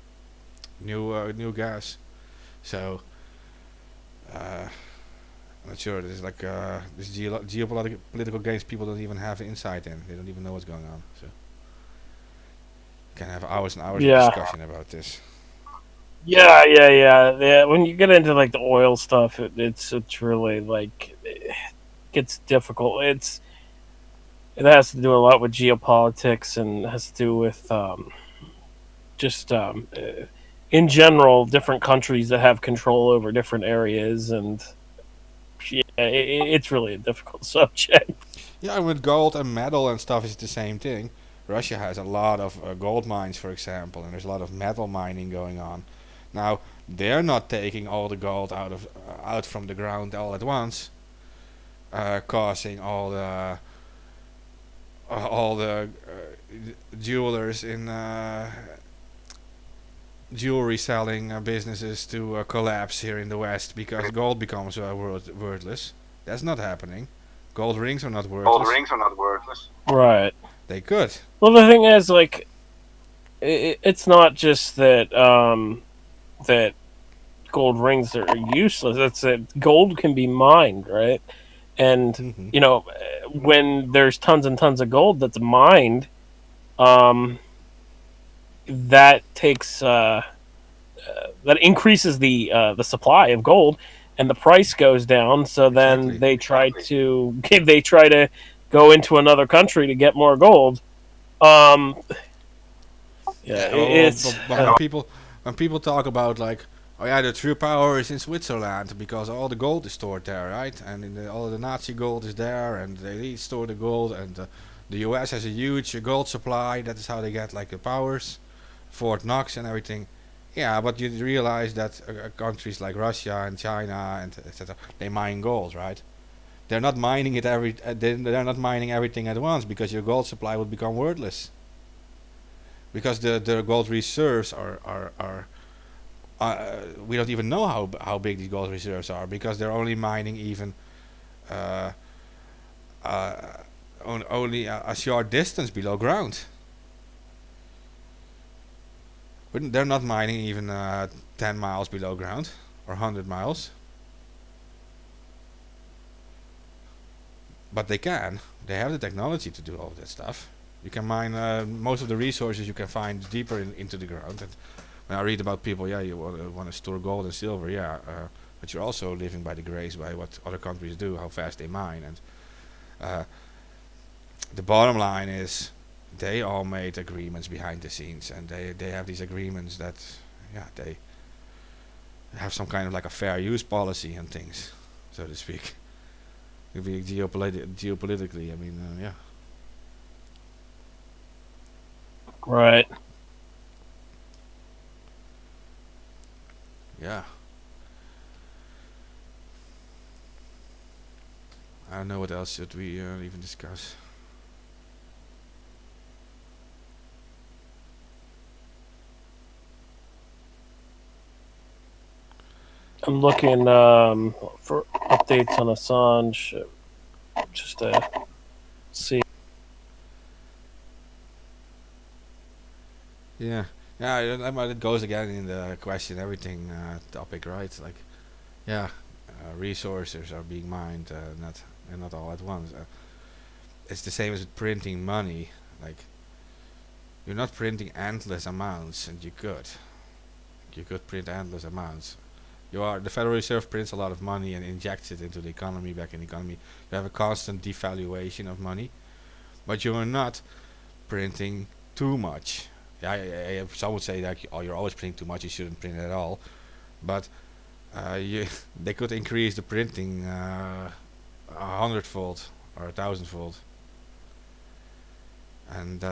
New gas. So I'm not sure. This is like this geopolitical games people don't even have insight in. They don't even know what's going on. So you can have hours and hours of discussion about this. Yeah. When you get into like the oil stuff, it's really like it gets difficult. It has to do a lot with geopolitics, and has to do with just in general different countries that have control over different areas, and yeah, it's really a difficult subject. Yeah, and with gold and metal and stuff, it's the same thing. Russia has a lot of gold mines, for example, and there's a lot of metal mining going on. Now, they're not taking all the gold out from the ground all at once, causing all the jewelers in jewelry selling businesses to collapse here in the West, because gold becomes worthless. That's not happening. Gold rings are not worthless. Right. They could. Well, the thing is, like, it's not just that that gold rings are useless. It's that gold can be mined, right? And you know, when there's tons and tons of gold that's mined, that takes that increases the supply of gold, and the price goes down. So then they try to go into another country to get more gold. When people talk about, like, oh yeah, the true power is in Switzerland because all the gold is stored there, right? And all the Nazi gold is there, and they store the gold, and the US has a huge gold supply. That is how they get like the powers, Fort Knox and everything. Yeah, but you realize that countries like Russia and China and etc. they mine gold, right? They're not mining it they're not mining everything at once, because your gold supply would become worthless. Because the gold reserves are we don't even know how big these gold reserves are, because they're only mining even only a short distance below ground. They're not mining even 10 miles below ground or 100 miles. But they can. They have the technology to do all that stuff. You can mine most of the resources you can find deeper into the ground. And when I read about people, yeah, you want to store gold and silver, yeah, but you're also living by the grace by what other countries do, how fast they mine. And the bottom line is, they all made agreements behind the scenes, and they have these agreements that, yeah, they have some kind of like a fair use policy and things, so to speak. Geopolitically, I mean, yeah. Right. Yeah. I don't know what else should we even discuss. I'm looking for updates on Assange, just to see. Yeah, it goes again in the question everything topic, right? Like, yeah, resources are being mined, not all at once. It's the same as with printing money. Like, you're not printing endless amounts, and you could print endless amounts. The Federal Reserve prints a lot of money and injects it into the economy, back in the economy. You have a constant devaluation of money, but you are not printing too much. Yeah, some would say that you're always printing too much. You shouldn't print at all. But they could increase the printing 100-fold or 1,000-fold, and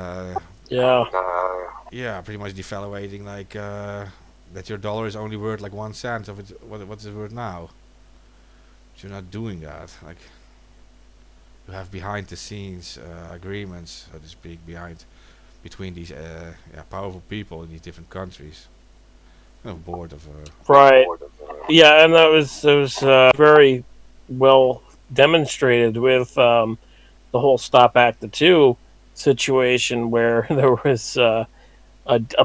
Yeah. yeah, pretty much devaluating like that your dollar is only worth like 1 cent of it. What's it worth now? But you're not doing that. Like you have behind the scenes agreements, so to speak, between these powerful people in these different countries. I'm bored of Right. Yeah, and that was very well demonstrated with the whole Stop Acta 2 situation where there was a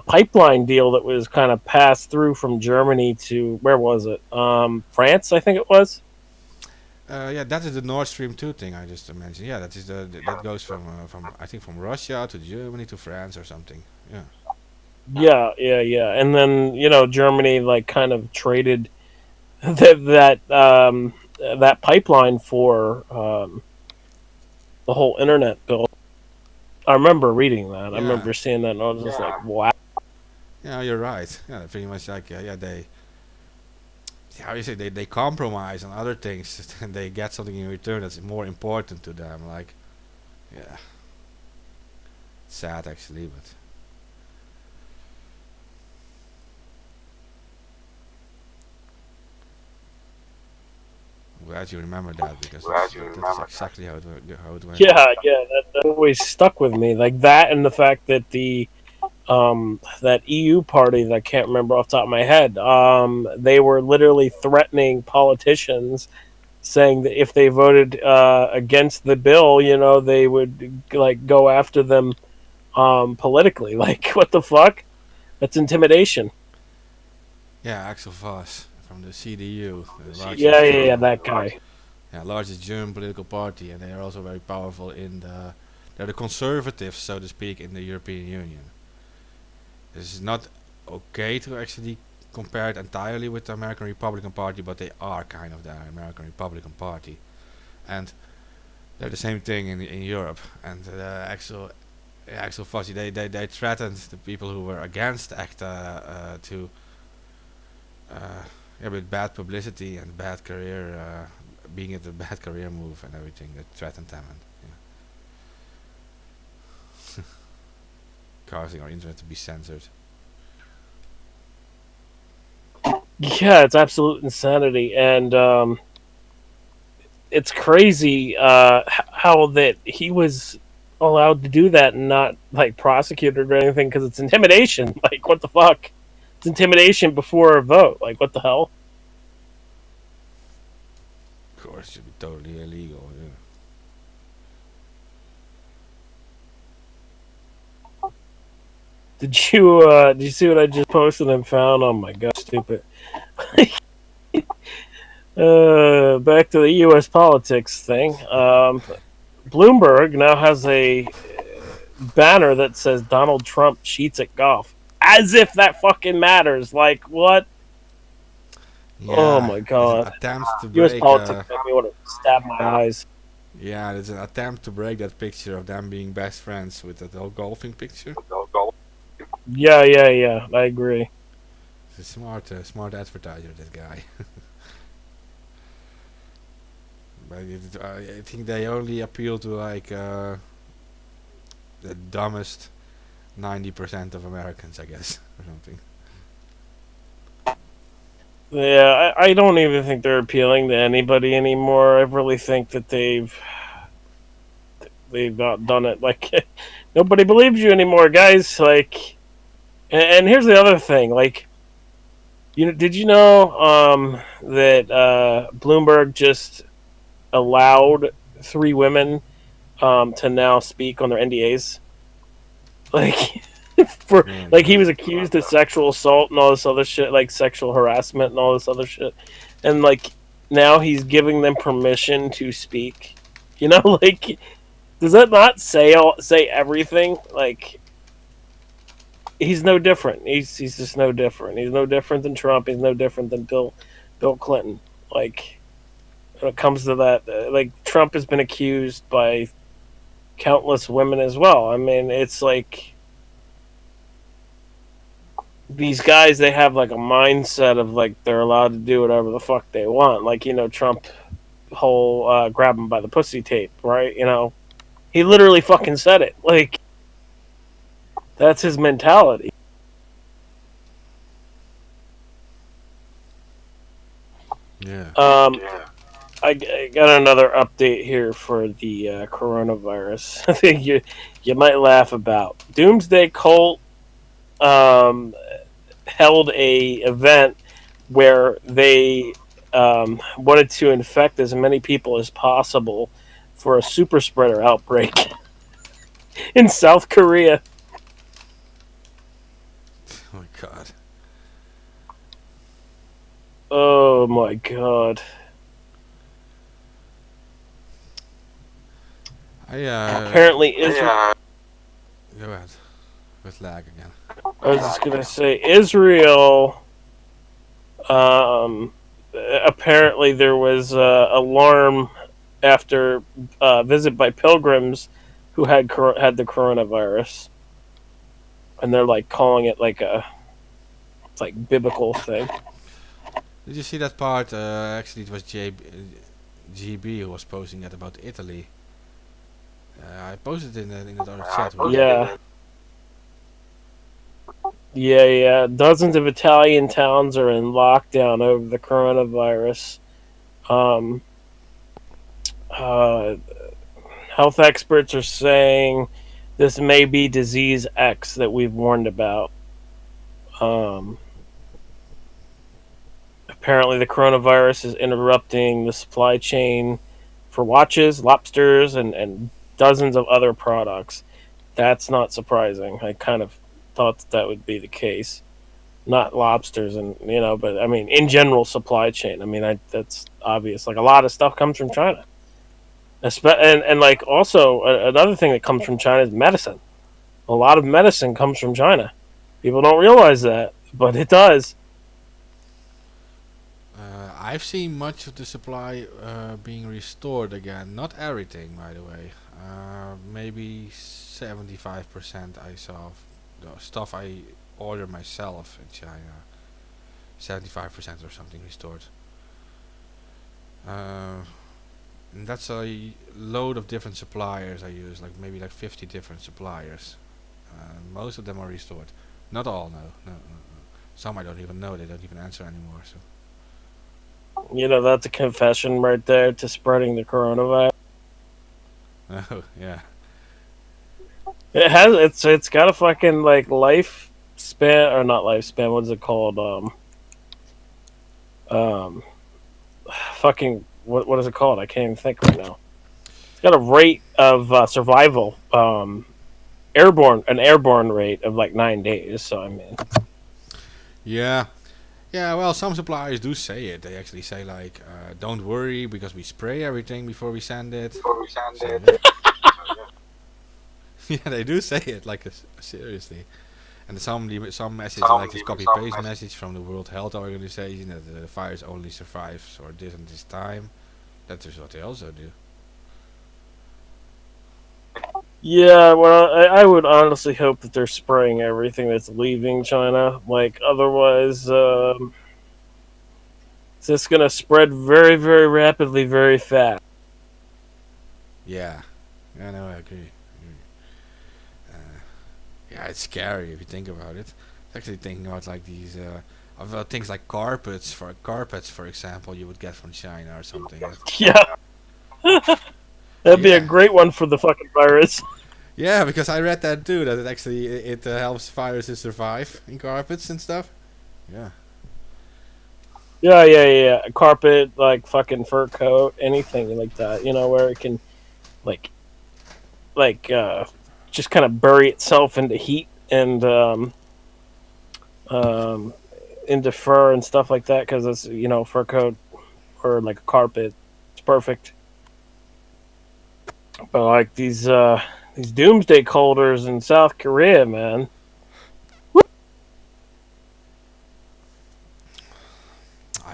pipeline deal that was kind of passed through from Germany to, where was it? France, I think it was. yeah, that is the Nord Stream 2 thing I just mentioned. Yeah, that goes from I think from Russia to Germany to France or something. Yeah. Yeah. And then, Germany like kind of traded that pipeline for the whole internet bill. I remember reading that. I Yeah. remember seeing that, and I was just like, "Wow!" Yeah, you're right. Yeah, pretty much like they how you say they compromise on other things and they get something in return that's more important to them. Like, yeah, sad actually, but I'm glad you remember that because that's exactly how it went. Yeah, that always stuck with me. Like that, and the fact that that EU party that I can't remember off the top of my head, they were literally threatening politicians, saying that if they voted against the bill, they would like go after them politically. Like, what the fuck? That's intimidation. Yeah, Axel Voss from the CDU, the Yeah, that guy. largest German political party, and they are also very powerful they're the conservatives, so to speak, in the European Union. This is not okay to actually compare it entirely with the American Republican Party, but they are kind of the American Republican Party, and they're the same thing in Europe. And Axel Fossi, they threatened the people who were against ACTA to with bad publicity and bad career, being it a bad career move and everything. They threatened them and causing our internet to be censored. Yeah, it's absolute insanity, and it's crazy how that he was allowed to do that and not like prosecuted or anything because it's intimidation. Like, what the fuck? It's intimidation before a vote. Like, what the hell? Of course, it should be totally illegal. Yeah. Did you see what I just posted and found? Oh my god, stupid. Back to the U.S. politics thing. Bloomberg now has a banner that says Donald Trump cheats at golf, as if that fucking matters. Like, what? Yeah, Oh my it's god. an attempt to U.S. break. politics make me want to stab my eyes. Yeah, it's an attempt to break that picture of them being best friends with that whole golfing picture. Yeah. I agree. He's a smart advertiser, that guy. But I think they only appeal to like the dumbest 90% of Americans, I guess, or something. Yeah, I don't even think they're appealing to anybody anymore. I really think that they've not done it. Like, nobody believes you anymore, guys. Like, and here's the other thing. Like, did you know that Bloomberg just allowed 3 women to now speak on their NDAs? Like, for Yeah, like he was accused of sexual assault and all this other shit, like sexual harassment and all this other shit, and like now he's giving them permission to speak. Like, does that not say everything? Like, he's no different. He's just no different. He's no different than Trump. He's no different than Bill Bill Clinton. Like when it comes to that, like Trump has been accused by countless women as well. I mean, it's like these guys, they have like a mindset of like they're allowed to do whatever the fuck they want. Like, Trump whole grab him by the pussy tape, right? He literally fucking said it. Like, that's his mentality. Yeah. I got another update here for the coronavirus. I think you might laugh about. Doomsday Cult held a event where they wanted to infect as many people as possible for a super spreader outbreak in South Korea. Oh my god. Oh my god. Apparently, Israel. Go ahead. With lag again. I was just gonna say Israel. Apparently, there was alarm after visit by pilgrims who had the coronavirus, and they're like calling it like a like biblical thing. Did you see that part? Actually, it was GB who was posting that about Italy. I posted it in the other chat. Yeah. Yeah. Dozens of Italian towns are in lockdown over the coronavirus. Um, uh, Health experts are saying this may be disease X that we've warned about. Apparently, the coronavirus is interrupting the supply chain for watches, lobsters, and dozens of other products. That's not surprising. I kind of thought that would be the case. Not lobsters, but I mean, in general, supply chain. I mean, that's obvious. Like a lot of stuff comes from China. And like also another thing that comes from China is medicine. A lot of medicine comes from China. People don't realize that, but it does. I've seen much of the supply being restored again. Not everything, by the way. Maybe 75% I saw of the stuff I ordered myself in China. 75% or something restored. And that's a load of different suppliers I use, like maybe like 50 different suppliers. Most of them are restored. Not all, no. Some I don't even know, they don't even answer anymore. So That's a confession right there to spreading the coronavirus. oh yeah. It's got a fucking like lifespan or not lifespan. What is it called? Fucking what is it called? I can't even think right now. It's got a rate of survival. An airborne rate of like 9 days. So I mean, Yeah. Yeah, well, some suppliers do say it. They actually say like, "Don't worry, because we spray everything before we send it." So, yeah, they do say it like seriously. And some message like this copy paste message from the World Health Organization that the virus only survives or this and this time. That is what they also do. yeah. Well, I would honestly hope that they're spraying everything that's leaving China. Like otherwise, it's just gonna spread very, very rapidly, very fast. Yeah, yeah, no, I agree. Yeah, it's scary if you think about it. Actually, thinking about like these about things like carpets, for example, you would get from China or something. Yeah, that'd be a Yeah. great one for the fucking virus. Yeah, because I read that too. That it helps viruses survive in carpets and stuff. Yeah. Yeah. A carpet, like fucking fur coat, anything like that. Where it can, like, like just kind of bury itself into heat and um, into fur and stuff like that. Because it's fur coat or like a carpet, it's perfect. But like these doomsday culters in South Korea, man.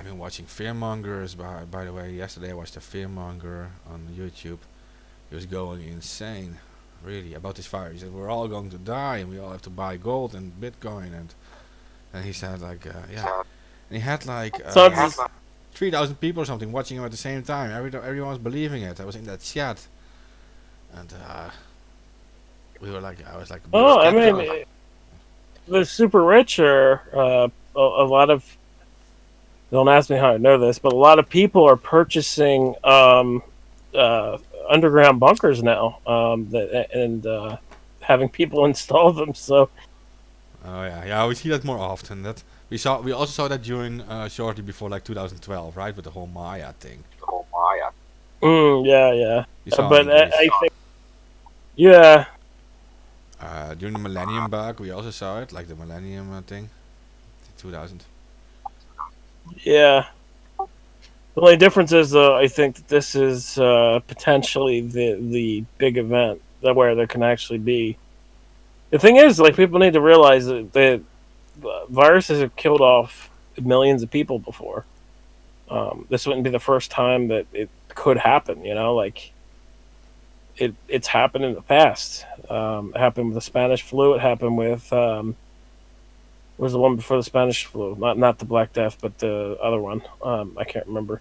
been watching fearmongers. By the way, yesterday I watched a fearmonger on YouTube. He was going insane, really, about this fire. He said we're all going to die and we all have to buy gold and Bitcoin and he said like yeah, and he had like Sounds 3,000 people or something watching him at the same time. Everyone was believing it. I was in that chat and we were like, I was like a bit oh, I skeptical. mean, the super rich are a lot of. Don't ask me how I know this, but a lot of people are purchasing underground bunkers now, and having people install them. So Oh yeah, yeah, we see that more often. That we also saw that during shortly before like 2012, right, with the whole Maya thing. yeah, yeah. You saw But in Greece. I think yeah, During the Millennium Bug, we also saw it, like the Millennium thing, 2000. yeah. The only difference is, though, I think that this is potentially the big event that where there can actually be. The thing is, like, people need to realize that viruses have killed off millions of people before. This wouldn't be the first time that it could happen. You know, like it's happened in the past. It happened with the Spanish flu. It happened with what was the one before the Spanish flu? Not the Black Death, but the other one. I can't remember.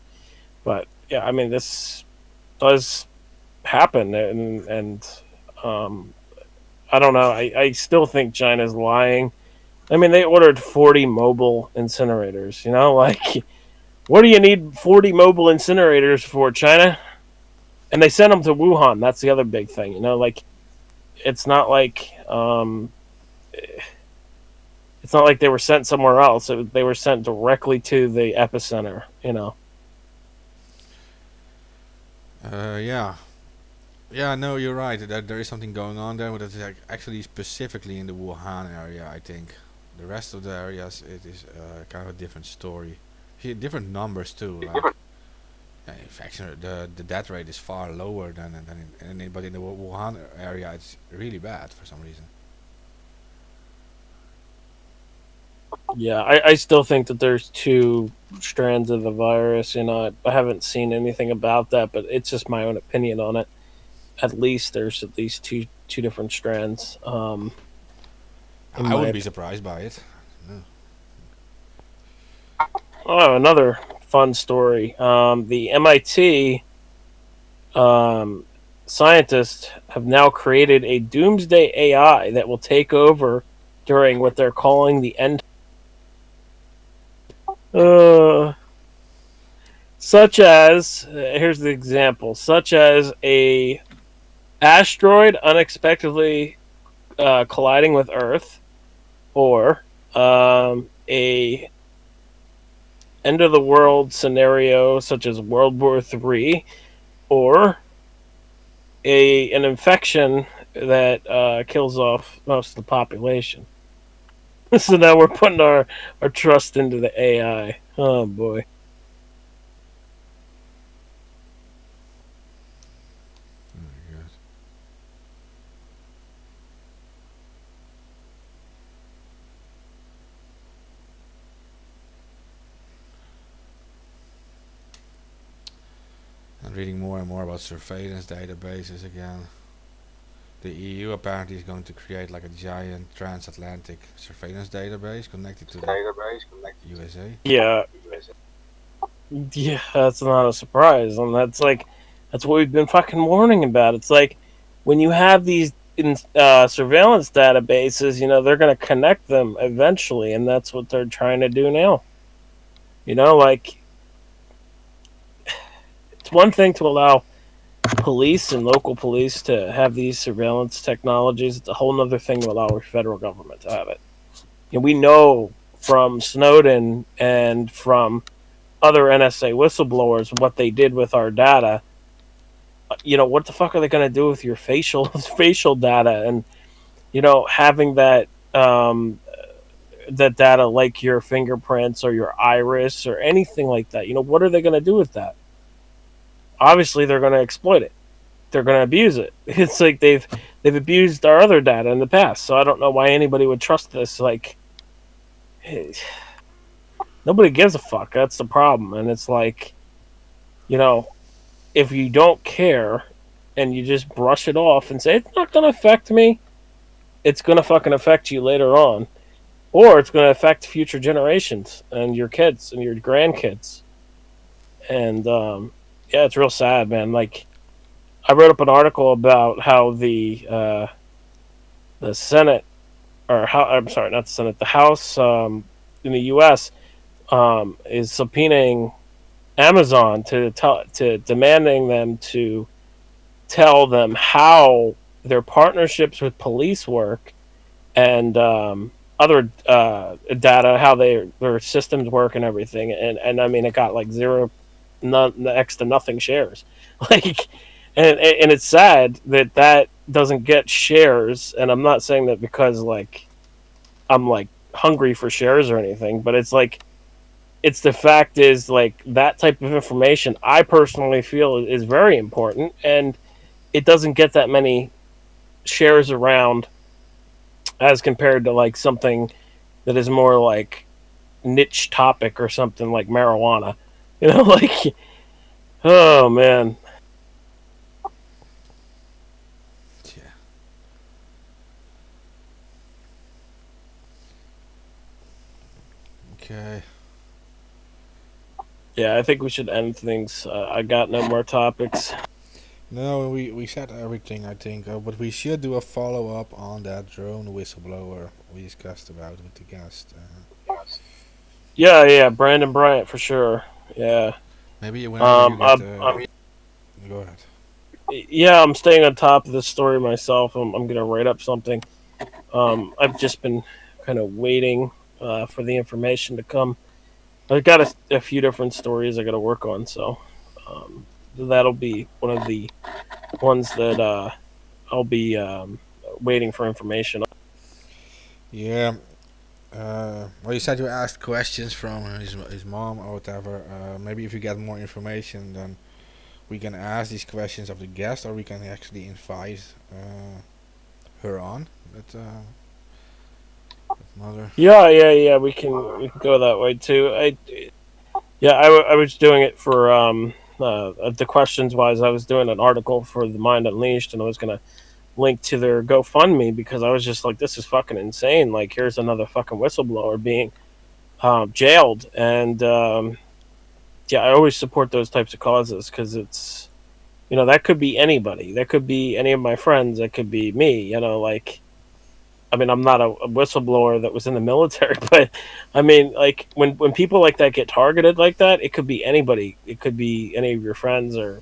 But yeah, I mean, this does happen, and I don't know. I still think China's lying. I mean, they ordered 40 mobile incinerators. You know, like, what do you need 40 mobile incinerators for, China? And they sent them to Wuhan. That's the other big thing. You know, like, it's not like it's not like they were sent somewhere else. They were sent directly to the epicenter. You know. Yeah. Yeah, no, you're right. That there is something going on there, but it's like actually specifically in the Wuhan area. I think the rest of the areas it is kind of a different story. See, different numbers too. Like, infection, the death rate is far lower but in the Wuhan area, it's really bad for some reason. Yeah, I still think that there's two strands of the virus. You know, I haven't seen anything about that, but it's just my own opinion on it. At least there's at least two different strands. In I my wouldn't be surprised by it. No. Oh, another fun story. The MIT scientists have now created a doomsday AI that will take over during what they're calling the end. Such as here's the example: such as a asteroid unexpectedly colliding with Earth, or a end of the world scenario such as World War III, or an infection that kills off most of the population. So now we're putting our trust into the AI. Oh boy. Oh my god. I'm reading more and more about surveillance databases again. The EU apparently is going to create like a giant transatlantic surveillance database connected to the USA. Yeah, yeah, that's not a surprise, and that's what we've been fucking warning about. It's like when you have these surveillance databases, you know they're going to connect them eventually, and that's what they're trying to do now. You know, like it's one thing to allow police and local police to have these surveillance technologies. It's a whole other thing to allow our federal government to have it. And we know from Snowden and from other NSA whistleblowers what they did with our data. You know, what the fuck are they going to do with your facial data, and you know, having that data like your fingerprints or your iris or anything like that? You know, what are they going to do with that? Obviously, they're going to exploit it. They're going to abuse it. It's like they've abused our other data in the past. So I don't know why anybody would trust this. Like, Nobody gives a fuck. That's the problem. And it's like, you know, if you don't care and you just brush it off and say it's not going to affect me, it's going to fucking affect you later on, or it's going to affect future generations and your kids and your grandkids. And yeah, it's real sad, man. Like I wrote up an article about how the Senate, or how, I'm sorry, not the Senate, the House in the U.S. Is subpoenaing Amazon to demanding them to tell them how their partnerships with police work, and other data, how their systems work and everything. And I mean, it got like zero, next to nothing shares. Like, and it's sad that that doesn't get shares. And I'm not saying that because like I'm like hungry for shares or anything, but it's like it's the fact is like that type of information I personally feel is very important, and it doesn't get that many shares around as compared to like something that is more like niche topic or something like marijuana. You know, like oh man. Yeah. Okay. Yeah, I think we should end things. I got no more topics. No, we said everything, I think. But we should do a follow up on that drone whistleblower we discussed about with the guest. Yeah, yeah, Brandon Bryant for sure. Yeah. Maybe whenever you get. Go ahead. Yeah, I'm staying on top of this story myself. I'm gonna write up something. I've just been kind of waiting for the information to come. I've got a few different stories I got to work on, so that'll be one of the ones that I'll be waiting for information on. Yeah. Well, you said you asked questions from his mom or whatever. Maybe if you get more information, then we can ask these questions of the guest, or we can actually invite her on. That mother. Yeah, yeah, yeah. We can go that way too. Yeah, I was doing it for the questions wise. I was doing an article for the Mind Unleashed, and I was gonna link to their GoFundMe because I was just like, this is fucking insane. Like, here's another fucking whistleblower being jailed, and yeah, I always support those types of causes because it's, you know, that could be anybody. That could be any of my friends. That could be me. You know, like, I mean, I'm not a whistleblower that was in the military, but I mean, like, when people like that get targeted like that, it could be anybody. It could be any of your friends, or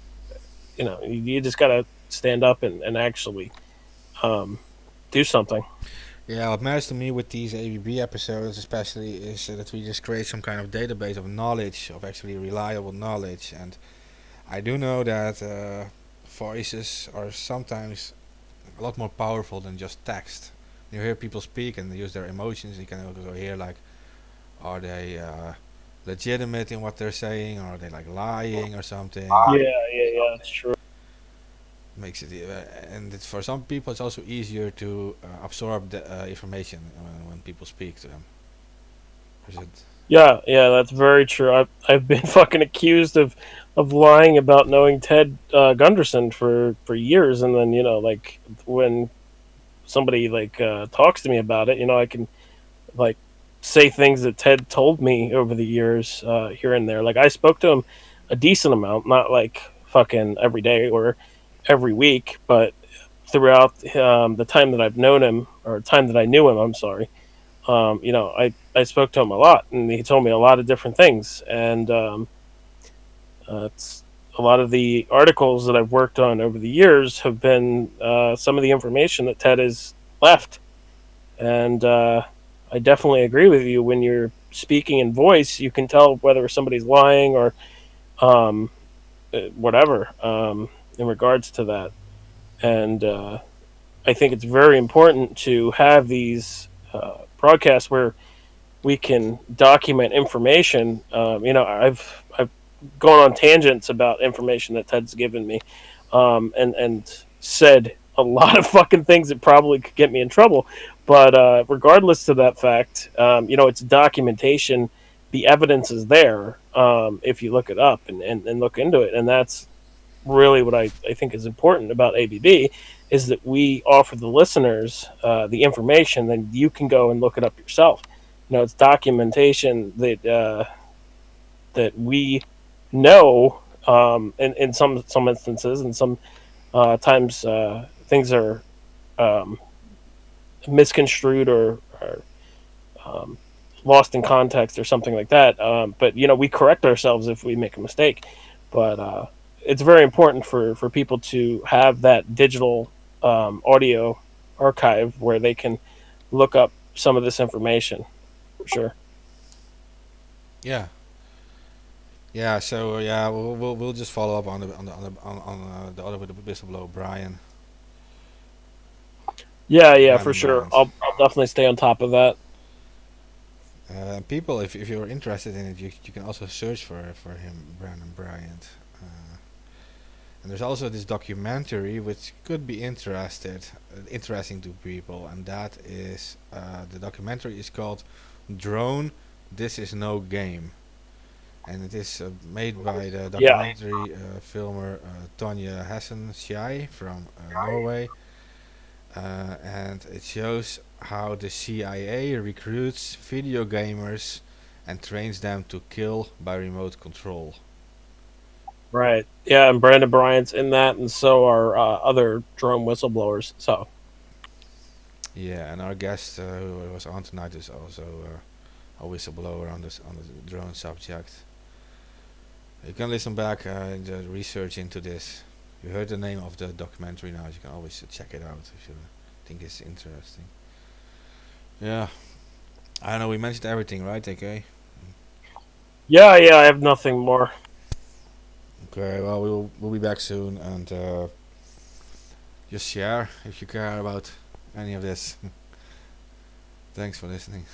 you know, you just gotta stand up and actually um, do something. Yeah, what matters to me with these ABB episodes, especially, is that we just create some kind of database of knowledge, of actually reliable knowledge. And I do know that voices are sometimes a lot more powerful than just text. You hear people speak and they use their emotions. You can also hear like, are they legitimate in what they're saying, or are they like lying or something? Yeah, yeah, yeah, that's true. Makes it and for some people it's also easier to absorb the information when people speak to them. Is it? Yeah, yeah, that's very true. I've been fucking accused of lying about knowing Ted Gunderson for years, and then you know, like when somebody like talks to me about it, you know, I can like say things that Ted told me over the years here and there. Like I spoke to him a decent amount, not like fucking every day or every week, but throughout the time that I've known him, or time that I knew him, I'm sorry. You know, I spoke to him a lot, and he told me a lot of different things, and it's a lot of the articles that I've worked on over the years have been some of the information that Ted has left, and I definitely agree with you. When you're speaking in voice, you can tell whether somebody's lying or um, whatever in regards to that, and I think it's very important to have these broadcasts where we can document information. You know, I've gone on tangents about information that Ted's given me, and said a lot of fucking things that probably could get me in trouble. But regardless to that fact, you know, it's documentation the evidence is there if you look it up and look into it. And that's really what I think is important about ABB is that we offer the listeners the information, then you can go and look it up yourself. It's documentation that we know in some instances, and some times things are um, misconstrued or um, lost in context or something like that. But we correct ourselves if we make a mistake. But it's very important for people to have that digital audio archive where they can look up some of this information for sure. Yeah. Yeah. So yeah, we'll just follow up on the other whistleblower, Brian. Yeah, for Brandon sure. Bryant. I'll definitely stay on top of that. People, if you're interested in it, you can also search for him, Brandon Bryant. And there's also this documentary which could be interesting to people, and that is the documentary is called Drone. This is no game, and it is made by the Yeah. documentary filmer Tonje Hessen Schei from Norway, and it shows how the CIA recruits video gamers and trains them to kill by remote control. Right. Yeah, and Brandon Bryant's in that, and so are other drone whistleblowers. So Yeah, and our guest who was on tonight is also a whistleblower on the drone subject. You can listen back and research into this. You heard the name of the documentary now. You can always check it out if you think it's interesting. Yeah, I don't know. We mentioned everything, right? Okay. yeah, I have nothing more. Okay. Well, we'll be back soon, and just share if you care about any of this. Thanks for listening.